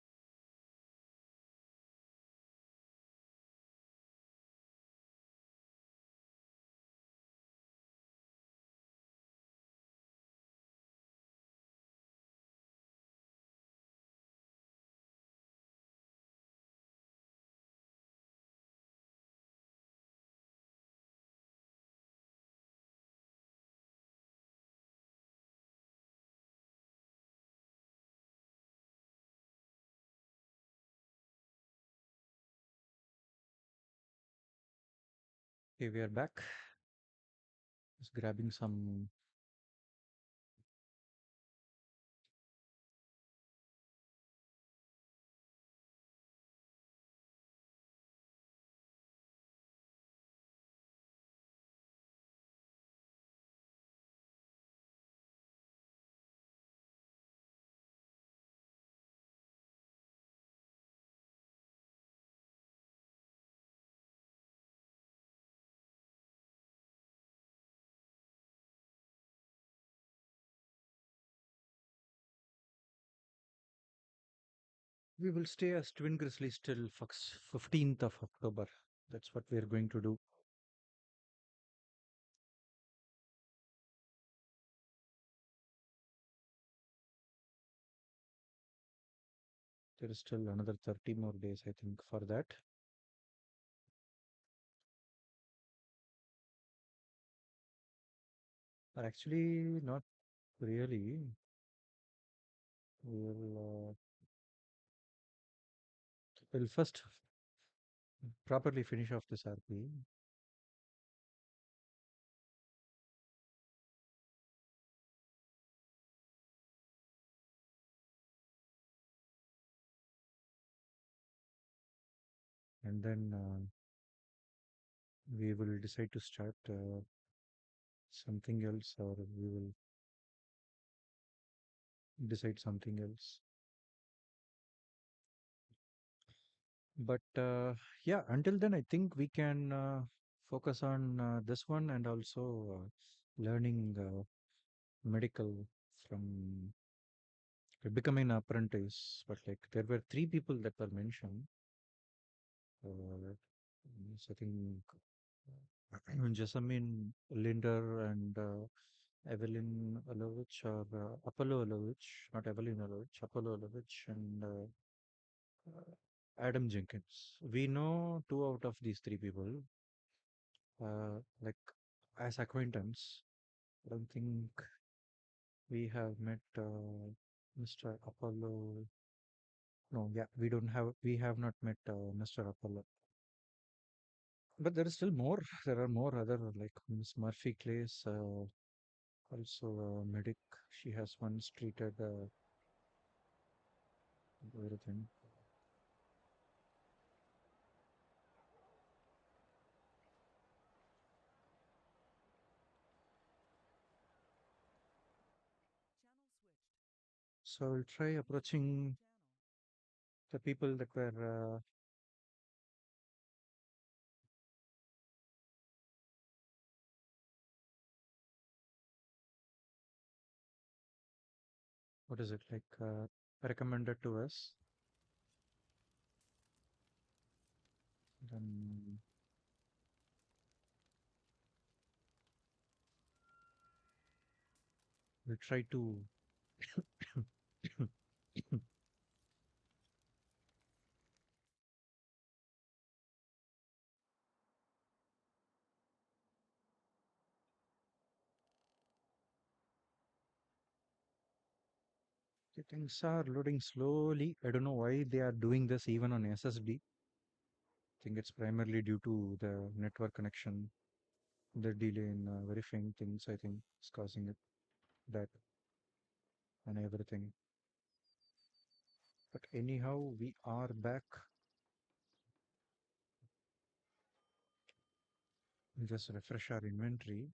your channel. Okay, we are back. Just grabbing some. We will stay as Twin Grizzlies till 15th of October. That's what we are going to do. There is still another 30 more days, I think, for that. Or actually, not really. We'll first properly finish off this RP. And then we will decide to start something else, or we will decide something else. But yeah, until then, I think we can focus on this one, and also learning medical from becoming an apprentice. But like there were three people that were mentioned. So I think Jessamine Linder and Evelyn Olovich, or Apollo Olovich, not Evelyn Olovich, Apollo Olovich, and Adam Jenkins. We know two out of these three people, like as acquaintance. I don't think we have met Mr. Apollo. No, yeah, we have not met Mr. Apollo. But there is still more. There are more other, like Miss Murphy Clays, also a medic. She has once treated everything. Channel switched. So I'll try User left approaching your channel. the people that were what is it, like recommended to us. Then we'll try to the things are loading slowly. I don't know why they are doing this even on SSD. I think it's primarily due to the network connection. The delay in verifying things, I think, is causing it. That and everything. But anyhow, we are back. We'll just refresh our inventory.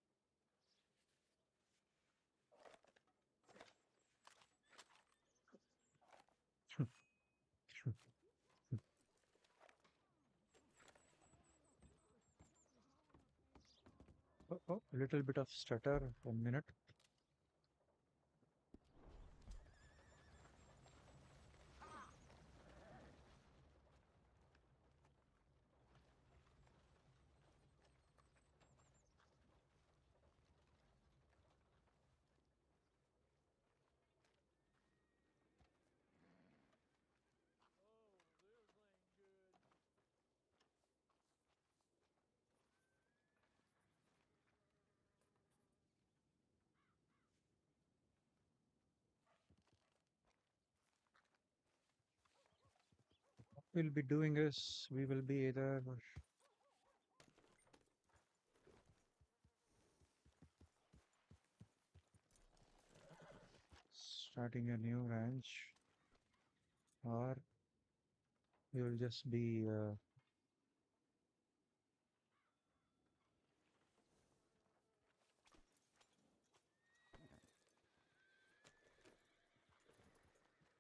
Oh, a little bit of stutter. 1 minute. What we'll be doing is we will be either starting a new ranch, or we will just be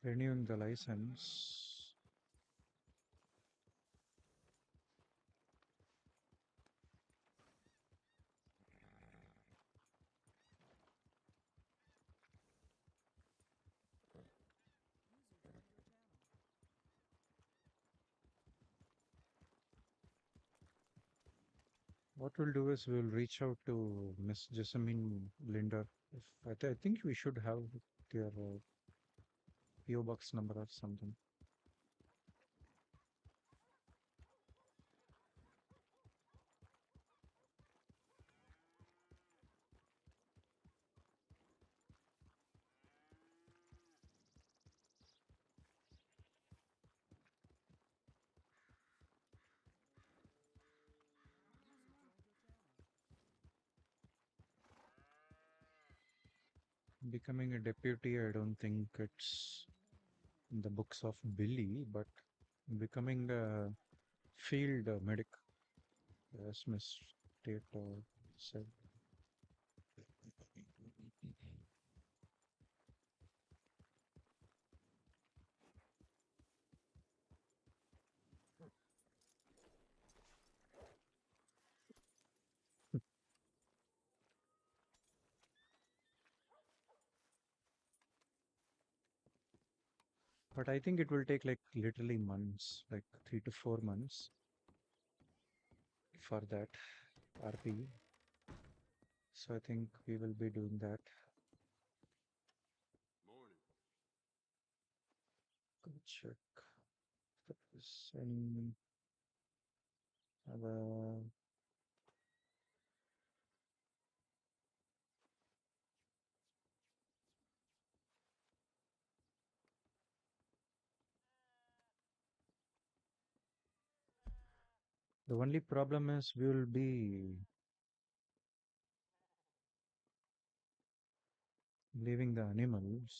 renewing the license. User joined your channel. What we'll do is we'll reach out to Miss Jessamine Linder. If I think we should have their PO box number or something. Becoming a deputy, I don't think it's in the books of Billy, but becoming a field medic, as Miss Tate said. But I think it will take like literally months, like 3 to 4 months for that RP. So I think we will be doing that. Morning. Go check if there is any other. The only problem is we will be leaving the animals.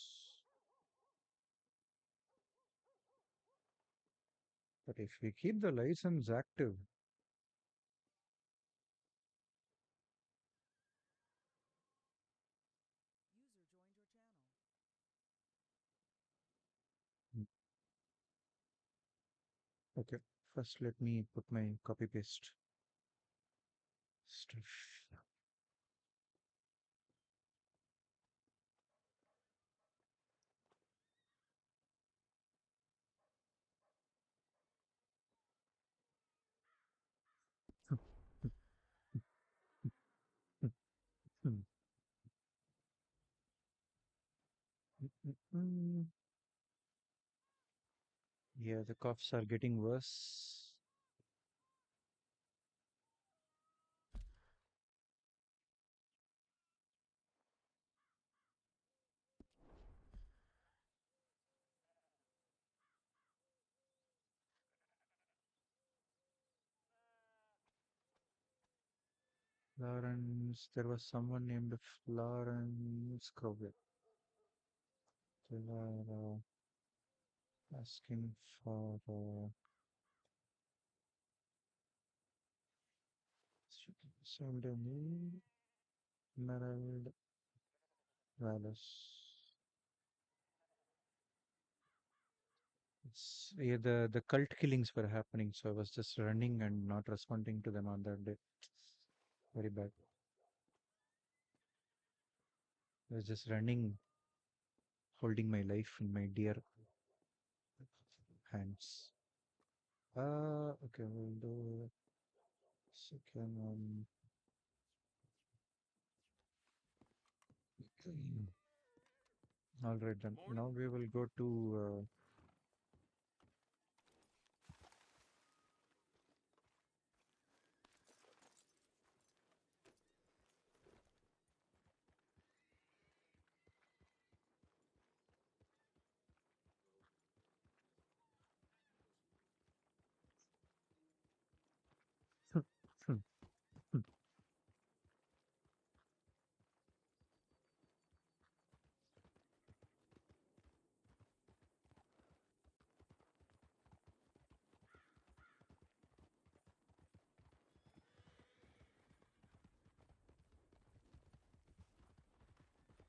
But if we keep the license active, User joined your channel. okay. First, let me put my copy paste stuff. Yeah, the coughs are getting worse. Florence, there was someone named Florence Crowley. They were asking for pseudonym Emerald Wallace. Yeah, the cult killings were happening, so I was just running and not responding to them on that day. Very bad. I was just running, holding my life in my dear hands. Okay, we'll do second one. All right, then. Morning. Now we will go to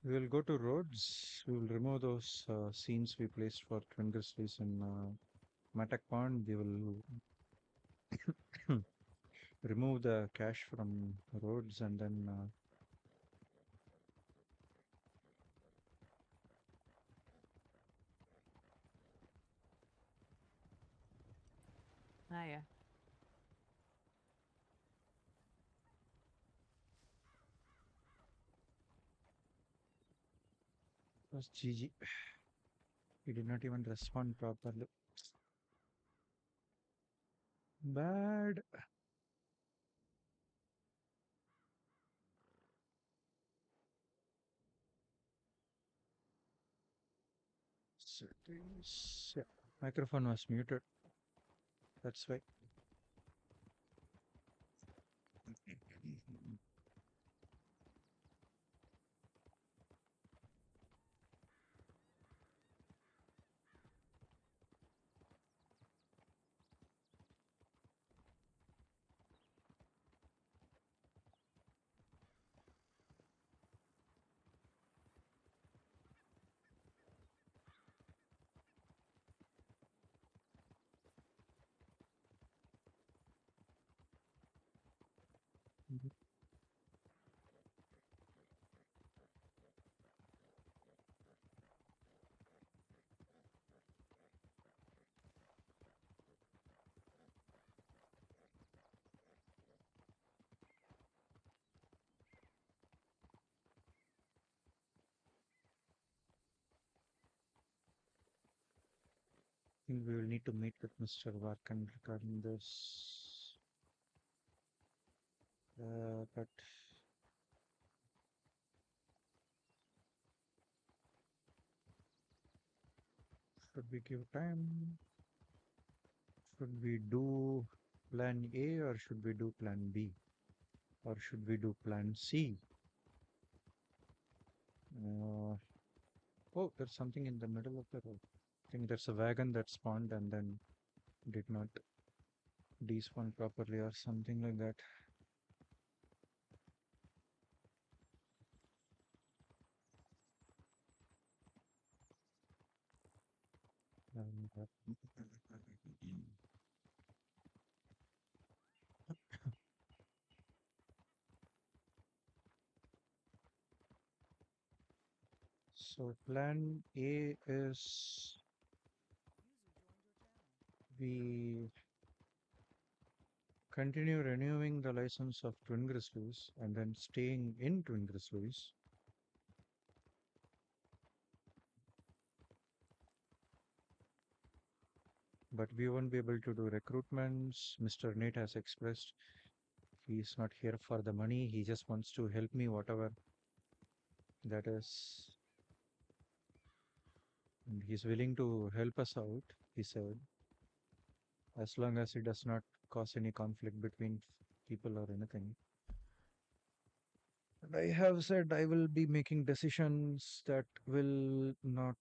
we will go to roads. We will remove those scenes we placed for Twin Grizzlies in Matak Pond. We will remove the cache from roads and then Hiya. was GG. He did not even respond properly. Bad. Settings. Yeah. Microphone was muted. That's why. Mhm. I think we will need to meet with Mr. Varkan regarding this. But should we give time? Should we do plan A or should we do plan B? Or should we do plan C? Oh, there's something in the middle of the road. I think there's a wagon that spawned and then did not despawn properly or something like that. Um, So plan A is we continue renewing the license of Twin Grizzlies and then staying in Twin Grizzlies. But we won't be able to do recruitments. Mr. Nate has expressed he's not here for the money. He just wants to help me, whatever that is. And he's willing to help us out, he said, as long as it does not cause any conflict between people or anything. And I have said I will be making decisions that will not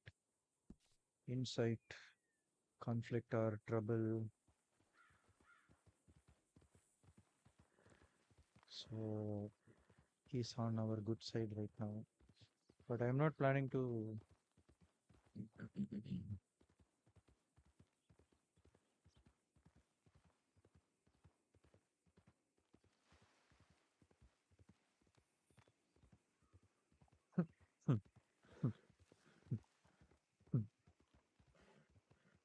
incite conflict or trouble. So he's on our good side right now. But I'm not planning to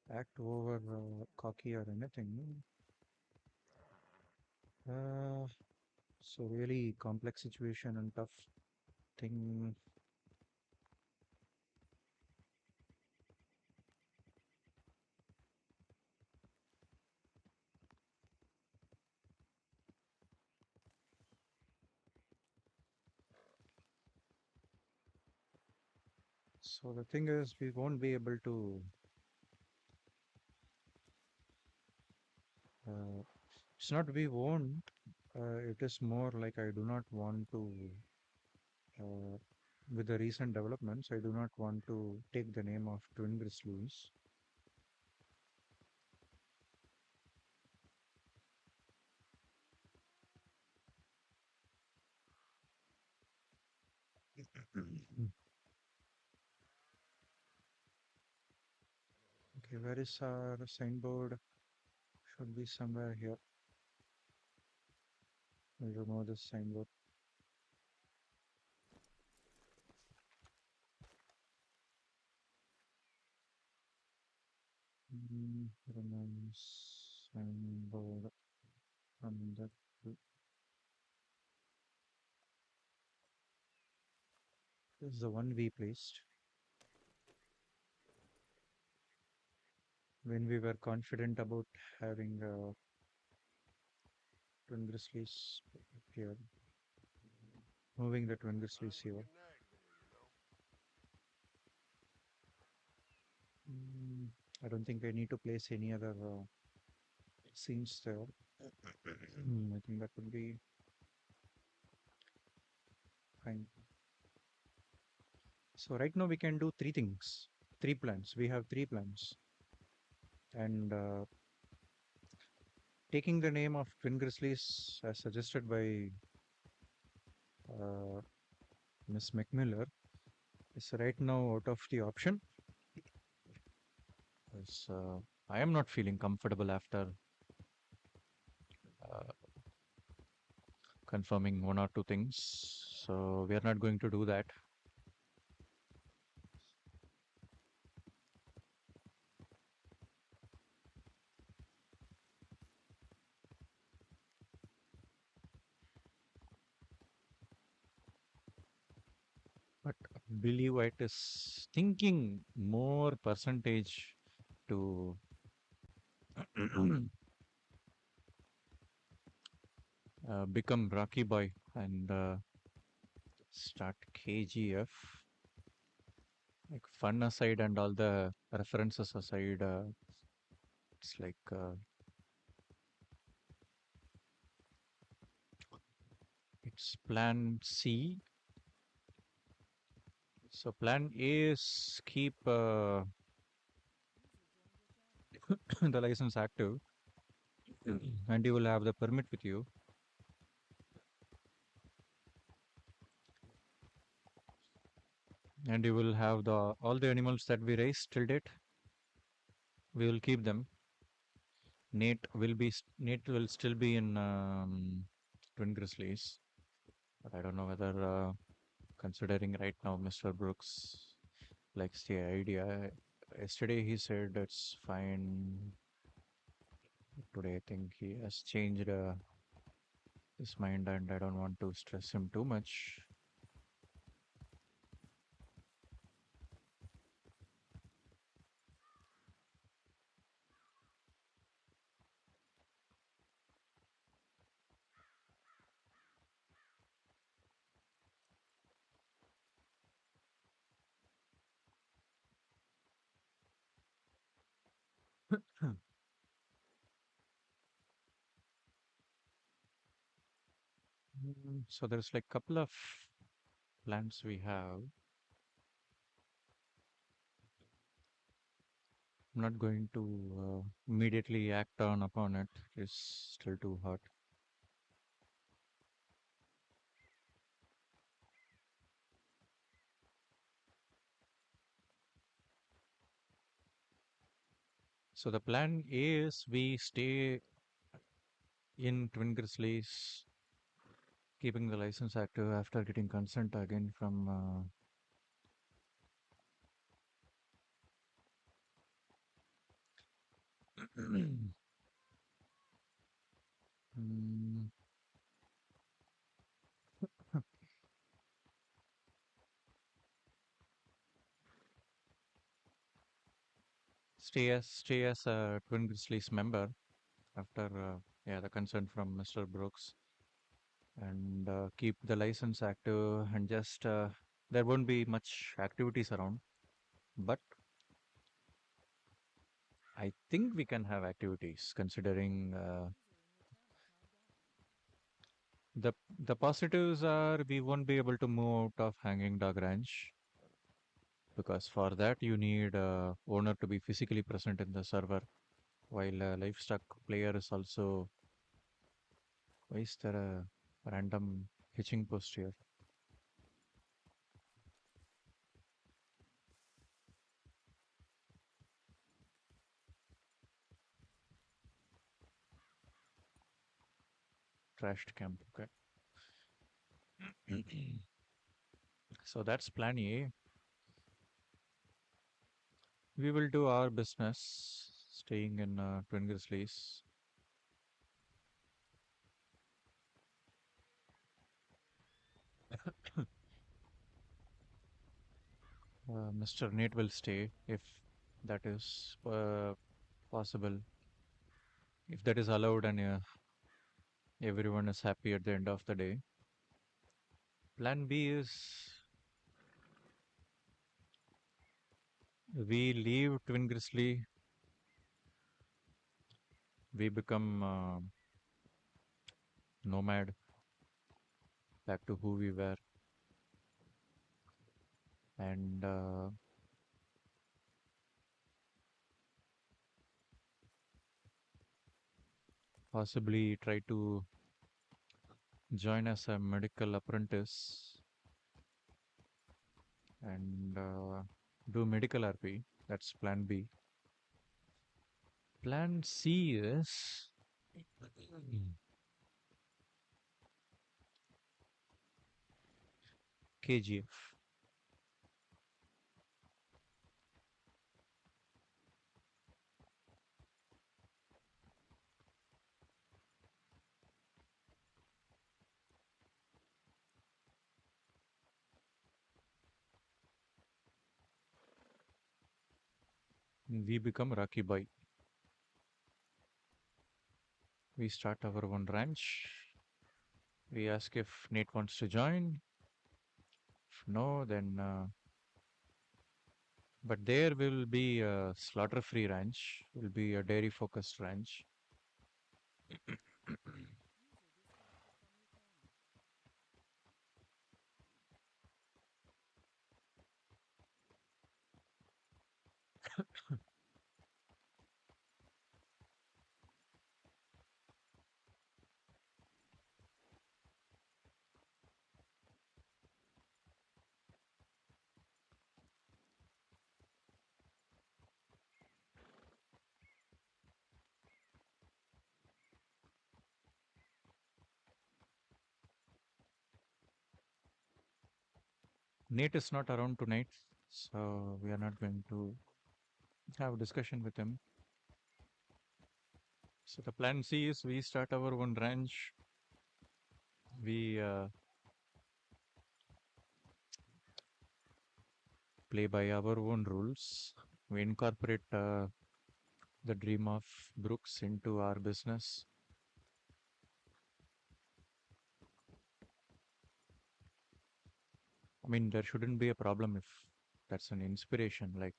act over cocky or anything. So really complex situation and tough thing. So the thing is, we won't be able to. It's not we won't. It is more like I do not want to. With the recent developments, I do not want to take the name of Twin Grizzlies. Okay, where is our signboard? Should be somewhere here. I remove this signboard. Remove signboard from that. This is the one we placed when we were confident about having Twin Grizzlies here. Moving the Twin Grizzlies here. I don't think I need to place any other scenes there. I think that would be fine. So right now we can do three things, three plans. We have three plans. And taking the name of Twin Grizzlies as suggested by Miss McMiller is right now out of the option. Because I am not feeling comfortable after confirming one or two things. So we are not going to do that. But Billy Wyatt is thinking more percentage to become Rocky Boy and start KGF. Like fun aside and all the references aside, it's like it's plan C. So plan A is keep the license active, and you will have the permit with you. And you will have the all the animals that we raised till date. We will keep them. Nate will still be in Twin Grizzlies, but I don't know whether considering right now Mr. Brooks likes the idea. Yesterday he said it's fine. Today I think he has changed his mind, and I don't want to stress him too much. So there's like couple of plans we have. I'm not going to immediately act on upon it. It's still too hot. So the plan A is we stay in Twin Grizzlies, keeping the license active after getting consent again from mm, stay as a Twin Grizzlies member after the consent from Mr. Brooks, and keep the license active, and just there won't be much activities around, but I think we can have activities considering the positives are we won't be able to move out of Hanging Dog Ranch, because for that you need owner to be physically present in the server, while a livestock player is also. Why is there a random hitching post here? Trashed camp. Okay. So that's plan A. We will do our business staying in Twin Grizzlies. Mr. Nate will stay if that is possible. If that is allowed and everyone is happy at the end of the day. Plan B is we leave Twin Grizzly, we become nomad, back to who we were, and possibly try to join as a medical apprentice and do medical RP. That's plan B. Plan C is KGF. We become Rocky Boy. We start our own ranch. We ask if Nate wants to join. If no, then. But there will be a slaughter-free ranch. Will be a dairy-focused ranch. Nate is not around tonight, so we are not going to have a discussion with him. So the plan C is we start our own ranch. We play by our own rules. We incorporate the dream of Brooks into our business. I mean, there shouldn't be a problem if that's an inspiration, like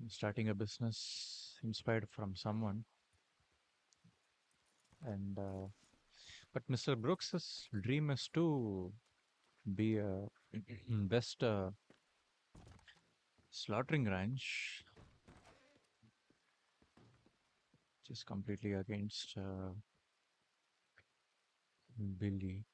starting a business inspired from someone. And but Mr. Brooks's dream is to be a best slaughtering ranch, which is completely against Billy.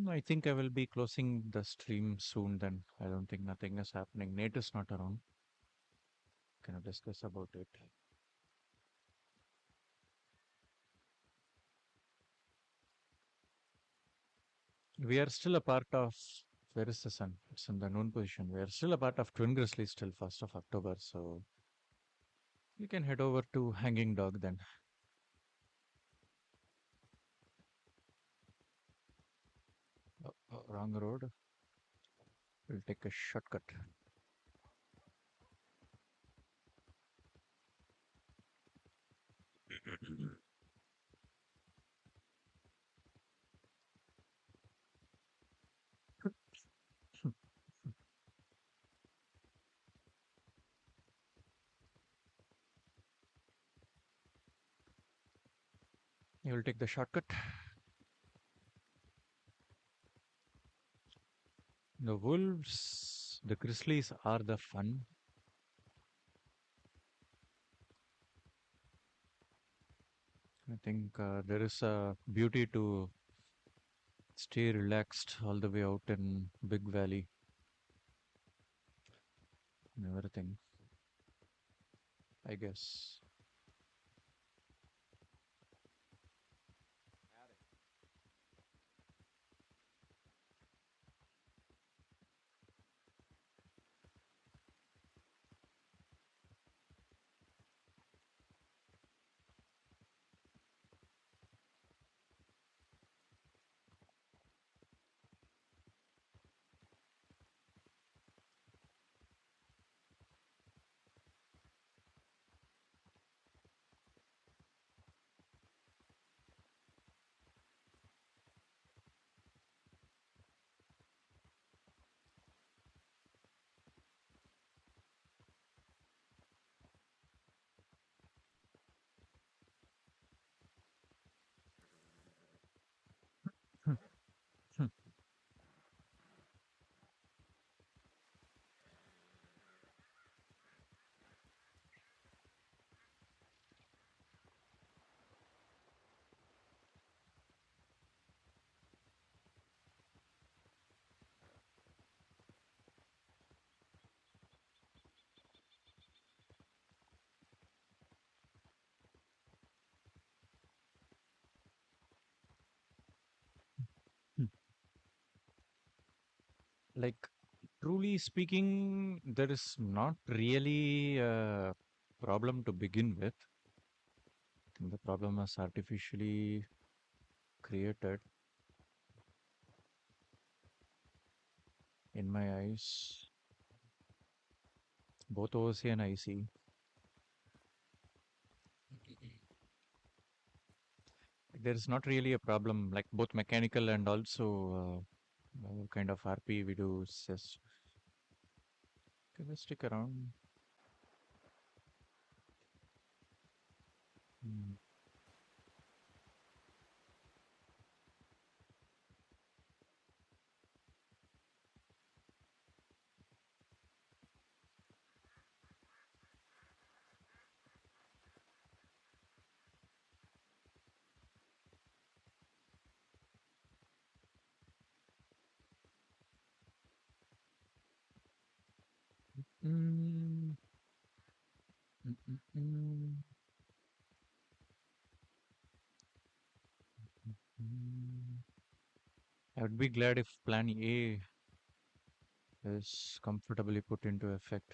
I think I will be closing the stream soon then. I don't think nothing is happening. Nate is not around. Can I discuss about it? We are still a part of. Where is the sun? It's in the noon position. We are still a part of Twin Grizzlies till 1st of October. So you can head over to Hanging Dog then. Wrong road. We'll take a shortcut. You will take the shortcut. The wolves, the grizzlies are the fun. I think there is a beauty to stay relaxed all the way out in Big Valley and everything, I guess. like truly speaking, there is not really a problem to begin with. I think the problem was artificially created in my eyes, both OC and IC. There is not really a problem, like both mechanical and also kind of RP we do. Says, can I stick around? Hmm. Mm, mm, mm, mm, mm. I would be glad if Plan A is comfortably put into effect.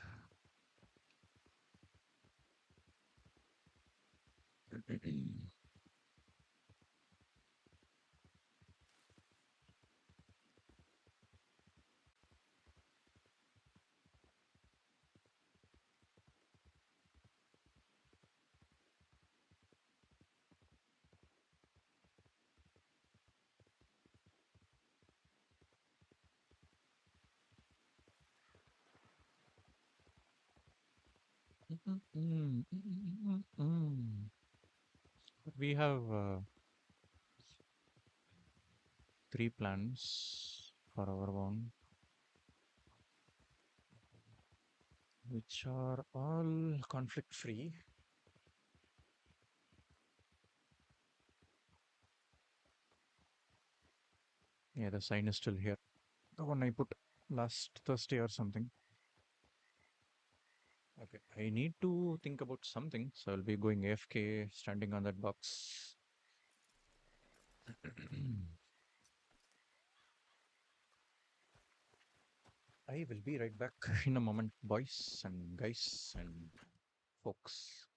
We have three plans for our own, which are all conflict free. Yeah, the sign is still here. The one I put last Thursday or something. Okay, I need to think about something, so I'll be going AFK, standing on that box. I will be right back in a moment, boys and guys and folks. Microphone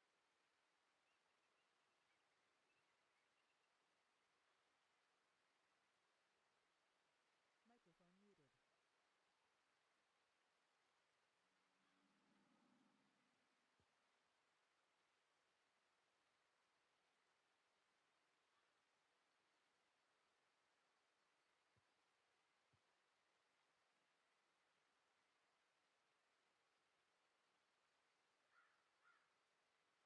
muted.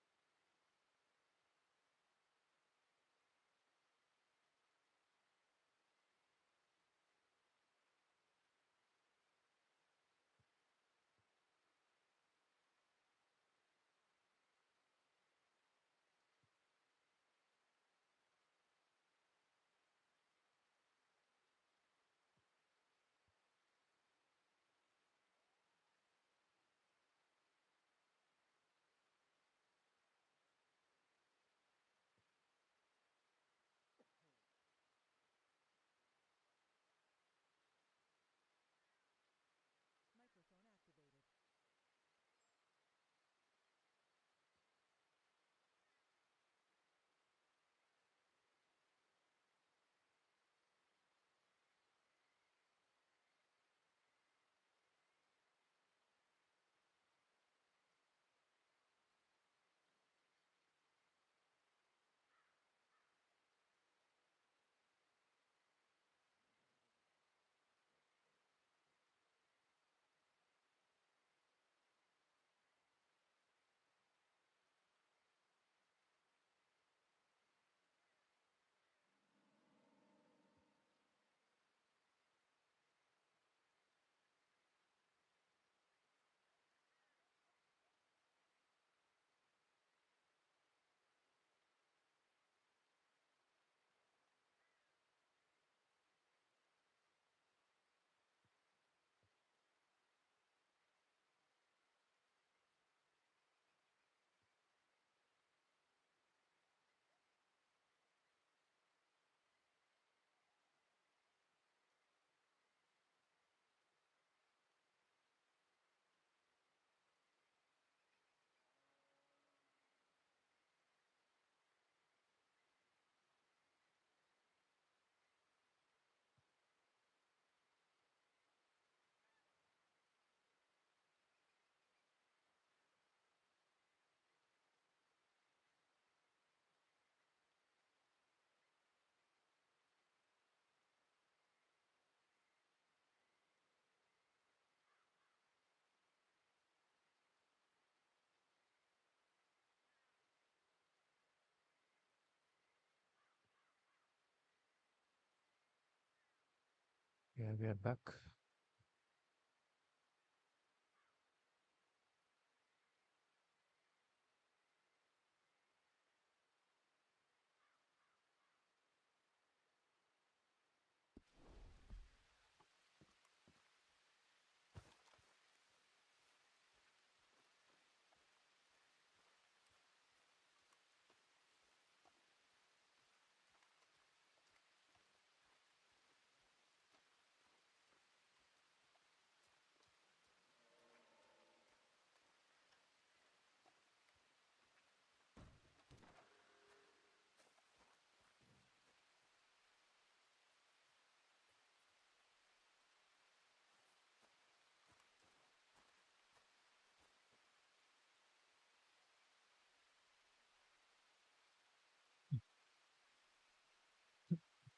Yeah, we are back.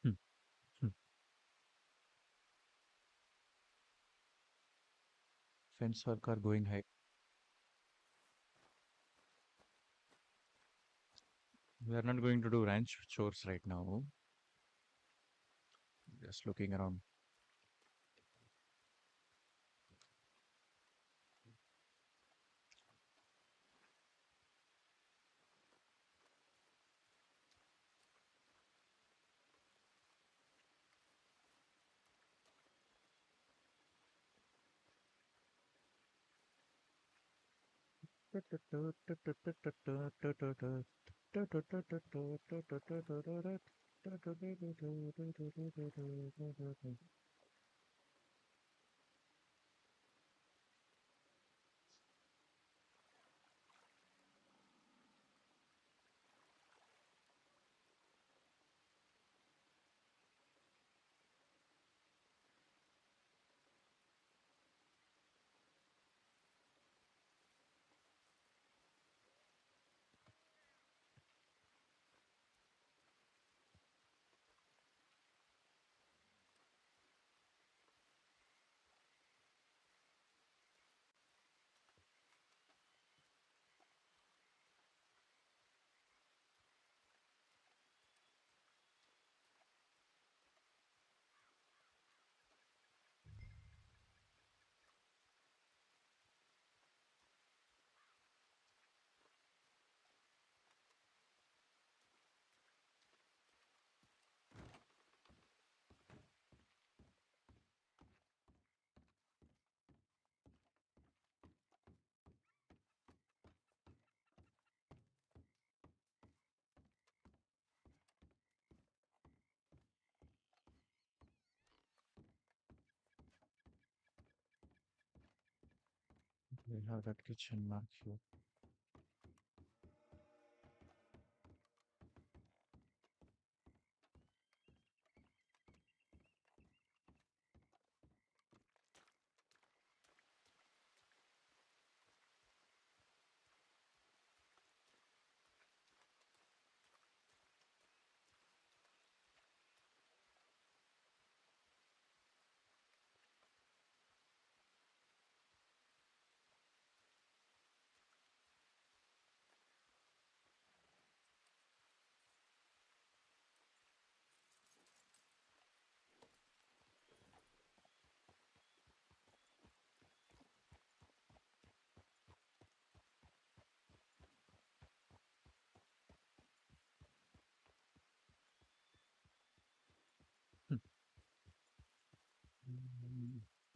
Hmm, hmm. Fence work are going high. We are not going to do ranch chores right now. Just looking around. We have that kitchen mark here.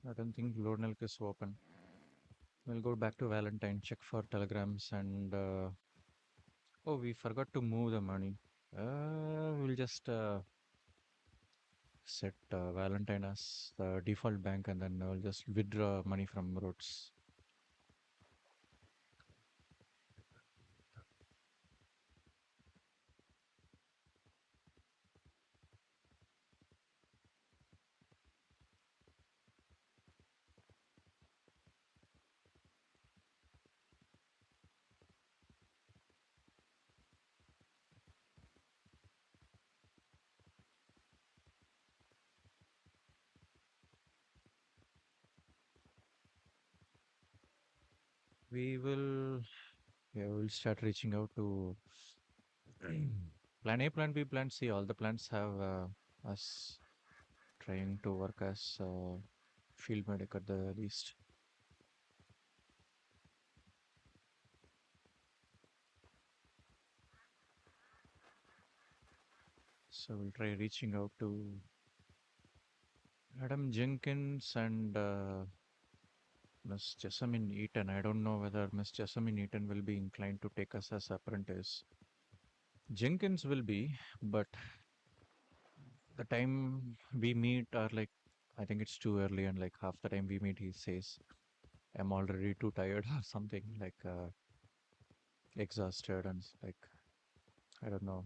I don't think Lord Nelk is open. We'll go back to Valentine, check for telegrams, and oh, we forgot to move the money. We'll just set Valentine as the default bank, and then we'll just withdraw money from roads. We will, yeah, we'll start reaching out to plan A, plan B, plan C. All the plans have us trying to work as field medic at the least. So we'll try reaching out to Adam Jenkins and Miss Jessamine Eaton. I don't know whether Miss Jessamine Eaton will be inclined to take us as apprentice. Jenkins will be, but the time we meet are like, I think it's too early, and like half the time we meet, he says, I'm already too tired or something, like exhausted, and like, I don't know.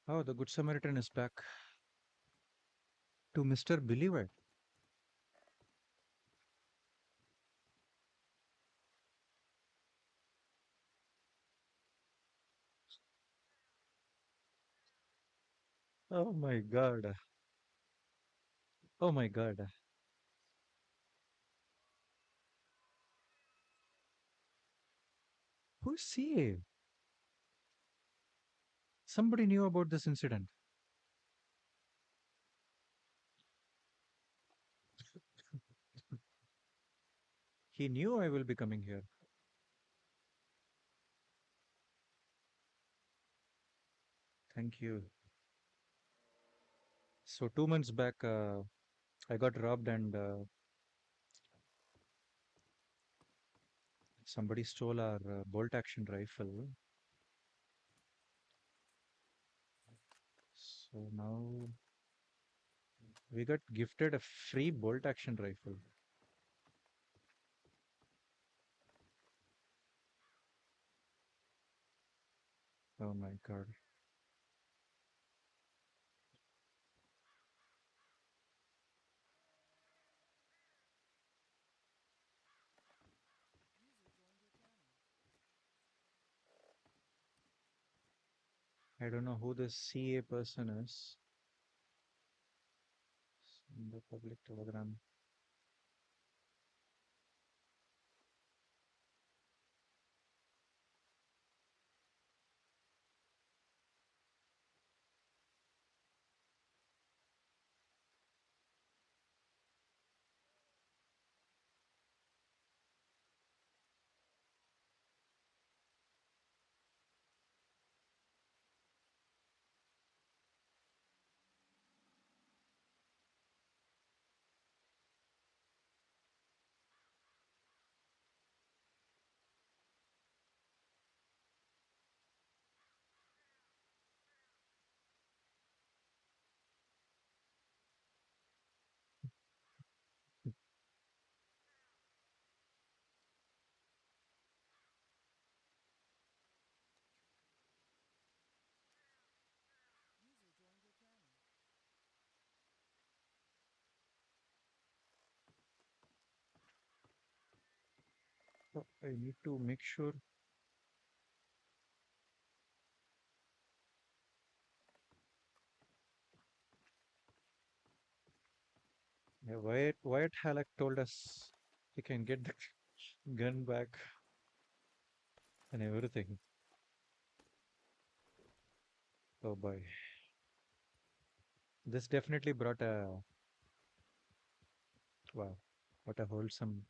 Oh, the Good Samaritan is back to Mr. Billy Wyatt. Oh my god. Oh my god. Who's CA? Somebody knew about this incident. He knew I will be coming here. Thank you. So 2 months back, I got robbed and somebody stole our bolt action rifle. So now we got gifted a free bolt action rifle. Oh my god. I don't know who this CA person is. In the public telegram. Oh, I need to make sure. Yeah, Wyatt Halleck told us he can get the gun back and everything. Oh boy. This definitely brought a wow, what a wholesome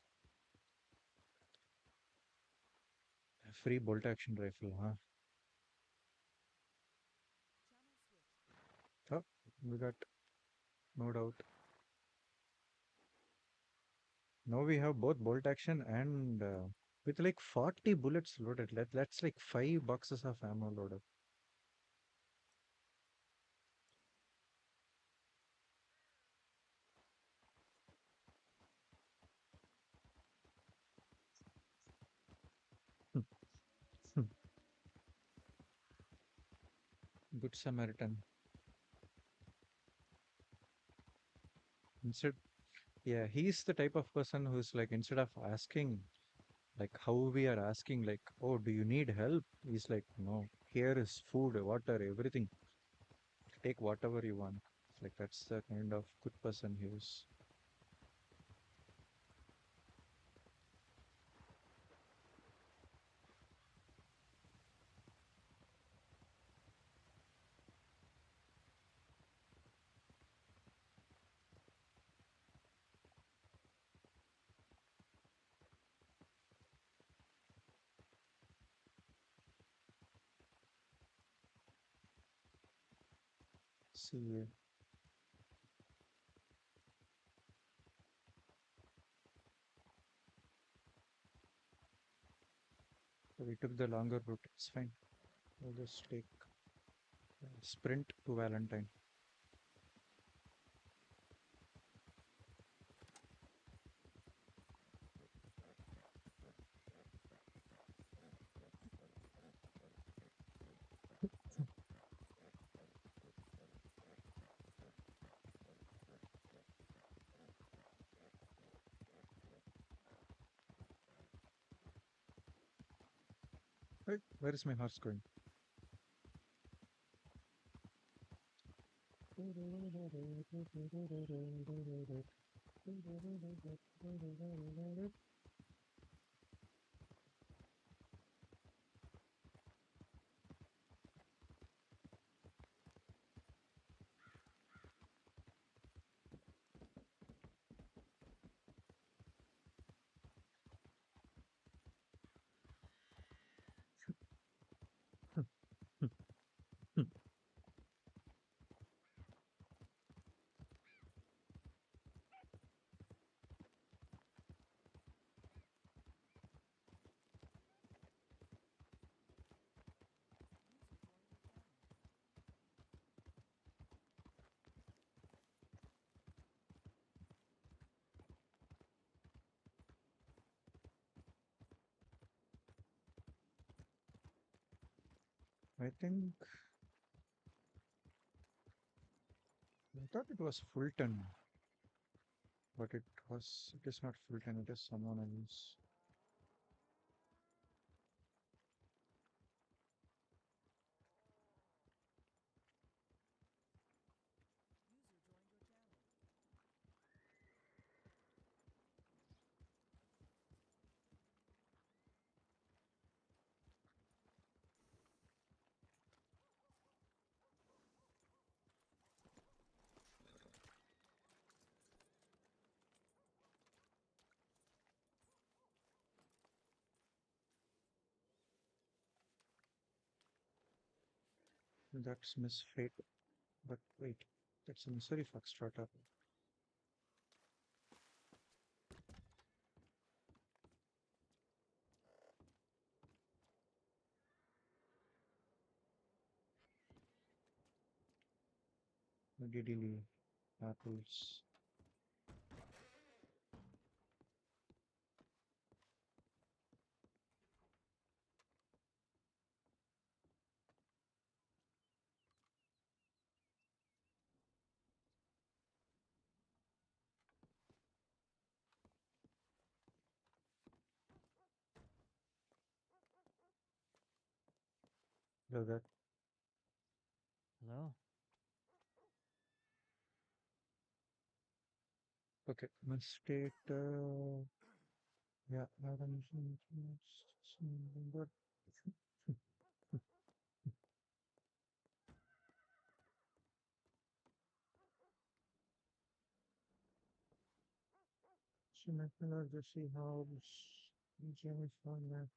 free bolt action rifle, huh? Oh, we got no doubt. Now we have both bolt action and with like 40 bullets loaded. That's like 5 boxes of ammo loaded. Good Samaritan. Instead, yeah, he's the type of person who's like, instead of asking, like how we are asking, like, oh, do you need help? He's like, no, here is food, water, everything. Take whatever you want. Like, that's the kind of good person he is. See, we took the longer route. It's fine. We'll just take sprint to Valentine. Right, where is my horse going? I think I thought it was Fulton, but it is not Fulton, it is someone else. User joined your channel. That's Miss Fate. But wait, that's a Missouri Foxtrot. Diddly apples. Look at Hello? okay, mistake. Yeah, Adam. But she might not just see how Jamie found that.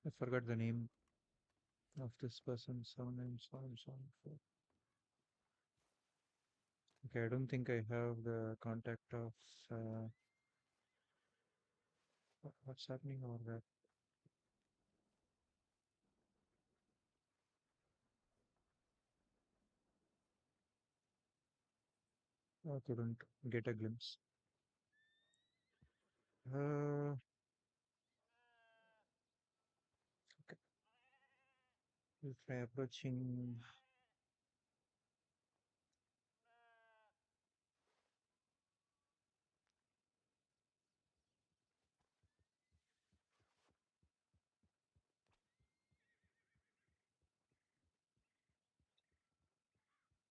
I forgot the name of this person. 797774. Okay, I don't think I have the contact of what's happening over there. I couldn't get a glimpse. Uh, okay. We'll try approaching. User left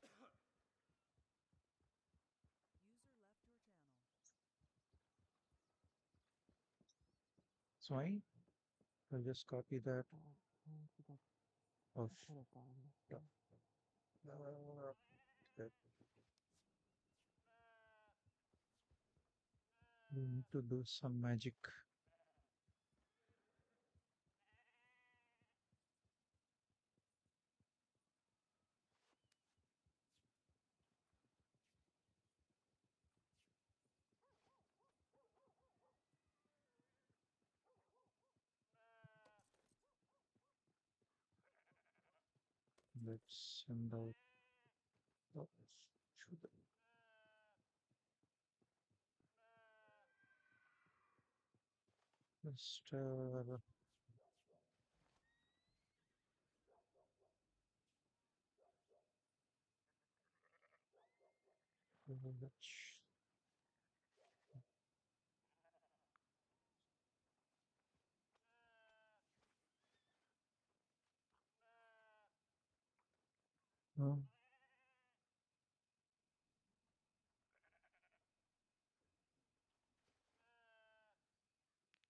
your channel. So I'll just copy that I think of. I put it down. Yeah. Okay. We need to do some magic. Let's send out. Oh, shoot. Just let's- oh,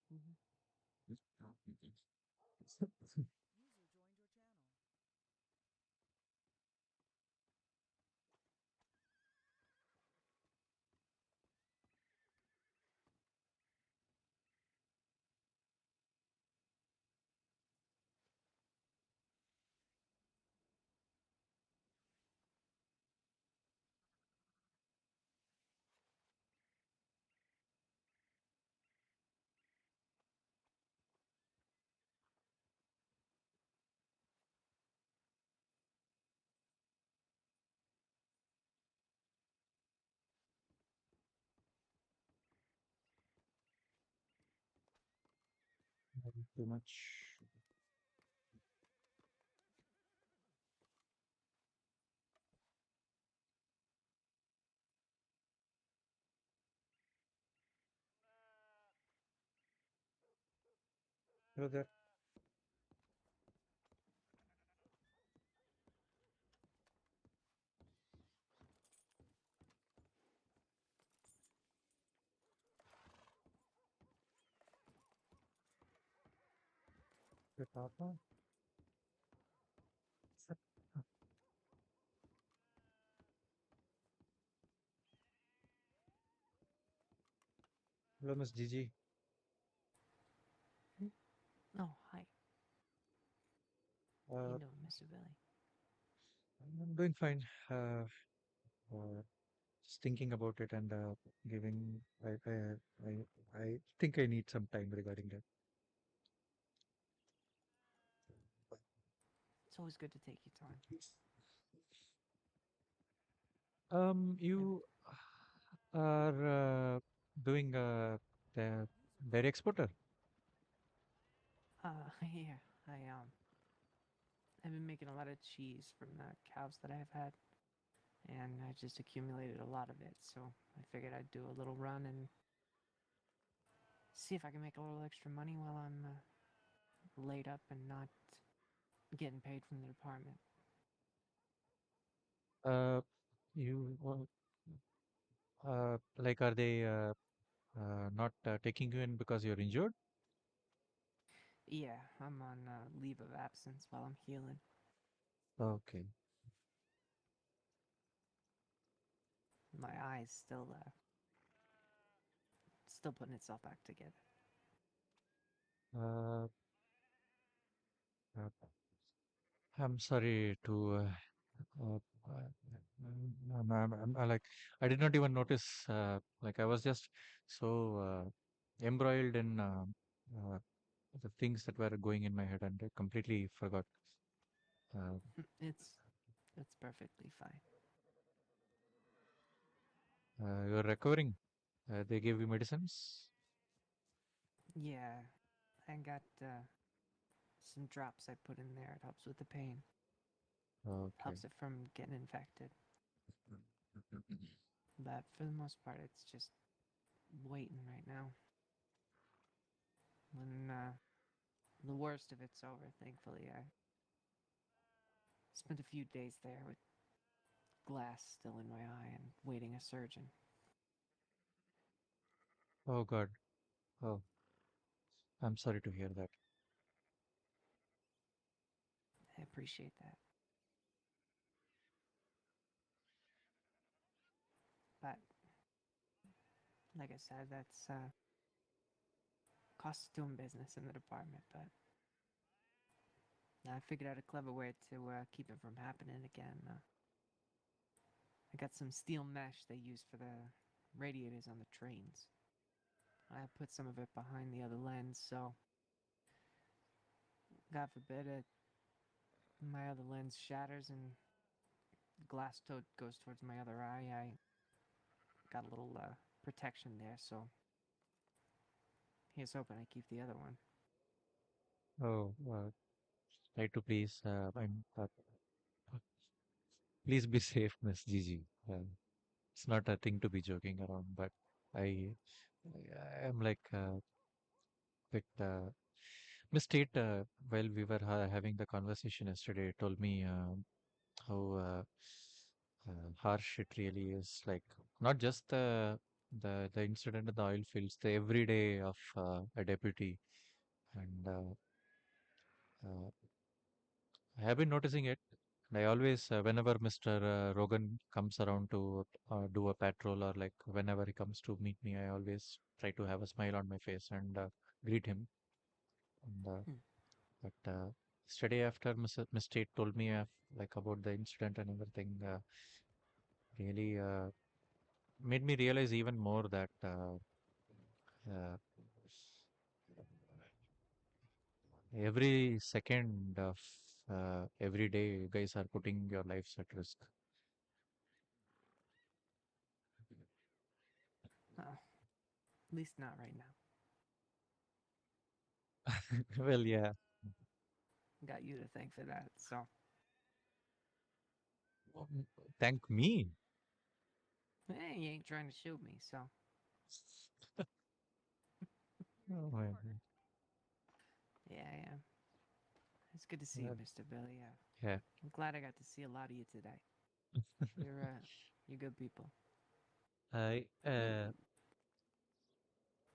Mm-hmm. User joined your channel. too much. Hello there. Hey, Papa. Hello, Miss Gigi. Oh, hi. How Uh, you doing, Mr. Billy? I'm doing fine. Just thinking about it and giving. I think I need some time regarding that. It's always good to take your time. You are doing the dairy exporter. Yeah, I've been making a lot of cheese from the cows that I've had, and I just accumulated a lot of it, so I figured I'd do a little run and see if I can make a little extra money while I'm laid up and not getting paid from the department. Uh, you like, are they not taking you in because you're injured? Yeah, I'm on leave of absence while I'm healing. Okay. My eye's still putting itself back together. Uh, uh, I'm sorry to. Like, I did not even notice. Like, I was just so embroiled in uh, the things that were going in my head, and I completely forgot. Uh, it's perfectly fine. you're recovering. They gave you medicines. Yeah, I got some drops I put in there. It helps with the pain. Okay. Helps it from getting infected. But for the most part, it's just waiting right now. When the worst of it's over, thankfully, I spent a few days there with glass still in my eye and waiting a surgeon. Oh God. Oh, I'm sorry to hear that. I appreciate that. But like I said, that's cost of doing business in the department. But I figured out a clever way to keep it from happening again. I got some steel mesh they use for the radiators on the trains. I put some of it behind the other lens, so God forbid it, my other lens shatters and glass goes towards my other eye. I got a little protection there, so here's hoping I keep the other one. Oh, try to please. Please be safe, Miss Gigi. It's not a thing to be joking around, but I, I am like bit. Miss Tate, while we were having the conversation yesterday, told me how harsh it really is. Like, not just the incident in the oil fields, the everyday of a deputy, and uh, I have been noticing it. And I always, whenever Mr. Rogan comes around to do a patrol, or like whenever he comes to meet me, I always try to have a smile on my face and greet him. And, Hmm. but yesterday, after Miss Tate told me like about the incident and everything, really made me realize even more that uh, every second of every day, you guys are putting your lives at risk. Well, at least not right now. Well, yeah. Got you to thank for that, so Um, Thank me. you ain't trying to shoot me, so Oh my God. yeah. It's good to see you, Uh, Mr. Billy. yeah. I'm glad I got to see a lot of you today. You're good people. I You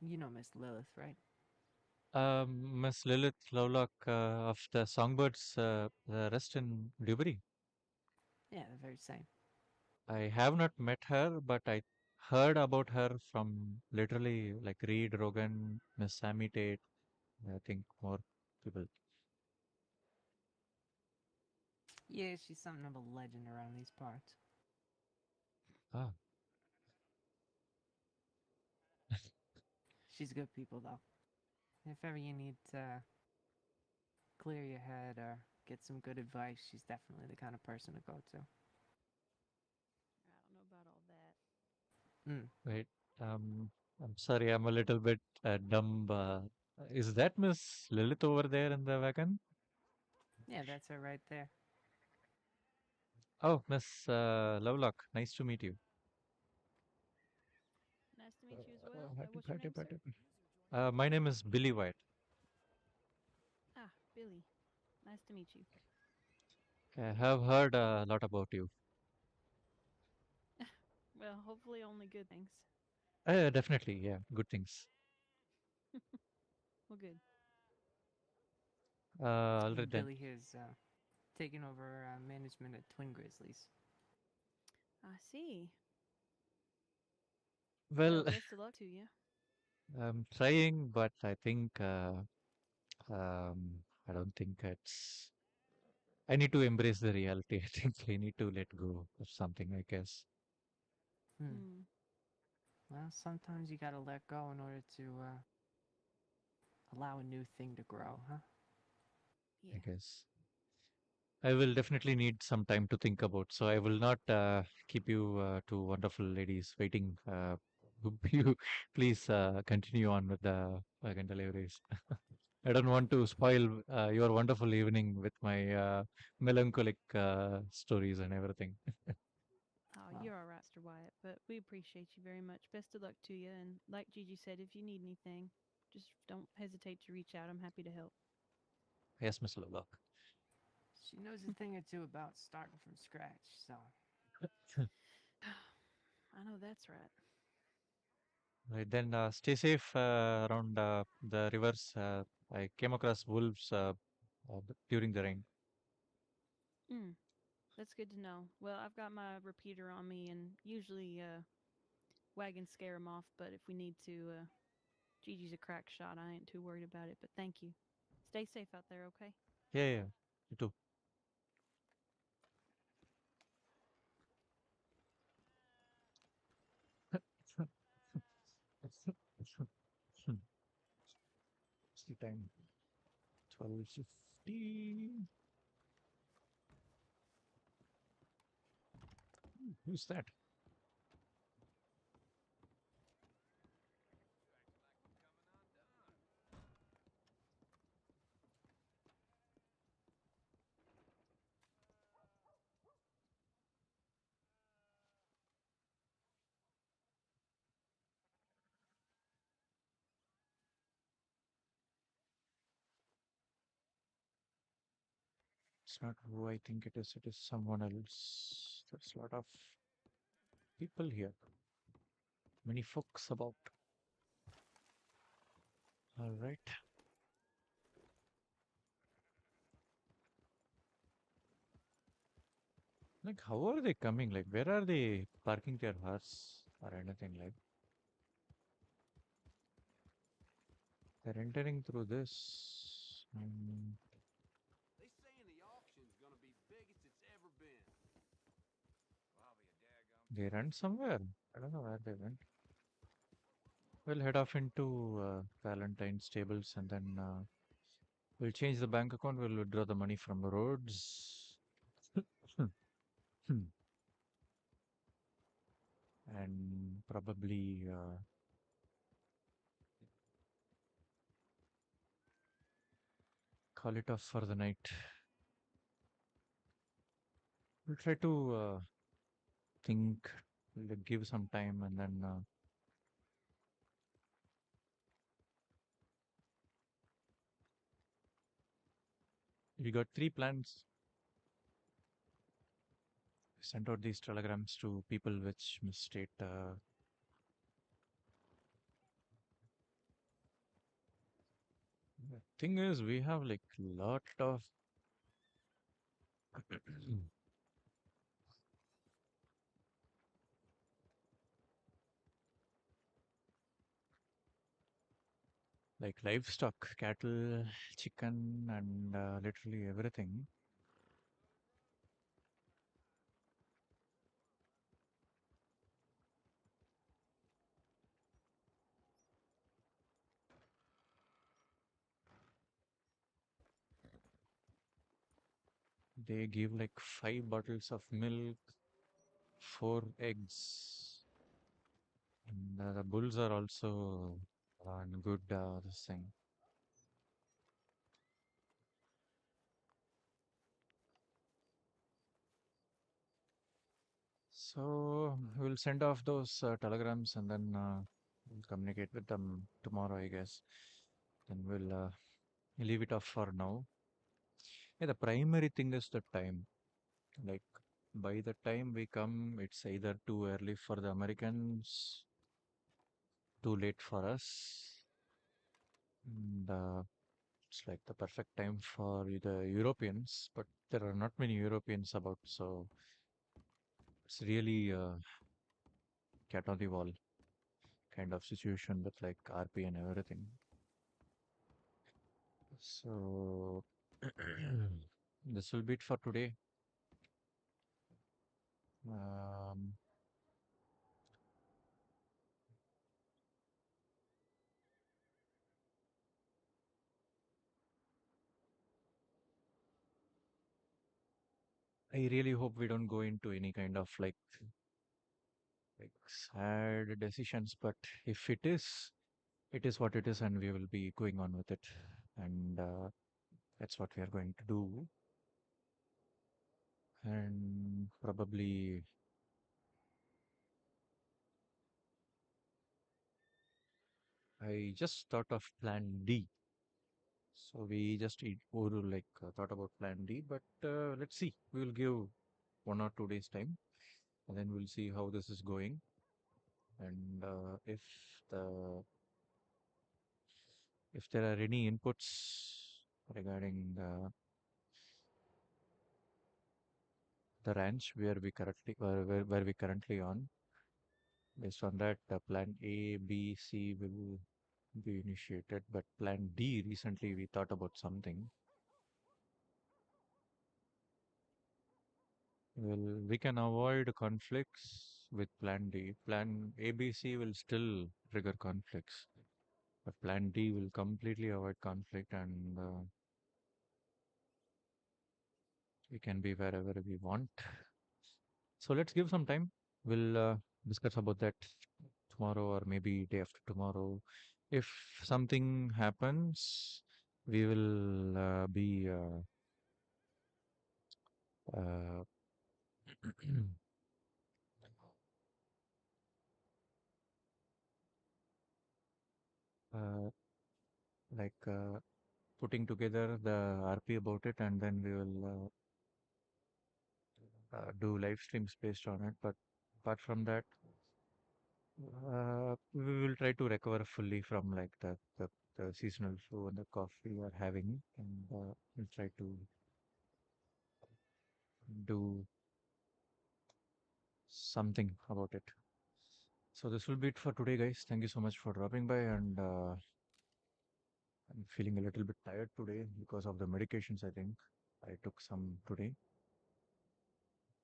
you know Miss Lilith, right? Miss Lilith Lovelock of the Songbirds Rest in Dewberry. Yeah, the very same. I have not met her, but I heard about her from literally like Reed Rogan, Miss Sammy Tate. I think more people. Yeah, she's something of a legend around these parts. Ah, She's good people though. If ever you need to clear your head or get some good advice, she's definitely the kind of person to go to. I don't know about all that. Mm. right. I'm sorry, I'm a little bit dumb. Is that Miss Lilith over there in the wagon? Yeah, that's her right there. Oh, Miss Lovelock, nice to meet you. Nice to meet you as well. Hi, What's hi, your name, hi, sir? hi. My name is Billy Wyatt. Ah, Billy. Nice to meet you. I have heard a lot about you. Well, hopefully only good things. Definitely, yeah, good things. Well, good. All right then. Billy has taken over management at Twin Grizzlies. I see. Well, Well, best of luck to you. I'm trying, but I think I don't think it's. I need to embrace the reality. I think I need to let go of something, I guess. Hmm. Well, sometimes you gotta let go in order to allow a new thing to grow, huh? Yeah. I guess. I will definitely need some time to think about. So I will not keep you two wonderful ladies waiting. You please continue on with the wagon deliveries. I don't want to spoil your wonderful evening with my melancholic stories and everything. Oh, Well, you're all right, Mr. Wyatt, but we appreciate you very much. Best of luck to you. And like Gigi said, if you need anything, just don't hesitate to reach out. I'm happy to help. Yes, Mr. Lovelock. she knows a thing or two about starting from scratch, so I know that's right. Right, then stay safe around the rivers. I came across wolves during the rain. Mm, that's good to know. Well, I've got my repeater on me, and usually wagons scare them off, but if we need to, Gigi's a crack shot. I ain't too worried about it, but thank you. Stay safe out there, okay? Yeah, yeah, you too. What's the time? 12:50. Who's that? It's not who I think it is. It is someone else. There's a lot of people here. Many folks about. All right. Like, how are they coming? Like, where are they parking their cars or anything like? They're entering through this. They saying the auction's gonna be biggest it's ever been. Well, I'll be a daggum. They ran somewhere. I don't know where they went. We'll head off into Valentine's tables and then we'll change the bank account. We'll withdraw the money from roads. And probably call it off for the night. We'll try to think, we'll give some time, and then we got three plans. Sent out these telegrams to people which misstate. The thing is, we have like lot of like livestock, cattle, chicken, and literally everything. They give like 5 bottles of milk, 4 eggs, And, the bulls are also on good this thing. So we'll send off those telegrams and then we'll communicate with them tomorrow, I guess. Then we'll leave it off for now. Yeah, the primary thing is the time. Like by the time we come, it's either too early for the Americans, too late for us, and it's like the perfect time for the Europeans. But there are not many Europeans about, so it's really cat on the wall kind of situation with like RP and everything. So this will be it for today. Um, I really hope we don't go into any kind of like sad decisions, but if it is what it is, and we will be going on with it, and that's what we are going to do. And probably I just thought of Plan D. So we just thought about Plan D, but let's see. We will give 1 or 2 days time, and then we'll see how this is going, and the if there are any inputs regarding the ranch where we currently on. Based on that, Plan A, B, C will be initiated, but Plan D recently we thought about something. Well, we can avoid conflicts with Plan D. Plan A, B, C will still trigger conflicts, but Plan D will completely avoid conflict, and we can be wherever we want. So let's give some time. We'll discuss about that tomorrow or maybe day after tomorrow. If something happens, we will be uh, uh, like putting together the RP about it, and then we will do live streams based on it. But apart from that, we will try to recover fully from like the seasonal flu and the cough we are having, and we'll try to do something about it. So this will be it for today, guys. Thank you so much for dropping by, and I'm feeling a little bit tired today because of the medications. I think I took some today.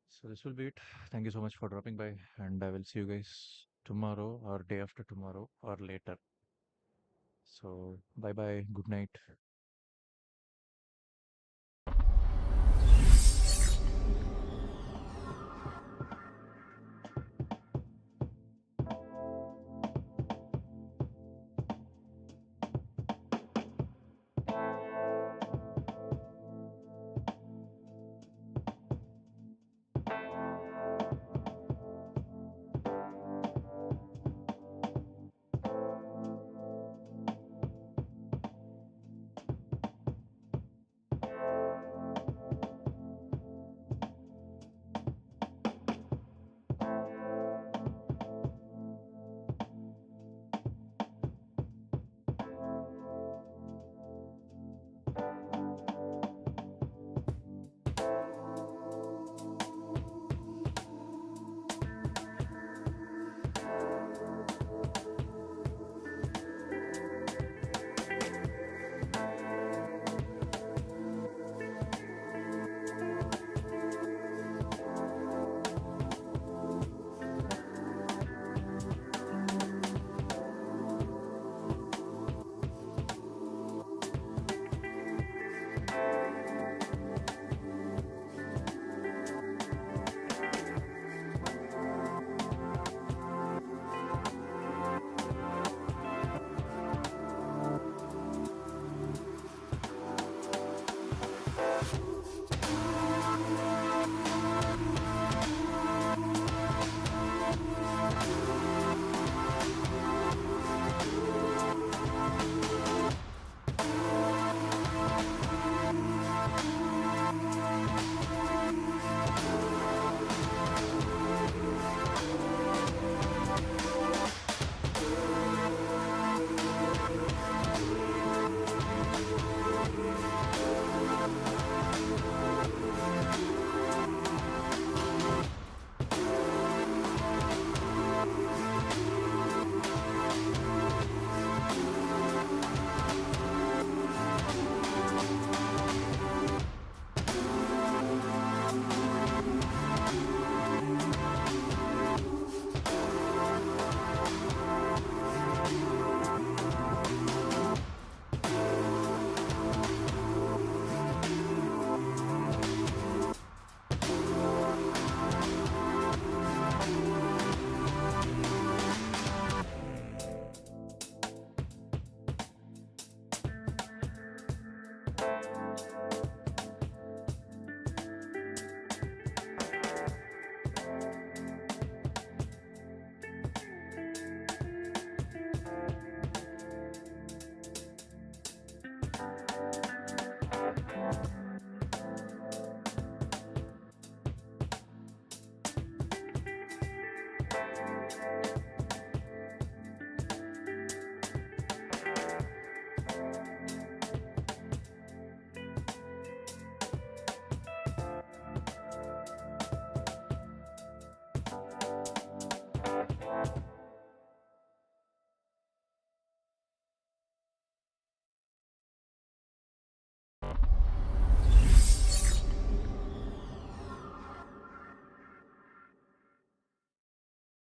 So this will be it. Thank you so much for dropping by, and I will see you guys tomorrow or day after tomorrow or later. So bye bye. Good night.